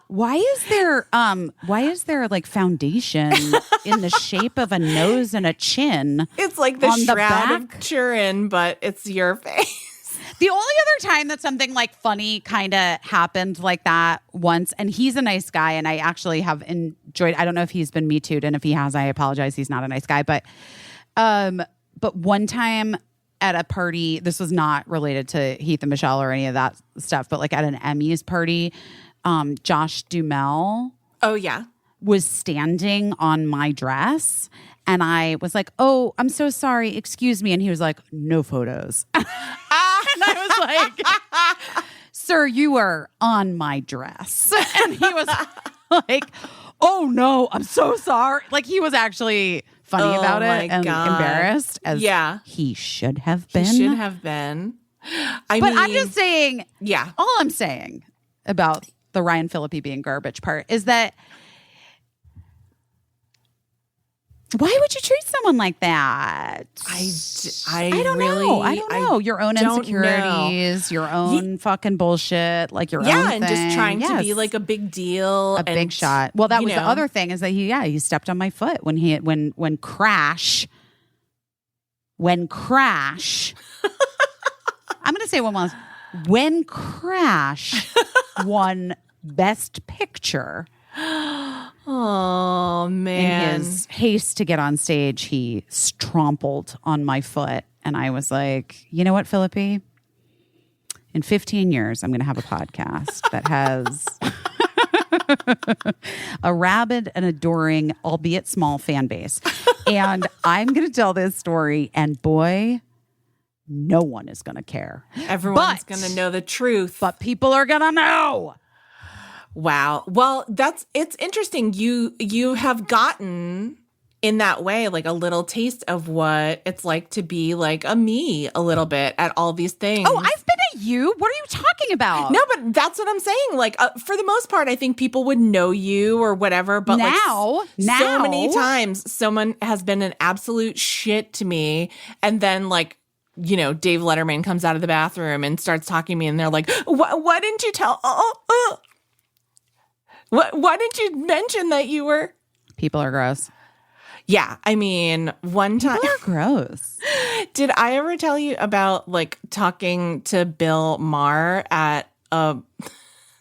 why is there like foundation in the shape of a nose and a chin? It's like the Shroud of Turin, but it's your face. The only other time that something like funny kind of happened like that once, and he's a nice guy, and I actually have enjoyed, I don't know if he's been Me Too'd, and if he has, I apologize, he's not a nice guy, but one time at a party, this was not related to Heath and Michelle or any of that stuff, but like at an Emmys party, Josh Duhamel was standing on my dress, and I was like, oh, I'm so sorry, excuse me. And he was like, no photos. And I was like, sir, you are on my dress. And he was like, oh no, I'm so sorry. Like, he was actually funny about it and embarrassed, as he should have been. He should have been. I But mean, I'm just saying, yeah. all I'm saying about the Ryan Phillippe being garbage part is that why would you treat someone like that? I don't really, know. I don't know. Your own don't insecurities, your own fucking bullshit, like your own thing. and just trying to be like a big deal, a big shot. Well, that was the know. other thing is that he stepped on my foot when Crash. I'm going to say one more. When Crash won Best Picture. Oh, man. In his haste to get on stage, he strompled on my foot. And I was like, you know what, Phillippe? In 15 years, I'm going to have a podcast that has a rabid and adoring, albeit small, fan base. And I'm going to tell this story. And boy, no one is going to care. Everyone's going to know the truth. But people are going to know. Wow. Well, it's interesting. You have gotten in that way like a little taste of what it's like to be like a me a little bit at all these things. Oh, I've been a you. What are you talking about? No, but that's what I'm saying. Like for the most part, I think people would know you or whatever. But now, so many times someone has been an absolute shit to me, and then like, you know, Dave Letterman comes out of the bathroom and starts talking to me, and they're like, "Why didn't you tell? Why didn't you mention that you were?" People are gross. Yeah, I mean, one time. People are gross. Did I ever tell you about like talking to Bill Maher at a?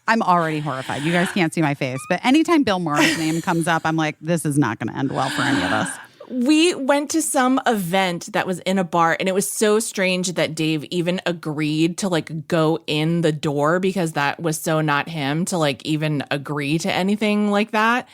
I'm already horrified. You guys can't see my face, but anytime Bill Maher's name comes up, I'm like, this is not going to end well for any of us. We went to some event that was in a bar, and it was so strange that Dave even agreed to like go in the door because that was so not him to like even agree to anything like that.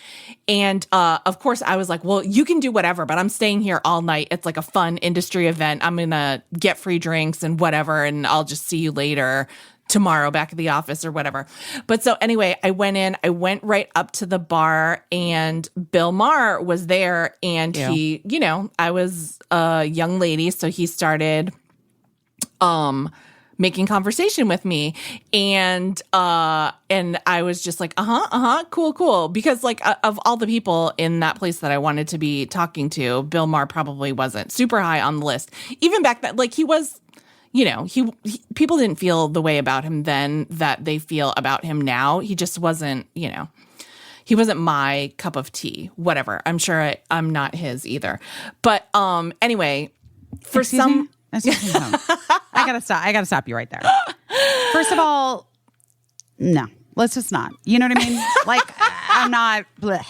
And of course I was like, well, you can do whatever, but I'm staying here all night. It's like a fun industry event. I'm going to get free drinks and whatever, and I'll just see you later tomorrow back at the office or whatever. But so anyway, I went right up to the bar, and Bill Maher was there, and he, you know, I was a young lady. So he started, making conversation with me, and I was just like, cool. Because like of all the people in that place that I wanted to be talking to, Bill Maher probably wasn't super high on the list. Even back then, like he was, you know, he people didn't feel the way about him then that they feel about him now. He just wasn't, you know, he wasn't my cup of tea, whatever. I'm sure I'm not his either. But anyway, for Excuse me? I gotta stop you right there. First of all, no, let's just not. You know what I mean? Like, I'm not. Bleh.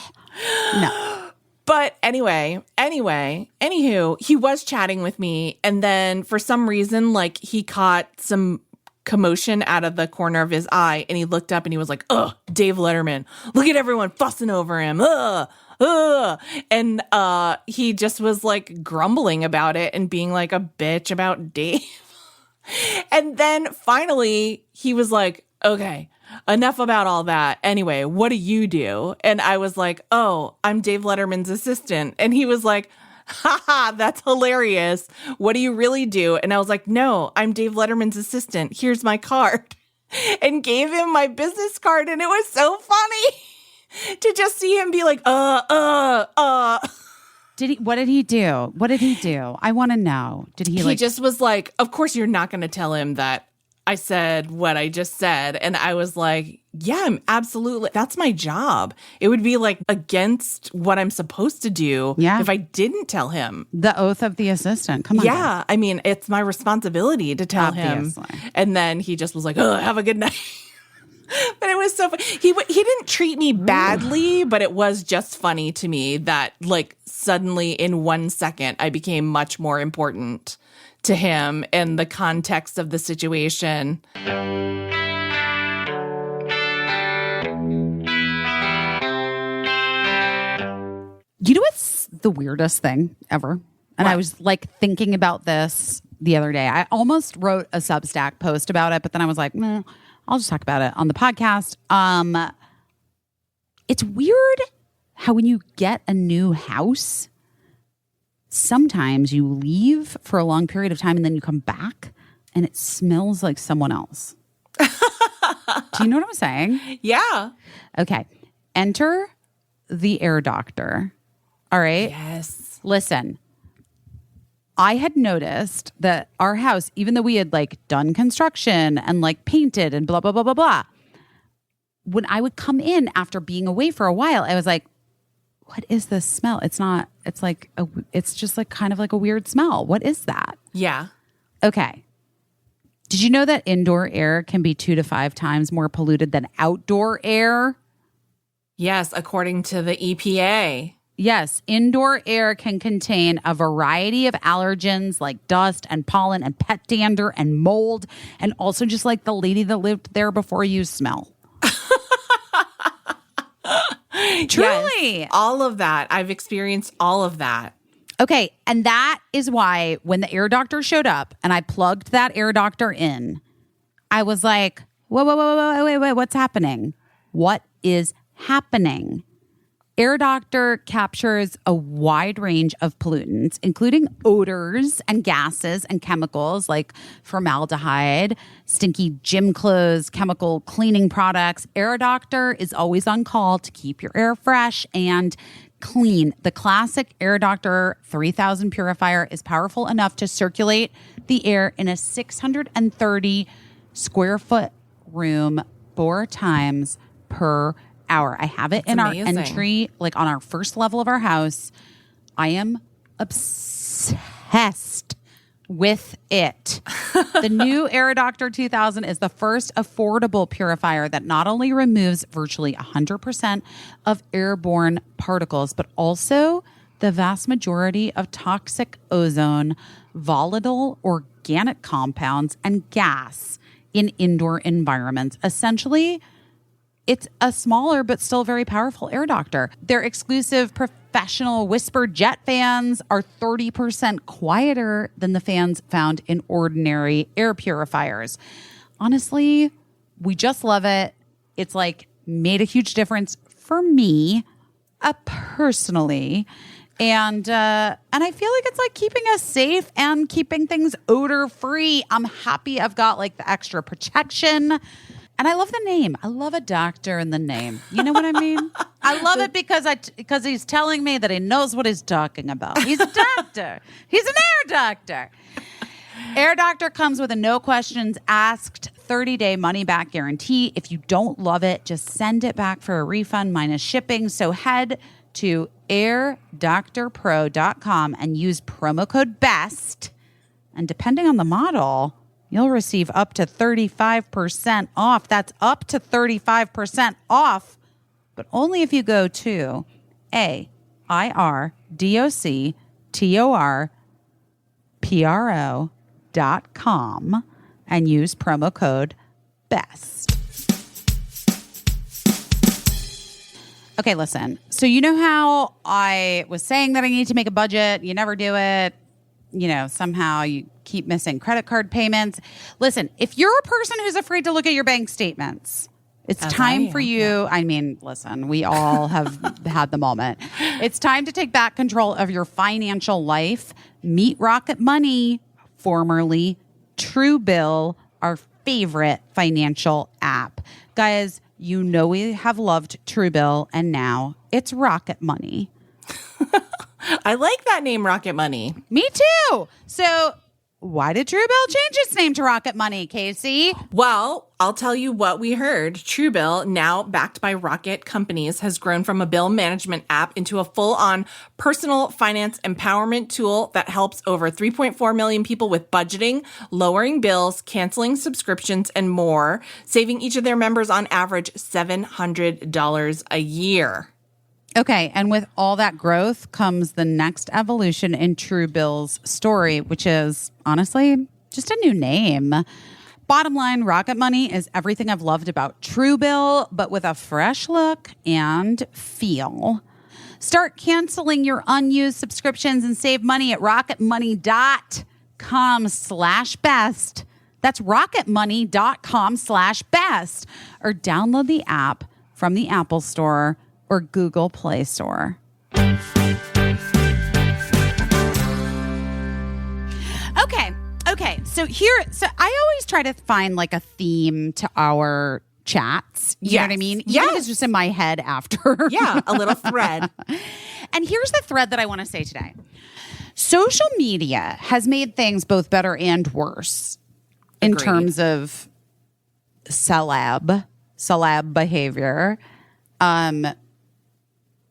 No. But anywho, he was chatting with me, and then for some reason, like he caught some commotion out of the corner of his eye, and he looked up and he was like, "Ugh, Dave Letterman! Look at everyone fussing over him! Ugh, ugh!" And he just was like grumbling about it and being like a bitch about Dave. And then finally, he was like, "Okay, enough about all that. Anyway, what do you do?" And I was like, "Oh, I'm Dave Letterman's assistant." And he was like, "Haha, that's hilarious. What do you really do?" And I was like, "No, I'm Dave Letterman's assistant. Here's my card." And gave him my business card. And it was so funny to just see him be like, What did he do? I want to know. He just was like, "Of course you're not going to tell him that I said what I just said." And I was like, yeah, absolutely. That's my job. It would be like against what I'm supposed to do if I didn't tell him. The oath of the assistant. Come on. Yeah. Guys. I mean, it's my responsibility to tell him. And then he just was like, "Oh, have a good night." But it was so funny. He didn't treat me badly, but it was just funny to me that like suddenly in 1 second, I became much more important to him in the context of the situation. You know what's the weirdest thing ever? And I was like thinking about this the other day. I almost wrote a Substack post about it, but then I was like, nah, I'll just talk about it on the podcast. It's weird how when you get a new house, sometimes you leave for a long period of time and then you come back and it smells like someone else. Do you know what I'm saying? Yeah. Okay. Enter the air doctor. All right. Yes. Listen, I had noticed that our house, even though we had like done construction and like painted and blah, blah, blah, blah, blah, when I would come in after being away for a while, I was like, what is this smell? It's just like kind of like a weird smell. What is that? Yeah. Okay. Did you know that indoor air can be 2 to 5 times more polluted than outdoor air? Yes, according to the EPA. Yes, indoor air can contain a variety of allergens like dust and pollen and pet dander and mold, and also just like the lady that lived there before you smell. Truly. Yes, all of that. I've experienced all of that. Okay, and that is why when the air doctor showed up and I plugged that air doctor in, I was like, whoa, wait, what's happening? What is happening? Air Doctor captures a wide range of pollutants, including odors and gases and chemicals like formaldehyde, stinky gym clothes, chemical cleaning products. Air Doctor is always on call to keep your air fresh and clean. The classic Air Doctor 3000 purifier is powerful enough to circulate the air in a 630 square foot room 4 times per hour. I have it in amazing. Our entry, like on our first level of our house. I am obsessed with it. The new Air Doctor 2000 is the first affordable purifier that not only removes virtually 100% of airborne particles, but also the vast majority of toxic ozone, volatile organic compounds, and gas in indoor environments. Essentially, it's a smaller but still very powerful air doctor. Their exclusive professional whisper jet fans are 30% quieter than the fans found in ordinary air purifiers. Honestly, we just love it. It's like made a huge difference for me personally. And I feel like it's like keeping us safe and keeping things odor free. I'm happy I've got like the extra protection. And I love the name. I love a doctor in the name. You know what I mean? I love it because he's telling me that he knows what he's talking about. He's a doctor. He's an air doctor. Air Doctor comes with a no questions asked 30-day money-back guarantee. If you don't love it, just send it back for a refund minus shipping. So head to airdoctorpro.com and use promo code BEST. And depending on the model, you'll receive up to 35% off. That's up to 35% off, but only if you go to airdoctorpro.com and use promo code BEST. Okay, listen. So you know how I was saying that I need to make a budget? You never do it. You know, somehow you keep missing credit card payments. Listen, if you're a person who's afraid to look at your bank statements, it's time for you. Yeah. I mean, listen, we all have had the moment. It's time to take back control of your financial life. Meet Rocket Money, formerly Truebill, our favorite financial app. Guys, you know we have loved Truebill, and now it's Rocket Money. I like that name, Rocket Money. Me too. So why did Truebill change its name to Rocket Money, Caissie? Well, I'll tell you what we heard. Truebill, now backed by Rocket Companies, has grown from a bill management app into a full-on personal finance empowerment tool that helps over 3.4 million people with budgeting, lowering bills, canceling subscriptions, and more, saving each of their members on average $700 a year. Okay, and with all that growth comes the next evolution in Truebill's story, which is, honestly, just a new name. Bottom line, Rocket Money is everything I've loved about Truebill, but with a fresh look and feel. Start canceling your unused subscriptions and save money at rocketmoney.com/best. That's rocketmoney.com/best. Or download the app from the Apple Store or Google Play Store. Okay, so I always try to find like a theme to our chats. You know what I mean? Even if it's just in my head after. Yeah, a little thread. And here's the thread that I want to say today. Social media has made things both better and worse in Agreed. terms of celeb behavior.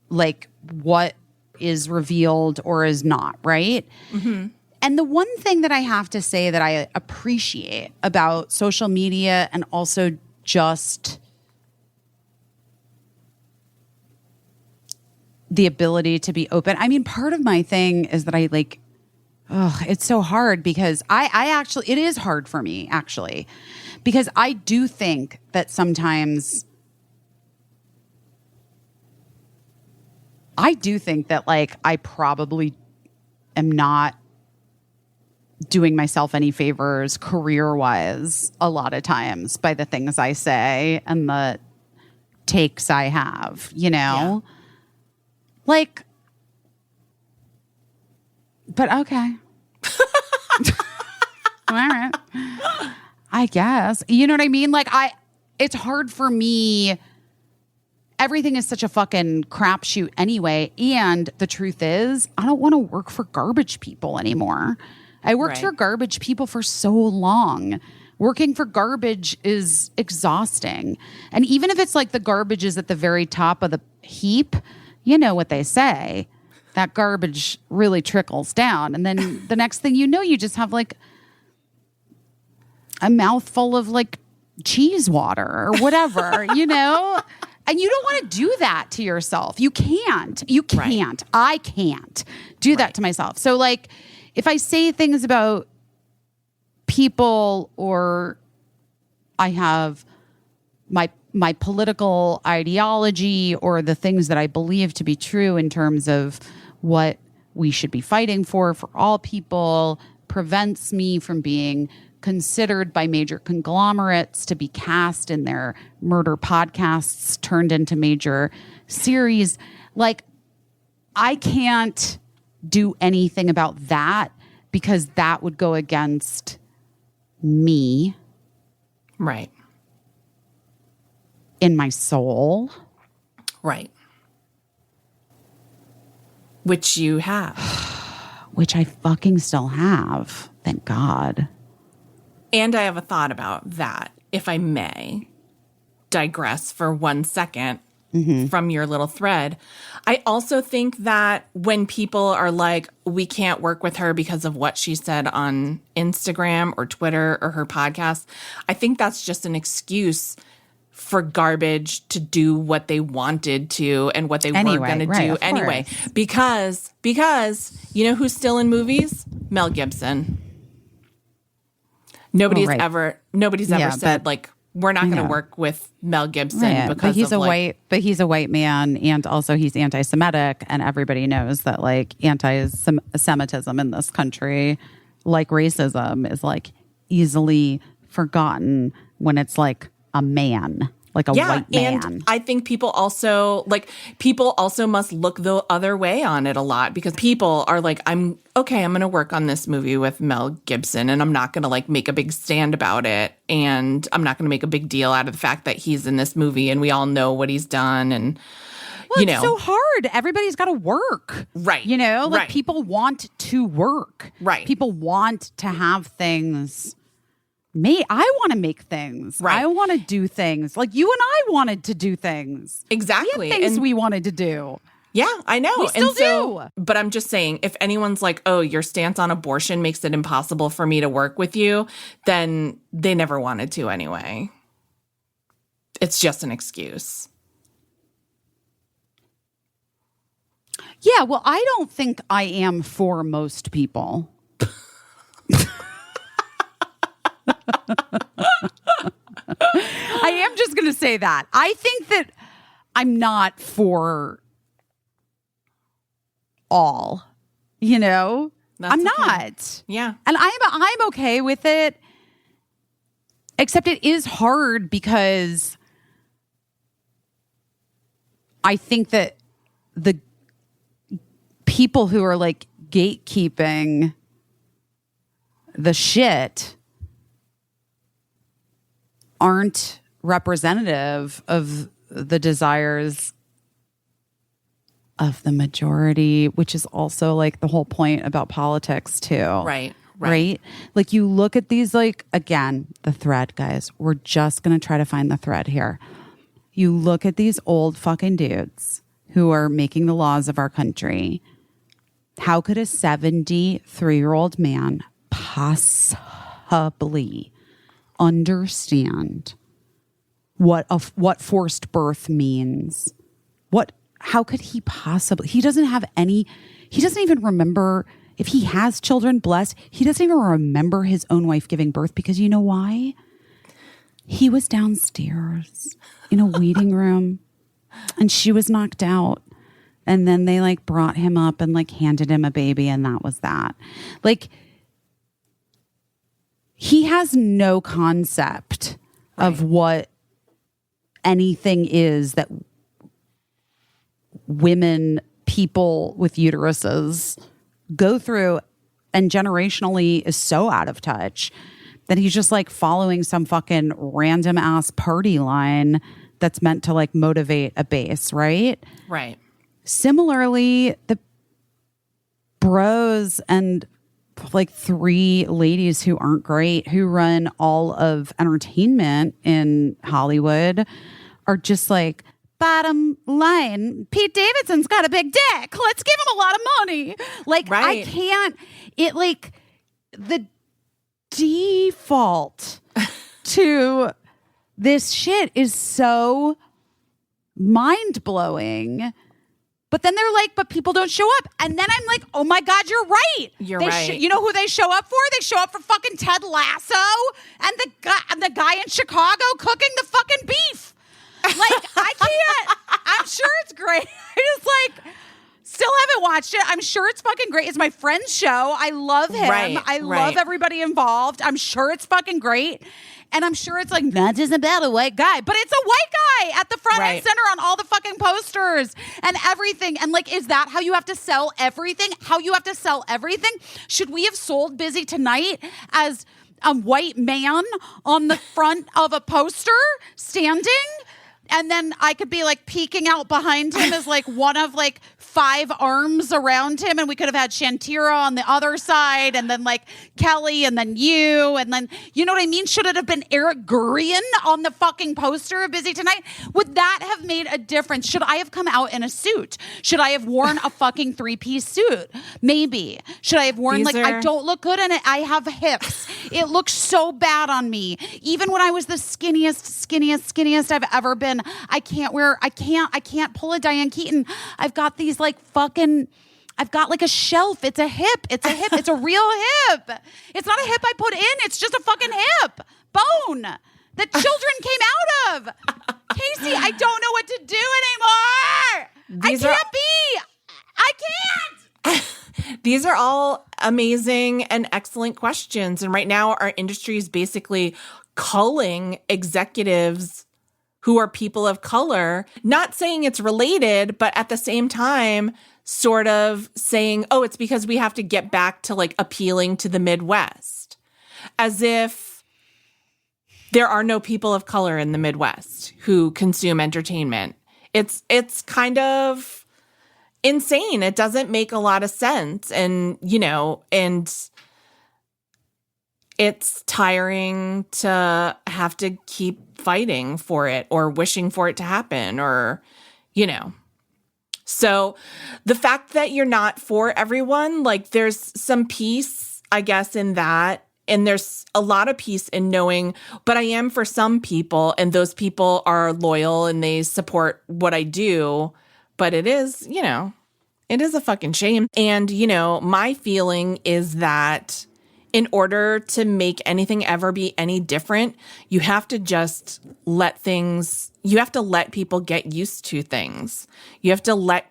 Like what is revealed or is not, right? Mm-hmm. And the one thing that I have to say that I appreciate about social media and also just the ability to be open. I mean, part of my thing is that I like, it's so hard because I actually, it is hard for me actually, because I do think that sometimes like I probably am not doing myself any favors career-wise a lot of times by the things I say and the takes I have, you know? Yeah. Like, but okay. All right. I guess. You know what I mean? Like, it's hard for me. Everything is such a fucking crapshoot anyway. And the truth is, I don't want to work for garbage people anymore. I worked for garbage people for so long. Working for garbage is exhausting. And even if it's like the garbage is at the very top of the heap, you know what they say. That garbage really trickles down. And then the next thing you know, you just have like a mouthful of like cheese water or whatever, you know? And you don't want to do that to yourself. You can't. You can't. Right. I can't do that to myself. So like, if I say things about people or I have my political ideology or the things that I believe to be true in terms of what we should be fighting for all people prevents me from being considered by major conglomerates to be cast in their murder podcasts turned into major series. Like, I can't do anything about that because that would go against me. Right. In my soul. Right. Which you have. Which I fucking still have. Thank God. And I have a thought about that, if I may digress for 1 second. Mm-hmm. From your little thread. I also think that when people are like, we can't work with her because of what she said on Instagram or Twitter or her podcast, I think that's just an excuse for garbage to do what they wanted to and what they were going to do anyway. Because you know who's still in movies? Mel Gibson. Nobody's ever said like, we're not going to work with Mel Gibson because he's a white man, and also he's anti-Semitic, and everybody knows that like anti-Semitism in this country, like racism, is like easily forgotten when it's like a man, like a white man. And I think people also must look the other way on it a lot because people are like, I'm going to work on this movie with Mel Gibson and I'm not going to like make a big stand about it. And I'm not going to make a big deal out of the fact that he's in this movie and we all know what he's done. And, it's so hard. Everybody's got to work. Right. You know, like people want to work. Right. People want to have things. I want to make things. Right. I want to do things. Like you and I wanted to do things. Exactly. We had things we wanted to do. Yeah, I know. We still do. But I'm just saying, if anyone's like, oh, your stance on abortion makes it impossible for me to work with you, then they never wanted to anyway. It's just an excuse. Yeah, well, I don't think I am for most people. I am just going to say that. I think that I'm not for all, you know? I'm not. Yeah. And I'm okay with it. Except it is hard because I think that the people who are like gatekeeping the shit aren't representative of the desires of the majority, which is also like the whole point about politics too. Right? Like you look at these, like, again, the thread, guys, we're just going to try to find the thread here. You look at these old fucking dudes who are making the laws of our country. How could a 73-year-old man possibly understand what forced birth means? How could he possibly? He doesn't even remember if he has children, blessed. He doesn't even remember his own wife giving birth because you know why? He was downstairs in a waiting room and she was knocked out. And then they like brought him up and like handed him a baby and that was that. Like he has no concept of what anything is that women, people with uteruses go through, and generationally is so out of touch that he's just like following some fucking random ass party line that's meant to like motivate a base, right? Right. Similarly, the bros and like 3 ladies who aren't great, who run all of entertainment in Hollywood, are just like, bottom line, Pete Davidson's got a big dick. Let's give him a lot of money. Like, right. I can't, it like the default to this shit is so mind blowing. But then they're like, but people don't show up. And then I'm like, oh my God, you're right. You're right. You know who they show up for? They show up for fucking Ted Lasso and the guy in Chicago cooking the fucking beef. Like, I can't. I'm sure it's great. I just like still haven't watched it. I'm sure it's fucking great. It's my friend's show. I love him. I love everybody involved. I'm sure it's fucking great. And I'm sure it's like not just about a white guy, but it's a white guy at the front and center on all the fucking posters and everything. And like, is that how you have to sell everything? How you have to sell everything? Should we have sold Busy Tonight as a white man on the front of a poster standing? And then I could be like peeking out behind him as like one of like 5 arms around him. And we could have had Shantira on the other side and then like Kelly and then you. And then, you know what I mean? Should it have been Eric Gurian on the fucking poster of Busy Tonight? Would that have made a difference? Should I have come out in a suit? Should I have worn a fucking 3-piece suit? Maybe. Should I have worn I don't look good in it. I have hips. It looks so bad on me. Even when I was the skinniest I've ever been, I can't pull a Diane Keaton. I've got these like fucking, I've got like a shelf. It's a hip. It's a real hip. It's not a hip I put in. It's just a fucking hip bone that children came out of. Caissie, I don't know what to do anymore. I can't. These are all amazing and excellent questions. And right now our industry is basically culling executives who are people of color, not saying it's related, but at the same time, sort of saying, oh, it's because we have to get back to like appealing to the Midwest, as if there are no people of color in the Midwest who consume entertainment. It's kind of insane. It doesn't make a lot of sense. And, you know, and it's tiring to have to keep fighting for it or wishing for it to happen or, you know. So the fact that you're not for everyone, like there's some peace, I guess, in that. And there's a lot of peace in knowing, but I am for some people and those people are loyal and they support what I do. But it is, you know, it is a fucking shame. And, you know, my feeling is that in order to make anything ever be any different, you have to just let people get used to things. You have to let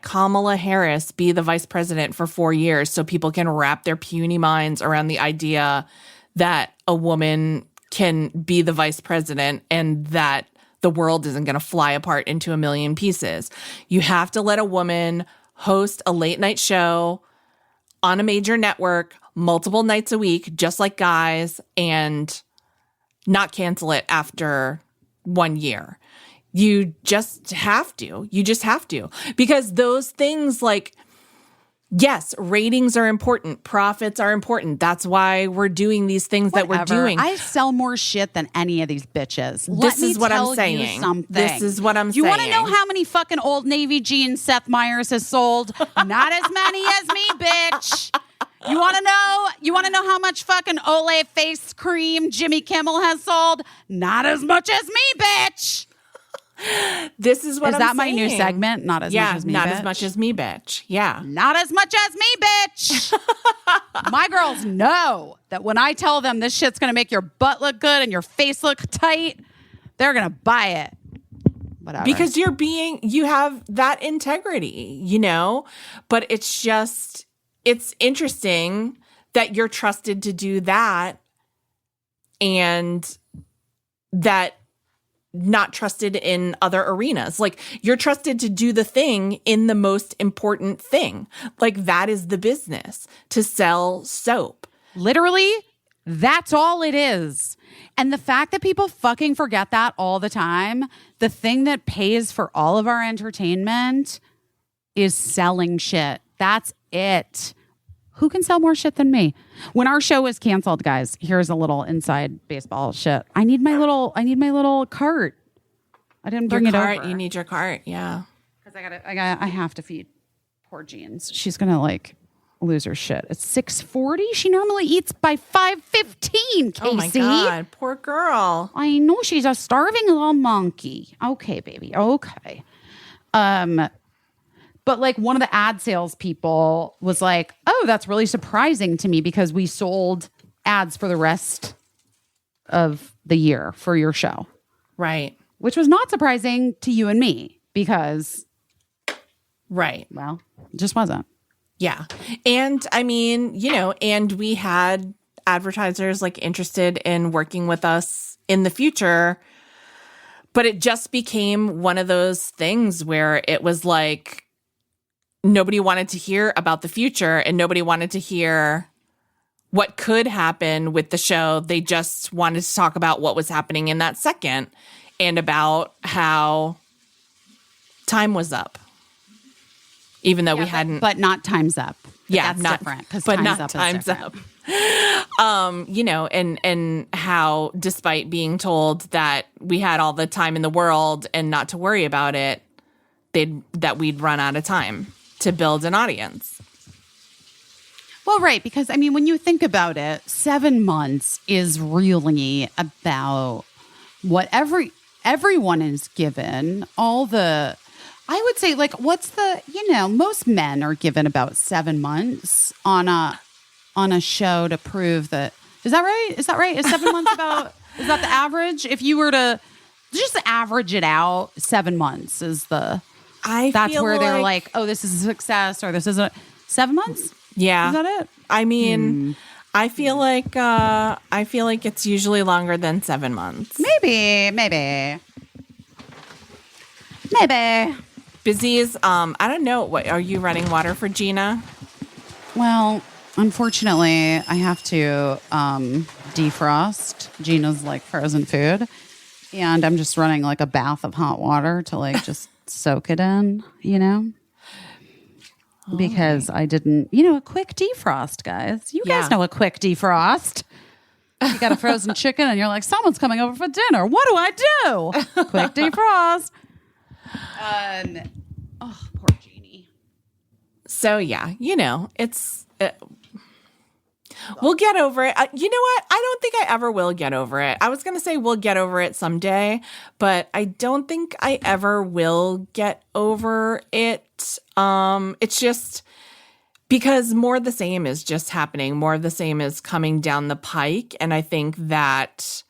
Kamala Harris be the vice president for 4 years so people can wrap their puny minds around the idea that a woman can be the vice president and that the world isn't going to fly apart into a million pieces. You have to let a woman host a late night show on a major network multiple nights a week, just like guys, and not cancel it after 1 year. You just have to. You just have to. Because those things like, yes, ratings are important. Profits are important. That's why we're doing these things that we're doing. I sell more shit than any of these bitches. This is what I'm saying. This is what I'm saying. You want to know how many fucking Old Navy jeans Seth Meyers has sold? Not as many as me, bitch. You want to know? You want to know how much fucking Olay face cream Jimmy Kimmel has sold? Not as much as me, bitch. This is what I'm saying. Is that my new segment? Not as much as me, not bitch. as much as me, bitch. Yeah. Not as much as me, bitch. My girls know that when I tell them this shit's going to make your butt look good and your face look tight, they're going to buy it. Whatever. Because you have that integrity, you know? But it's interesting that you're trusted to do that and that not trusted in other arenas. Like, you're trusted to do the thing in the most important thing. Like, that is the business, to sell soap. Literally, that's all it is. And the fact that people fucking forget that all the time, the thing that pays for all of our entertainment is selling shit. That's it. Who can sell more shit than me? When our show was canceled, guys, here's a little inside baseball shit. I need my little cart. I didn't bring it over. You need your cart, yeah. Because I have to feed poor Jeans. She's gonna like lose her shit. It's 6:40. She normally eats by 5:15. Caissie. Oh my God, poor girl. I know, she's a starving little monkey. Okay, baby. Okay. But like one of the ad sales people was like, oh, that's really surprising to me because we sold ads for the rest of the year for your show. Right. Which was not surprising to you and me because. Right. Well, it just wasn't. Yeah. And I mean, you know, and we had advertisers like interested in working with us in the future, but it just became one of those things where it was like, nobody wanted to hear about the future and nobody wanted to hear what could happen with the show. They just wanted to talk about what was happening in that second and about how time was up. Even though we hadn't. But not time's up. Yeah, that's not different. Because but time's not up time's is different. up. You know, and how despite being told that we had all the time in the world and not to worry about it, that we'd run out of time to build an audience. Well, right, because I mean, when you think about it, 7 months is really about what everyone is given. I would say, like, what's the, you know, most men are given about 7 months on a show to prove that. Is that right? Is 7 months about, is that the average? If you were to just average it out, 7 months is that's where they're like, oh, this is a success or this isn't. 7 months? Yeah. Is that it? I mean, I feel like it's usually longer than 7 months. Maybe. Busy's, I don't know. What, are you running water for Gina? Well, unfortunately, I have to defrost Gina's like frozen food. And I'm just running like a bath of hot water to like just soak it in, you know? Because I didn't, you know, a quick defrost, guys. You guys know a quick defrost. You got a frozen chicken and you're like, someone's coming over for dinner. What do I do? Quick defrost. Poor Jeannie. So yeah, you know, it's we'll get over it. You know what? I don't think I ever will get over it. I was going to say we'll get over it someday, but I don't think I ever will get over it. It's just because more of the same is just happening. More of the same is coming down the pike. And I think that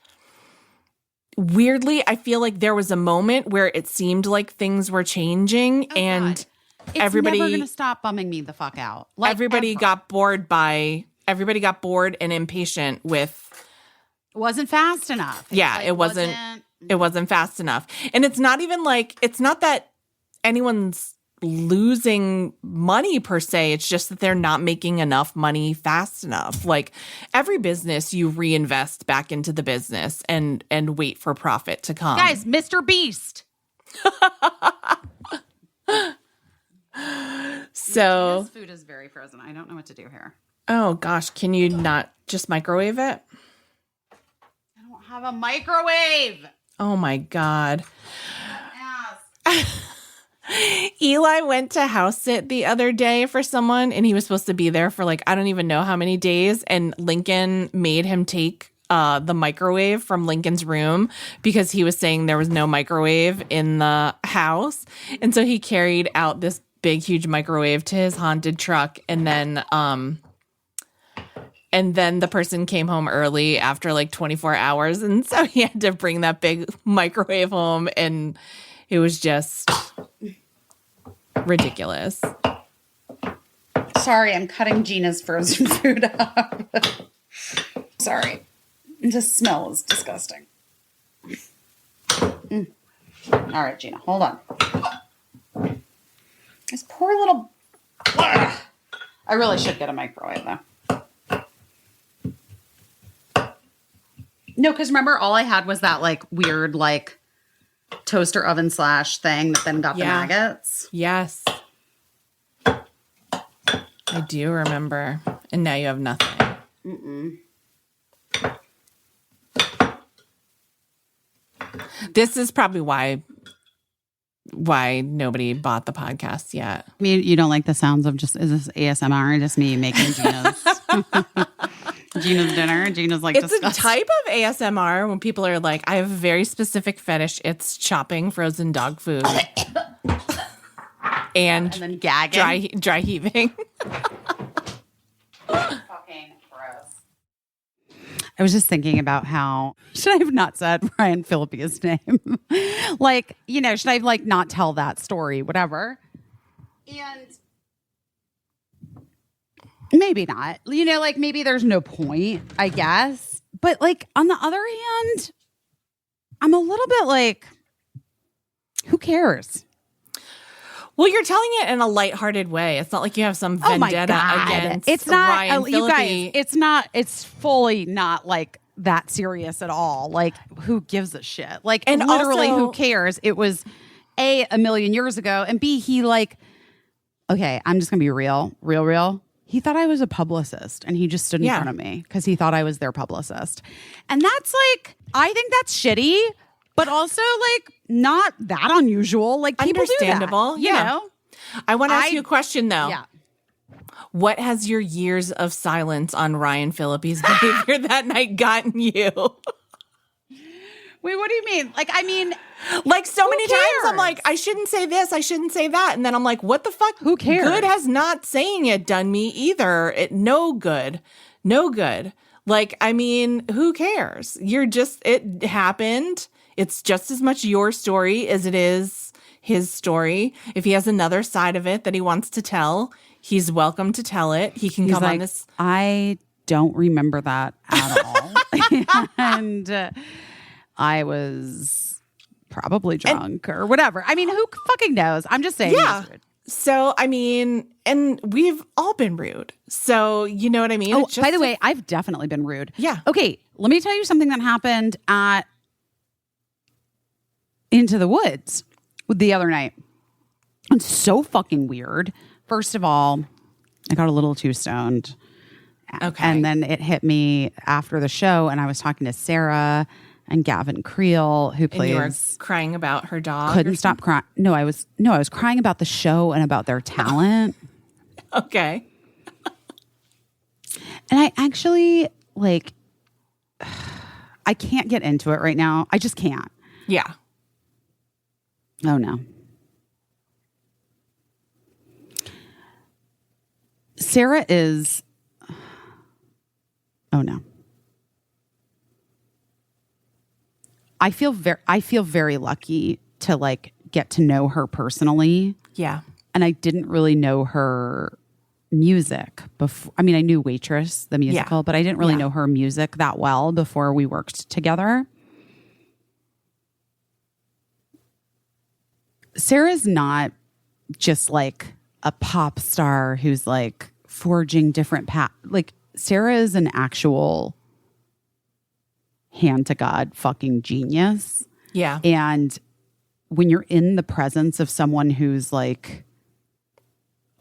weirdly, I feel like there was a moment where it seemed like things were changing and God. It's never going to stop bumming me the fuck out. Like everybody got bored and impatient with. It wasn't fast enough. It wasn't fast enough. And it's not even like, it's not that anyone's losing money per se. It's just that they're not making enough money fast enough. Like every business, you reinvest back into the business and wait for profit to come. Guys, Mr. Beast. So This food is very frozen. I don't know what to do here. oh gosh, can you not just microwave it? I don't have a microwave. Oh my God. Ass. Eli went to house sit the other day for someone, and he was supposed to be there for like, I don't even know how many days. And Lincoln made him take the microwave from Lincoln's room because he was saying there was no microwave in the house. And so he carried out this big, huge microwave to his haunted truck. And then the person came home early after like 24 hours. And so he had to bring that big microwave home, and it was just ridiculous. Sorry, I'm cutting Gina's frozen food up. Sorry. The smell is disgusting. All right, Gina, hold on. This poor little... Ugh. I really should get a microwave, though. No, because remember, all I had was that, like, weird, like, toaster oven slash thing that then got the maggots. Yes. I do remember. And now you have nothing. Mm-mm. This is probably why nobody bought the podcast yet. I mean, you don't like the sounds of just, is this ASMR? Just me making Gina's dinner. Gina's like, it's disgusting. a type of ASMR when people are like, I have a very specific fetish. It's chopping frozen dog food. and then gagging. Dry heaving. Fucking gross. I was just thinking about how, should I have not said Ryan Phillippe's name? Like, you know, should I like not tell that story, whatever? And maybe not. You know, like maybe there's no point, I guess. But like on the other hand, I'm a little bit like, who cares? Well, you're telling it in a lighthearted way. It's not like you have some vendetta against it's not, Ryan you Phillippe. guys, it's fully not like that serious at all. Like, who gives a shit? Like, and literally, also, who cares? It was A million years ago, and B, he like, okay, I'm just gonna be real. He thought I was a publicist, and he just stood in front of me because he thought I was their publicist. And that's like, I think that's shitty, but also like not that unusual. Like, people understandable, do that, you know? I want to ask you a question though. Yeah. What has your years of silence on Ryan Phillippe's behavior that night gotten you? Wait, what do you mean? Like, I mean, like so many cares? times I'm like, I shouldn't say this, I shouldn't say that. And then I'm like, what the fuck? Who cares? Good has not saying it done me either. No good. Like, I mean, who cares? It happened. It's just as much your story as it is his story. If he has another side of it that he wants to tell, he's welcome to tell it. He can come on this. I don't remember that at all. And I was probably drunk or whatever. I mean, who fucking knows? I'm just saying. Yeah. So, I mean, and we've all been rude. So, you know what I mean? Oh, by the way, I've definitely been rude. Yeah. Okay, let me tell you something that happened at Into the Woods the other night. It's so fucking weird. First of all, I got a little too stoned. Okay. And then it hit me after the show, and I was talking to Sarah and Gavin Creel, who plays. And you were crying about her dog. Couldn't stop crying. No, I was crying about the show and about their talent. Okay. And I actually like, I can't get into it right now. I just can't. Yeah. Oh no. Sarah is. Oh no. I feel very lucky to like get to know her personally. Yeah. And I didn't really know her music before. I mean, I knew Waitress, the musical, but I didn't really know her music that well before we worked together. Sarah's not just like a pop star who's like forging different paths. Like Sarah is an actual hand to God fucking genius. Yeah. And when you're in the presence of someone who's like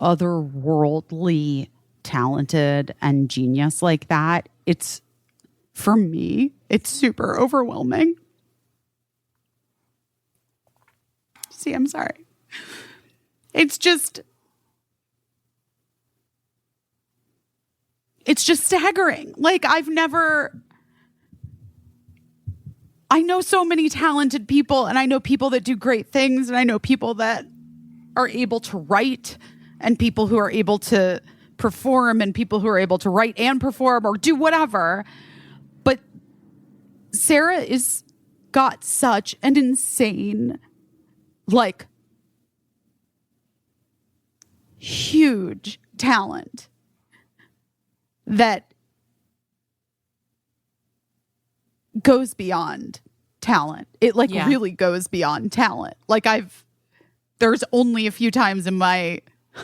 otherworldly talented and genius like that, it's, for me, it's super overwhelming. See, I'm sorry. It's just staggering. Like I know so many talented people, and I know people that do great things, and I know people that are able to write, and people who are able to perform, and people who are able to write and perform or do whatever. But Sarah is got such an insane, like, huge talent that goes beyond talent. It really goes beyond talent. Like there's only a few times in my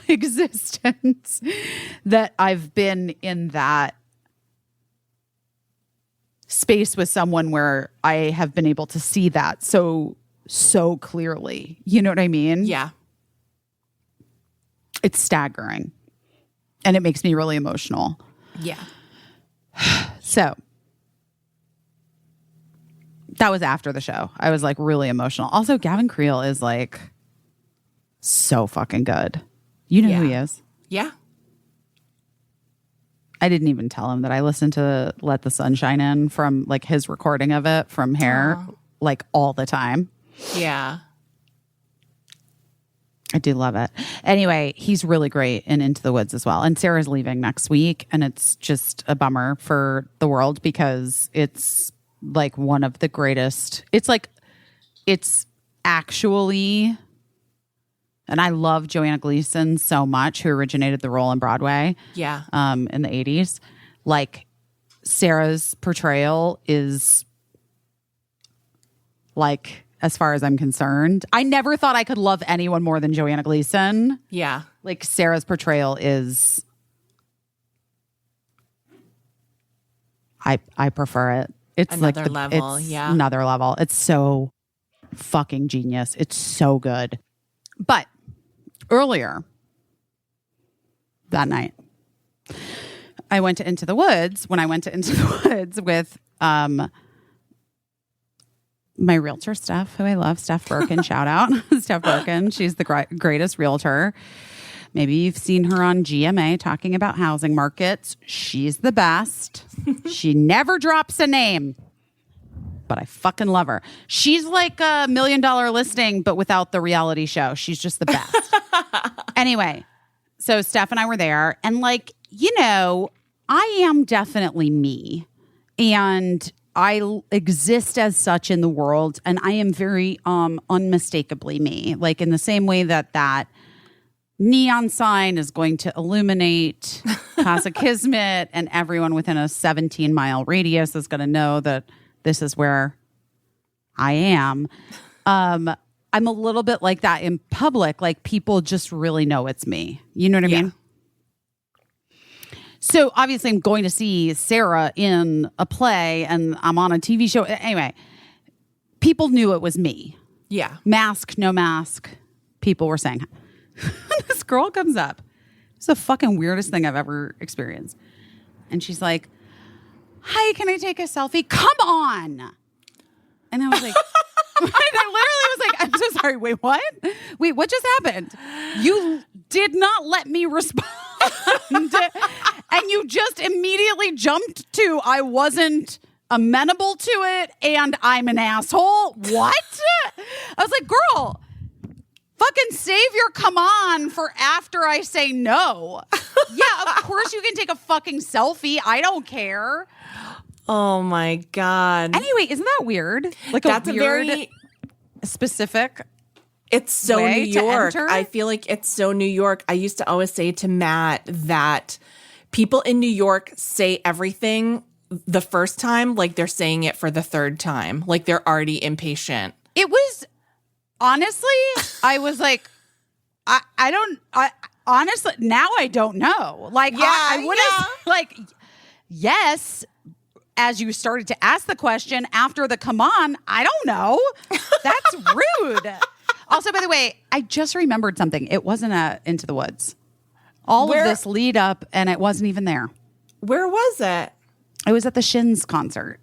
existence that I've been in that space with someone where I have been able to see that so clearly. You know what I mean? Yeah. It's staggering. And it makes me really emotional. Yeah. So that was after the show. I was like really emotional. Also, Gavin Creel is like so fucking good. You know who he is? Yeah. I didn't even tell him that I listened to Let the Sunshine In from like his recording of it from Hair like all the time. Yeah. I do love it. Anyway, he's really great in Into the Woods as well. And Sarah's leaving next week, and it's just a bummer for the world because it's like one of the greatest. It's actually, and I love Joanna Gleason so much, who originated the role on Broadway. Yeah. In the 80s. Like Sarah's portrayal is like, as far as I'm concerned, I never thought I could love anyone more than Joanna Gleason. Yeah. Like Sarah's portrayal is, I prefer it. It's another like level. It's Yeah. another level. It's so fucking genius. It's so good. But earlier that night, I went to Into the Woods. When I went to Into the Woods with my realtor, Steph, who I love, Steph Birkin, shout out. Steph Birkin. She's the greatest realtor. Maybe you've seen her on GMA talking about housing markets. She's the best. She never drops a name, but I fucking love her. She's like a $1 million listing, but without the reality show. She's just the best. Anyway, so Steph and I were there, and like, you know, I am definitely me, and I exist as such in the world, and I am very unmistakably me. Like in the same way that neon sign is going to illuminate Casa Kismet, and everyone within a 17-mile radius is going to know that this is where I am. I'm a little bit like that in public. Like people just really know it's me. You know what I mean? So obviously I'm going to see Sarah in a play and I'm on a TV show. Anyway, people knew it was me. Yeah. Mask, no mask. People were saying, this girl comes up. It's the fucking weirdest thing I've ever experienced. And she's like, hi, can I take a selfie? Come on. And I was like, and I literally was like, I'm so sorry. Wait, what? Wait, what just happened? You did not let me respond. And you just immediately jumped to, I wasn't amenable to it and I'm an asshole. What? I was like, girl, fucking save your come on for after I say no. Yeah, of course you can take a fucking selfie. I don't care. Oh my God. Anyway, isn't that weird? Like That's a weird, very specific. It's so New York. Enter? I feel like it's so New York. I used to always say to Matt that people in New York say everything the first time like they're saying it for the third time. Like they're already impatient. It was, honestly, I was like, I don't. I honestly now I don't know. Like I would have like yes. As you started to ask the question after the come on, I don't know. That's rude. Also, by the way, I just remembered something. It wasn't Into the Woods. All of this lead up, and it wasn't even there. Where was it? It was at the Shins concert.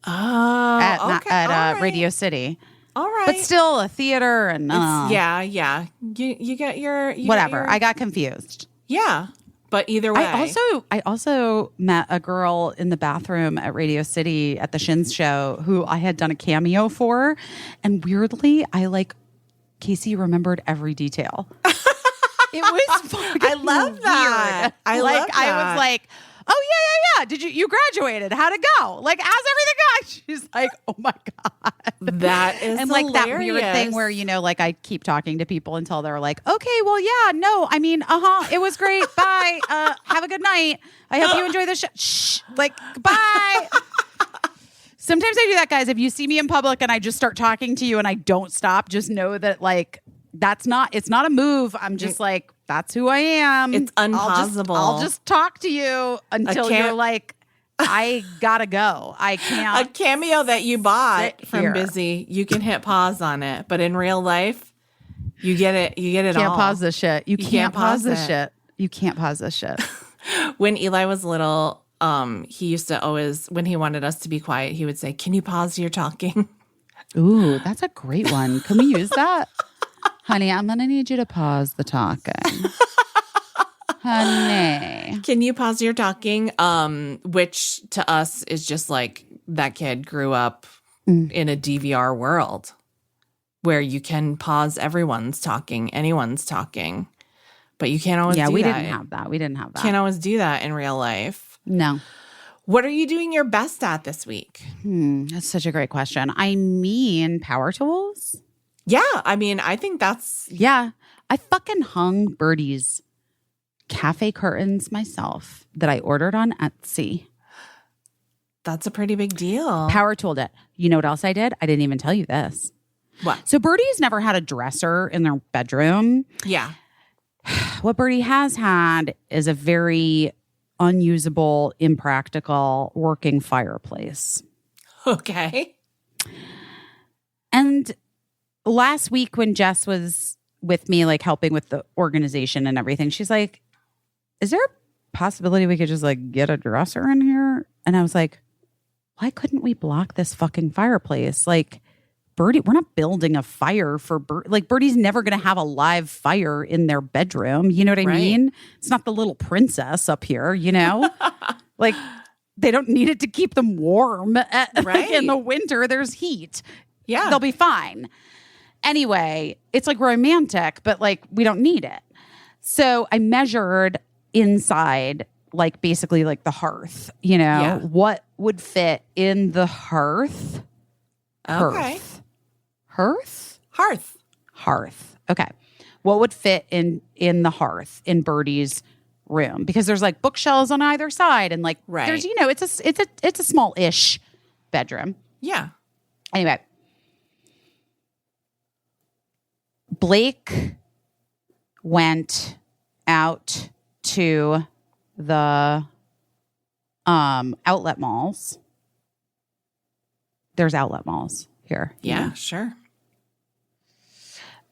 Oh, at Radio City. All right, but still a theater and yeah. You get your whatever. I got confused. Yeah, but either way, I also met a girl in the bathroom at Radio City at the Shins show who I had done a cameo for, and weirdly, Caissie remembered every detail. It was fucking I love that. Weird. I love that. I was like, oh yeah. Did you graduated? How'd it go? Like, how's everything going? She's like, oh my God. That is and hilarious. That weird thing where, I keep talking to people until they're like, okay, well, yeah, no, I mean, it was great. Bye. Have a good night. I hope you enjoy the show. Shh. Bye. Sometimes I do that, guys. If you see me in public and I just start talking to you and I don't stop, just know that it's not a move. I'm just that's who I am. It's impossible. I'll just talk to you until you're like, I gotta go. I can't. A cameo that you bought from Busy, you can hit pause on it. But in real life, you get it. You get it all. Can't pause this shit. You can't pause this shit. You can't pause this shit. When Eli was little, he used to always, when he wanted us to be quiet, he would say, "Can you pause your talking?" Ooh, that's a great one. Can we use that? Honey, I'm going to need you to pause the talking. Honey. Can you pause your talking? Which to us is just like that kid grew up in a DVR world where you can pause everyone's talking, anyone's talking, but you can't always do that. Yeah, we didn't have that. We didn't have that. Can't always do that in real life. No. What are you doing your best at this week? That's such a great question. I mean, power tools. Yeah, I mean, I think that's... Yeah. I fucking hung Birdie's cafe curtains myself that I ordered on Etsy. That's a pretty big deal. Power tooled it. You know what else I did? I didn't even tell you this. What? So Birdie's never had a dresser in their bedroom. Yeah. What Birdie has had is a very unusable, impractical working fireplace. Okay. And last week when Jess was with me, helping with the organization and everything, she's like, is there a possibility we could just get a dresser in here? And I was like, why couldn't we block this fucking fireplace? Birdie, we're not building a fire for Birdie. Birdie's never going to have a live fire in their bedroom. You know what I mean? It's not the little princess up here, they don't need it to keep them warm. In the winter, there's heat. Yeah. They'll be fine. Anyway, it's romantic, but we don't need it. So I measured inside, basically the hearth, what would fit in the hearth. Okay. Hearth. Okay. What would fit in the hearth in Birdie's room? Because there's bookshelves on either side and there's, it's a small-ish bedroom. Yeah. Anyway. Blake went out to the outlet malls. There's outlet malls here. Yeah, sure.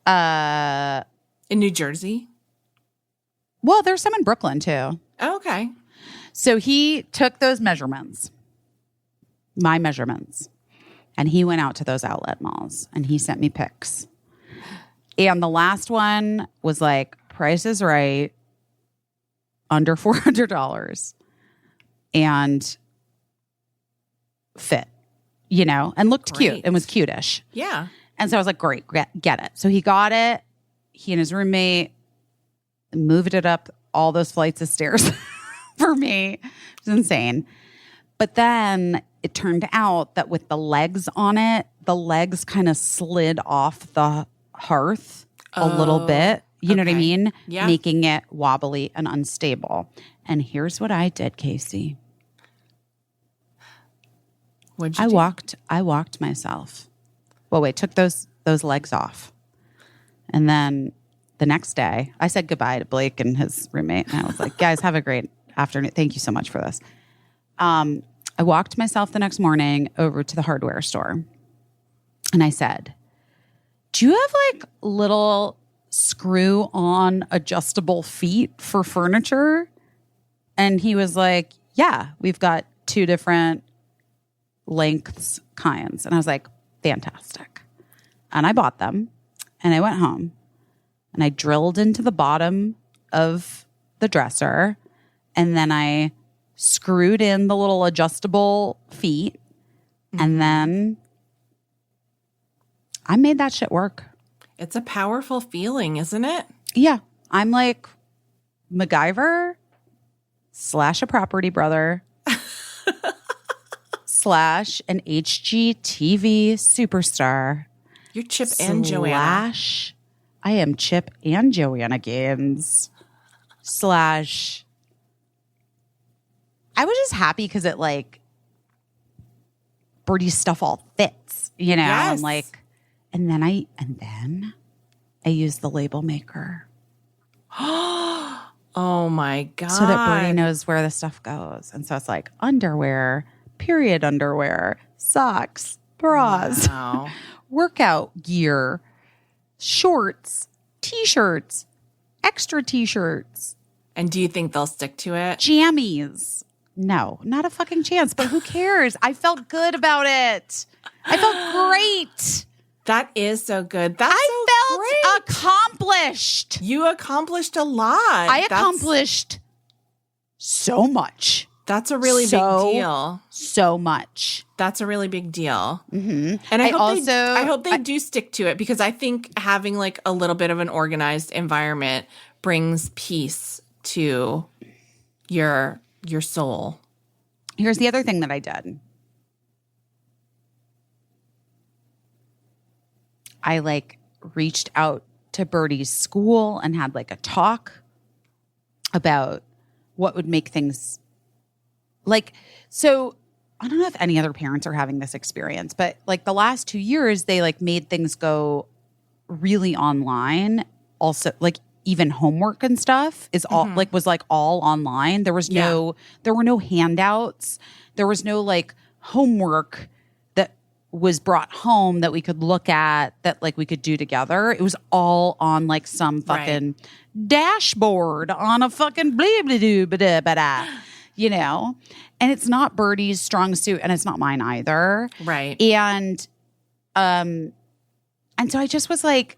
In New Jersey? Well, there's some in Brooklyn too. Oh, okay. So he took those measurements, my measurements, and he went out to those outlet malls and he sent me pics. And the last one was Price is Right, under $400 and fit, and looked cute and was cute-ish. Yeah. And so I was like, great, get it. So he got it. He and his roommate moved it up all those flights of stairs for me. It was insane. But then it turned out that with the legs on it, the legs kind of slid off the hearth a little bit. You know what I mean? Yeah. Making it wobbly and unstable. And here's what I did, Caissie. What'd you do? I walked myself. Well, wait, took those legs off. And then the next day, I said goodbye to Blake and his roommate. And I was like, guys, have a great afternoon. Thank you so much for this. I walked myself the next morning over to the hardware store. And I said, do you have like little screw-on adjustable feet for furniture? And he was like, yeah, we've got 2 different lengths kinds. And I was like, fantastic. And I bought them and I went home and I drilled into the bottom of the dresser and then I screwed in the little adjustable feet and then I made that shit work. It's a powerful feeling, isn't it? Yeah. I'm like MacGyver / a property brother / an HGTV superstar. You're Chip and Joanna. / I am Chip and Joanna Gaines / I was just happy because it like Birdie's stuff all fits, you know? Yes. I'm like, and then I use the label maker. Oh my God. So that Birdie knows where the stuff goes. And so it's like underwear, period underwear, socks, bras, Wow. workout gear, shorts, t-shirts, extra t-shirts, And do you think they'll stick to it? jammies. No, not a fucking chance. But who cares? I felt good about it. I felt great. That is so good. That's I so felt great. accomplished. You accomplished a lot. I accomplished so much. That's a really So- big deal. So much. That's a really big deal. Mm-hmm. And I I hope they do stick to it because I think having like a little bit of an organized environment brings peace to your soul. Here's the other thing that I did. I like reached out to Birdie's school and had like a talk about what would make things like, so I don't know if any other parents are having this experience, but like the last 2 years, they like made things go really online. Also, like even homework and stuff is all like was like all online. There was there were no handouts. There was no like homework that was brought home that we could look at that like we could do together. It was all on like some fucking dashboard on a fucking blah, you know? And it's not Birdie's strong suit and it's not mine either. Right. And so I just was like,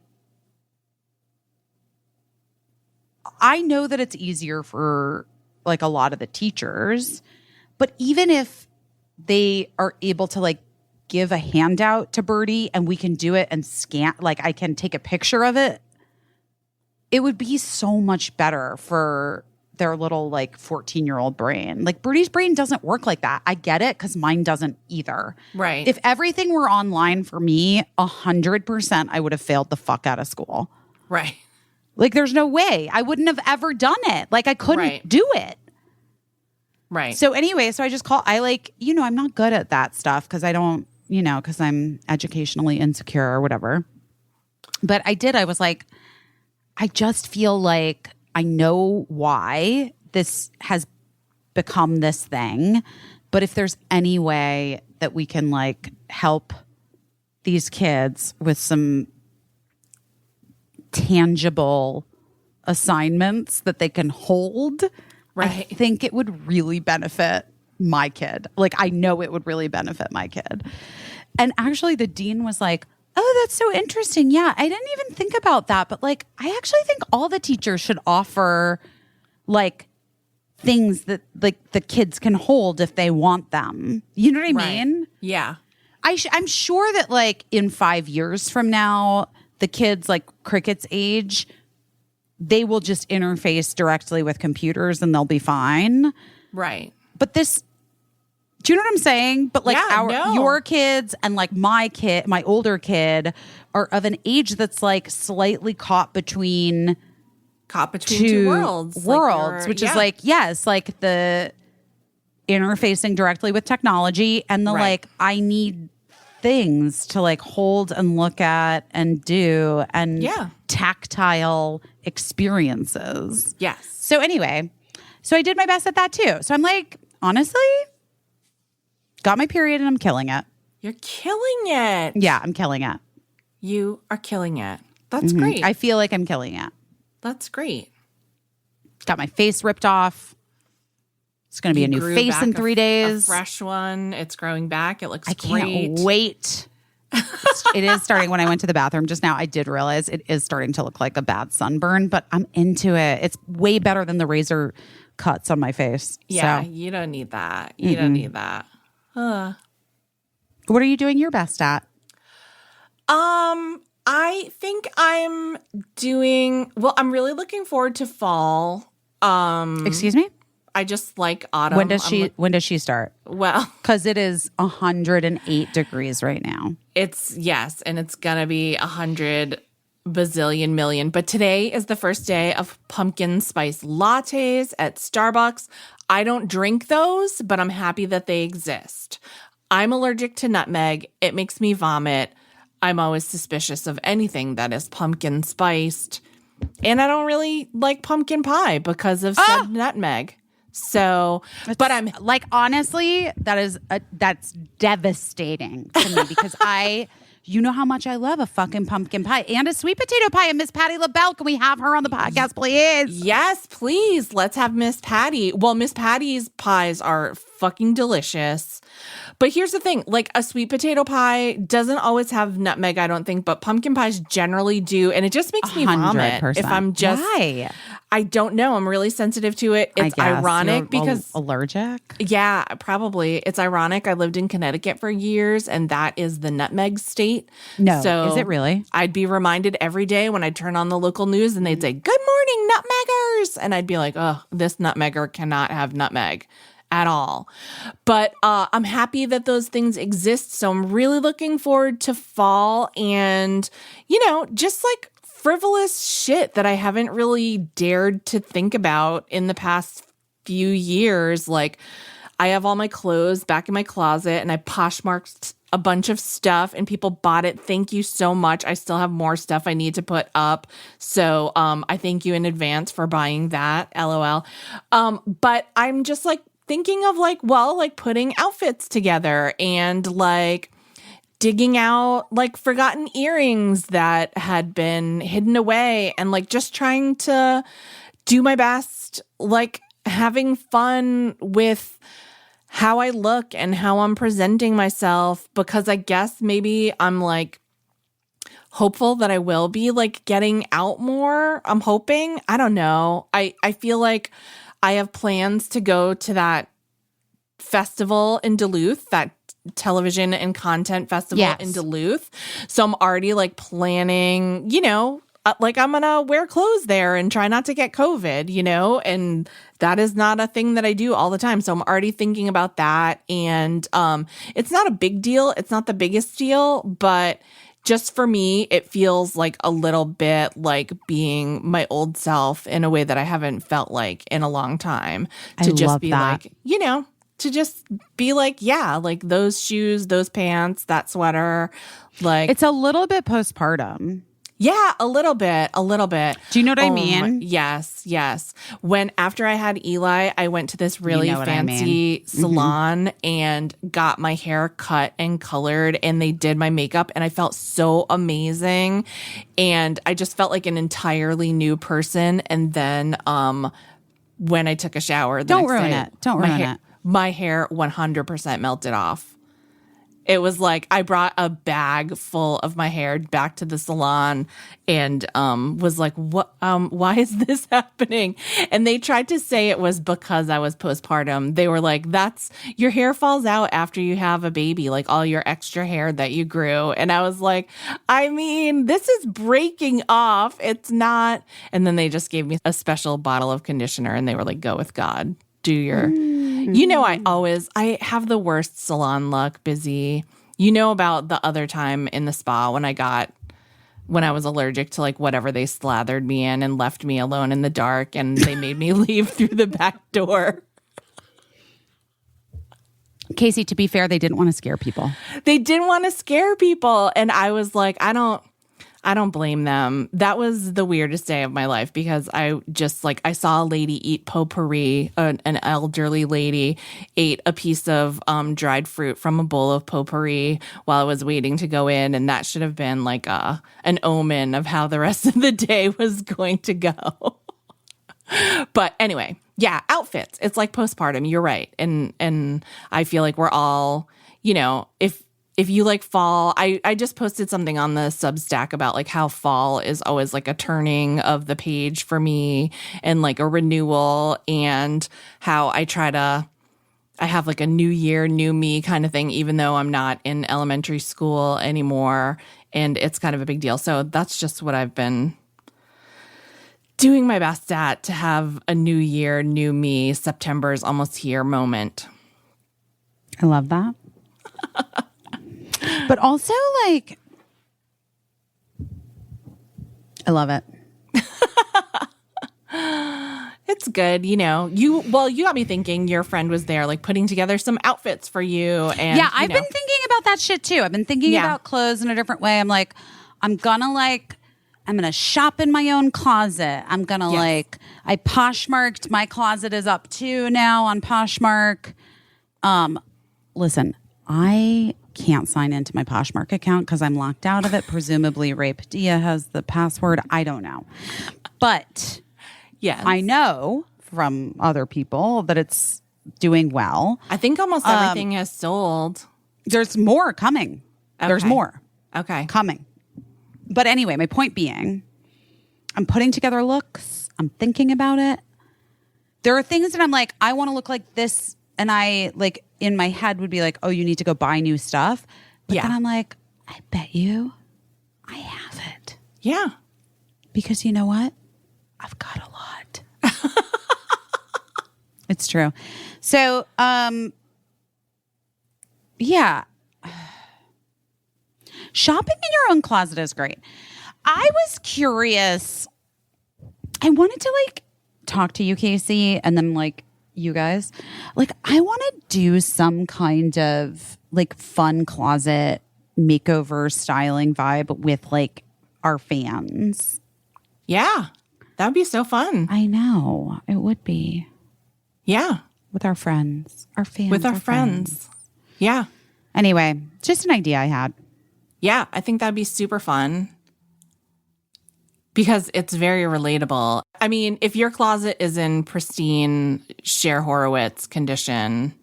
I know that it's easier for like a lot of the teachers, but even if they are able to like give a handout to Birdie and we can do it and scan, like I can take a picture of it, it would be so much better for their little like 14-year-old brain. Like Birdie's brain doesn't work like that. I get it because mine doesn't either. Right. If everything were online for me, 100% I would have failed the fuck out of school. Right. Like there's no way. I wouldn't have ever done it. Like I couldn't do it. Right. So anyway, so I just I like, I'm not good at that stuff because I don't, because I'm educationally insecure or whatever. But I was like, I just feel like I know why this has become this thing. But if there's any way that we can like help these kids with some tangible assignments that they can hold, I think it would really benefit my kid. Like I know it would really benefit my kid. And actually the dean was like, oh, that's so interesting. Yeah, I didn't even think about that. But like, I actually think all the teachers should offer like things that like the kids can hold if they want them. You know what I mean? Yeah. I'm sure that like in 5 years from now, the kids like Cricket's age, they will just interface directly with computers and they'll be fine. Right. But this, do you know what I'm saying? But like Yeah, your kids and like my older kid are of an age that's like slightly caught between two worlds. Which is like, yes, like the interfacing directly with technology and the like, I need things to like hold and look at and do and Yeah. tactile experiences. Yes. So anyway, so I did my best at that too. So I'm like, honestly, got my period and I'm killing it. You're killing it. Yeah, I'm killing it. You are killing it. That's great. I feel like I'm killing it. That's great. Got my face ripped off. It's going to be a new Grew face back in 3 days. A fresh one. It's growing back. It looks I great. can't wait. It is starting. When I went to the bathroom just now, I did realize it is starting to look like a bad sunburn, but I'm into it. It's way better than the razor cuts on my face. Yeah, So, you don't need that. You don't need that. what are you doing your best at? I think I'm doing well. I'm really looking forward to fall. Excuse me? I just like autumn. When does she start? Well, Because it is 108 degrees right now. yes, and it's gonna be 100 bazillion million. But today is the first day of pumpkin spice lattes at Starbucks. I don't drink those, but I'm happy that they exist. I'm allergic to nutmeg. It makes me vomit. I'm always suspicious of anything that is pumpkin spiced. And I don't really like pumpkin pie because of said nutmeg. So, but I'm like, honestly, that's devastating to me because you know how much I love a fucking pumpkin pie and a sweet potato pie. And Miss Patty LaBelle, can we have her on the podcast, please? Yes, please. Let's have Miss Patty. Well, Miss Patty's pies are fucking delicious. But here's the thing, like a sweet potato pie doesn't always have nutmeg, I don't think, but pumpkin pies generally do. And it just makes me vomit 100%. if I'm just, Why? I don't know. I'm really sensitive to it. It's I guess. ironic You're because allergic. yeah, probably. It's ironic. I lived in Connecticut for years, and that is the nutmeg state. No, so is it really? I'd be reminded every day when I'd turn on the local news and they'd say, "Good morning, nutmeggers," and I'd be like, "Oh, this nutmegger cannot have nutmeg at all." But I'm happy that those things exist, so I'm really looking forward to fall and, just like frivolous shit that I haven't really dared to think about in the past few years. Like, I have all my clothes back in my closet and I poshmarked a bunch of stuff and people bought it. Thank you so much. I still have more stuff I need to put up. So I thank you in advance for buying that. LOL. But I'm just like thinking of putting outfits together and like digging out like forgotten earrings that had been hidden away and like just trying to do my best, like having fun with how I look and how I'm presenting myself, because I guess maybe I'm like hopeful that I will be like getting out more. I'm hoping. I don't know. I feel like I have plans to go to that festival in Duluth, that television and content festival in Duluth. So I'm already like planning, like I'm going to wear clothes there and try not to get COVID, and that is not a thing that I do all the time. So I'm already thinking about that. And it's not a big deal. It's not the biggest deal, but just for me, it feels like a little bit like being my old self in a way that I haven't felt like in a long time. To just be that. like, to just be like, yeah, like those shoes, those pants, that sweater, like It's a little bit postpartum. yeah, a little bit. Do you know what I mean? Yes. After I had Eli, I went to this really fancy salon and got my hair cut and colored, and they did my makeup, and I felt so amazing. And I just felt like an entirely new person. And then when I took a shower, Don't ruin it. My hair 100% melted off. It was like I brought a bag full of my hair back to the salon and was like, "What? Why is this happening?" And they tried to say it was because I was postpartum. They were like, "That's your hair falls out after you have a baby, like all your extra hair that you grew." And I was like, "I mean, this is breaking off. It's not." And then they just gave me a special bottle of conditioner, and they were like, "Go with God. Do your." I have the worst salon luck, Busy. You know about the other time in the spa when I was allergic to like whatever they slathered me in and left me alone in the dark, and they made me leave through the back door. Caissie, to be fair, they didn't want to scare people. They didn't want to scare people. And I was like, I don't blame them. That was the weirdest day of my life because I just like, I saw a lady eat potpourri, an elderly lady ate a piece of dried fruit from a bowl of potpourri while I was waiting to go in. And that should have been like an omen of how the rest of the day was going to go. But anyway, yeah, outfits. It's like postpartum. You're right. And I feel like we're all, you know, if you like fall, I just posted something on the Substack about like how fall is always like a turning of the page for me and like a renewal, and how I have like a new year, new me kind of thing, even though I'm not in elementary school anymore. And it's kind of a big deal. So that's just what I've been doing my best at, to have a new year, new me, September's almost here moment. I love that. But also, like, I love it. It's good, you know. You got me thinking. Your friend was there, like putting together some outfits for you, and yeah, I've been thinking about that shit too. I've been thinking about clothes in a different way. I'm like, I'm gonna shop in my own closet. I'm gonna I Poshmarked. My closet is up too now on Poshmark. Listen, I can't sign into my Poshmark account because I'm locked out of it. Presumably Rape Dia has the password. I don't know. But yes, I know from other people that it's doing well. I think almost everything has sold. There's more coming. Okay. There's more. Okay. Coming. But anyway, my point being, I'm putting together looks. I'm thinking about it. There are things that I'm like, I want to look like this. And I, like, in my head would be like, oh, you need to go buy new stuff. But then I'm like, I bet you I have it. Yeah. Because you know what? I've got a lot. It's true. So, yeah. Shopping in your own closet is great. I was curious. I wanted to like talk to you, Caissie, and then like you guys. Like, I want to do some kind of like fun closet makeover styling vibe with like our fans. Yeah. That would be so fun. I know. It would be. Yeah. With our friends. Our fans. With our friends. Yeah. Anyway, just an idea I had. Yeah, I think that'd be super fun because it's very relatable. I mean, if your closet is in pristine Cher Horowitz condition,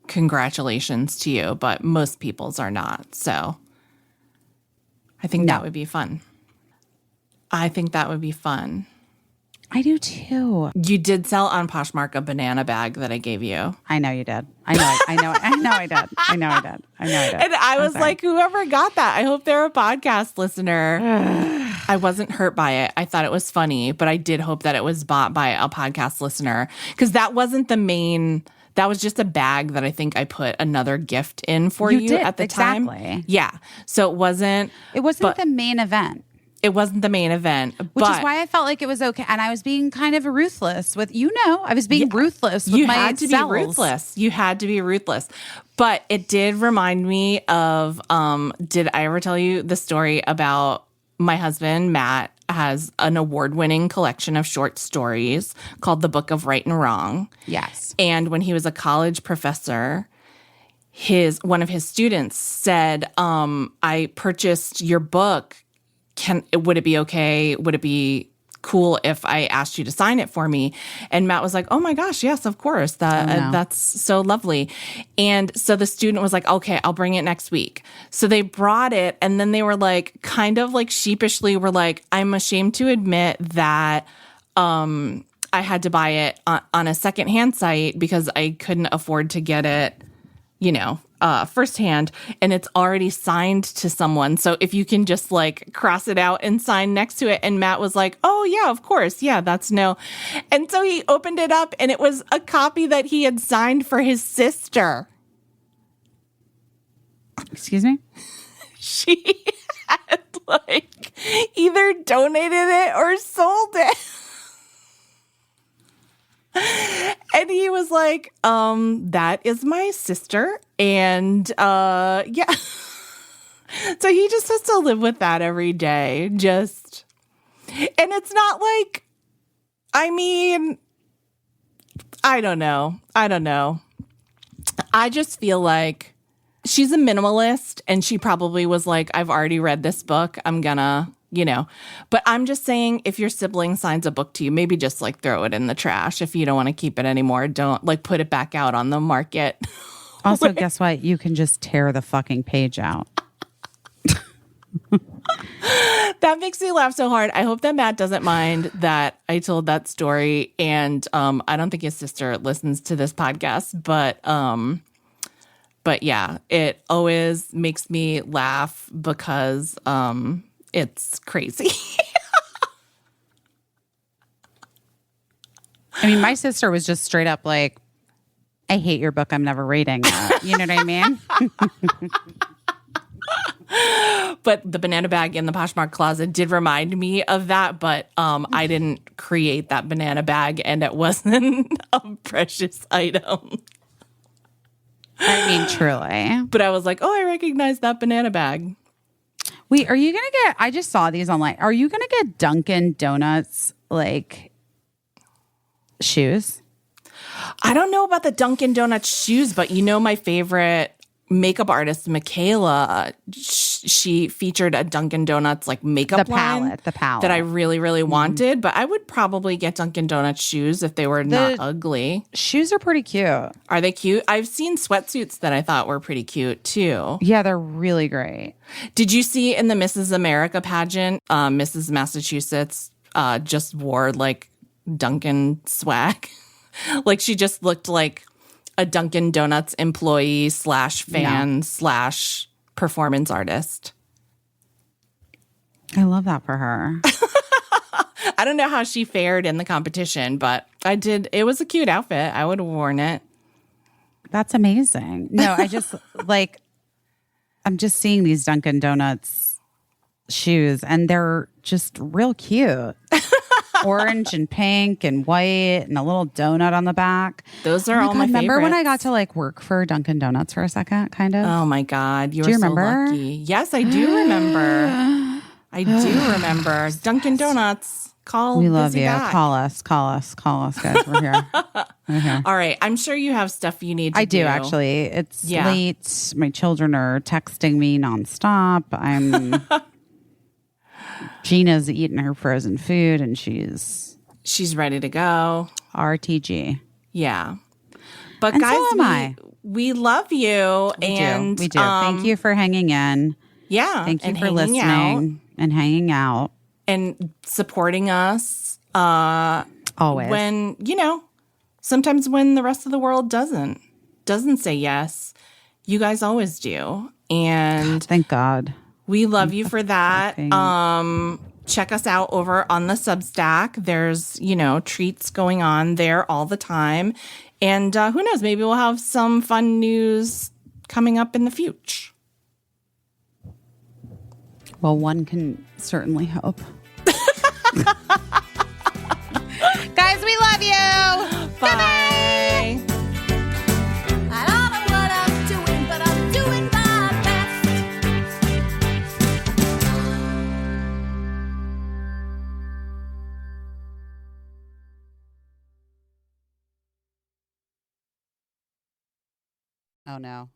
congratulations to you, but most people's are not. So I think that would be fun. I think that would be fun. I do too. You did sell on Poshmark a banana bag that I gave you. I know you did. I know I did. And I was like, whoever got that, I hope they're a podcast listener. I wasn't hurt by it. I thought it was funny, but I did hope that it was bought by a podcast listener, because that wasn't the main. That was just a bag that I think I put another gift in for you at the time. Exactly. Yeah. So it wasn't the main event. It wasn't the main event. Which is why I felt like it was okay. And I was being kind of ruthless with, I was being ruthless with my You had to sells. be ruthless. You had to be ruthless. But it did remind me of, did I ever tell you the story about my husband, Matt, has an award-winning collection of short stories called The Book of Right and Wrong. Yes. And when he was a college professor, one of his students said, I purchased your book. Would it be okay? Would it be cool if I asked you to sign it for me? And Matt was like, oh my gosh, yes, of course. That's so lovely. And so the student was like, okay, I'll bring it next week. So they brought it, and then they were like, kind of like sheepishly were like, I'm ashamed to admit that I had to buy it on a secondhand site because I couldn't afford to get it, firsthand, and it's already signed to someone. So if you can just like cross it out and sign next to it. And Matt was like, oh yeah, of course. Yeah, that's no. And so he opened it up, and it was a copy that he had signed for his sister. Excuse me? She had like either donated it or sold it. And he was like, that is my sister. And yeah. So he just has to live with that every day. And it's not like, I mean, I don't know. I just feel like she's a minimalist and she probably was like, I've already read this book. I'm gonna, but I'm just saying, if your sibling signs a book to you, maybe just like throw it in the trash. If you don't want to keep it anymore, don't like put it back out on the market. Also, guess what? You can just tear the fucking page out. That makes me laugh so hard. I hope that Matt doesn't mind that I told that story. And I don't think his sister listens to this podcast, but yeah, it always makes me laugh because it's crazy. I mean, my sister was just straight up like, I hate your book. I'm never reading it. You know what I mean? But the banana bag in the Poshmark closet did remind me of that. But I didn't create that banana bag and it wasn't a precious item. I mean, truly. But I was like, oh, I recognize that banana bag. Wait, are you going to get, I just saw these online. Are you going to get Dunkin' Donuts, like, shoes? I don't know about the Dunkin' Donuts shoes, but my favorite makeup artist, Michaela, she featured a Dunkin' Donuts like makeup line. The palette that I really, really wanted. But I would probably get Dunkin' Donuts shoes if they were not ugly. Shoes are pretty cute. Are they cute? I've seen sweatsuits that I thought were pretty cute too. Yeah, they're really great. Did you see in the Mrs. America pageant, Mrs. Massachusetts just wore like Dunkin' swag? Like she just looked like a Dunkin' Donuts employee / fan / performance artist. I love that for her. I don't know how she fared in the competition, but I did. It was a cute outfit. I would have worn it. That's amazing. No, I just like, I'm just seeing these Dunkin' Donuts shoes and they're just real cute. Orange and pink and white and a little donut on the back. Those are all my favorites. Remember when I got to like work for Dunkin' Donuts for a second, kind of? Oh my God. You do were you so remember? lucky. Yes, I do remember. I do remember. Dunkin' Donuts. We love you. Back. Call us, guys. We're here. We're here. All right. I'm sure you have stuff you need to do. I do, actually. It's late. My children are texting me nonstop. Gina's eating her frozen food and she's ready to go. RTG. Yeah. But and guys, so am I. We love you. We do. Thank you for hanging in. Yeah. Thank you for listening and hanging out. And supporting us. Always. When, sometimes when the rest of the world doesn't say yes, you guys always do. And thank God. We love you for that. Check us out over on the Substack. There's, treats going on there all the time. And who knows, maybe we'll have some fun news coming up in the future. Well, one can certainly hope. Guys, we love you. Bye. I don't know what I'm doing, but I'm doing my best. Oh, no.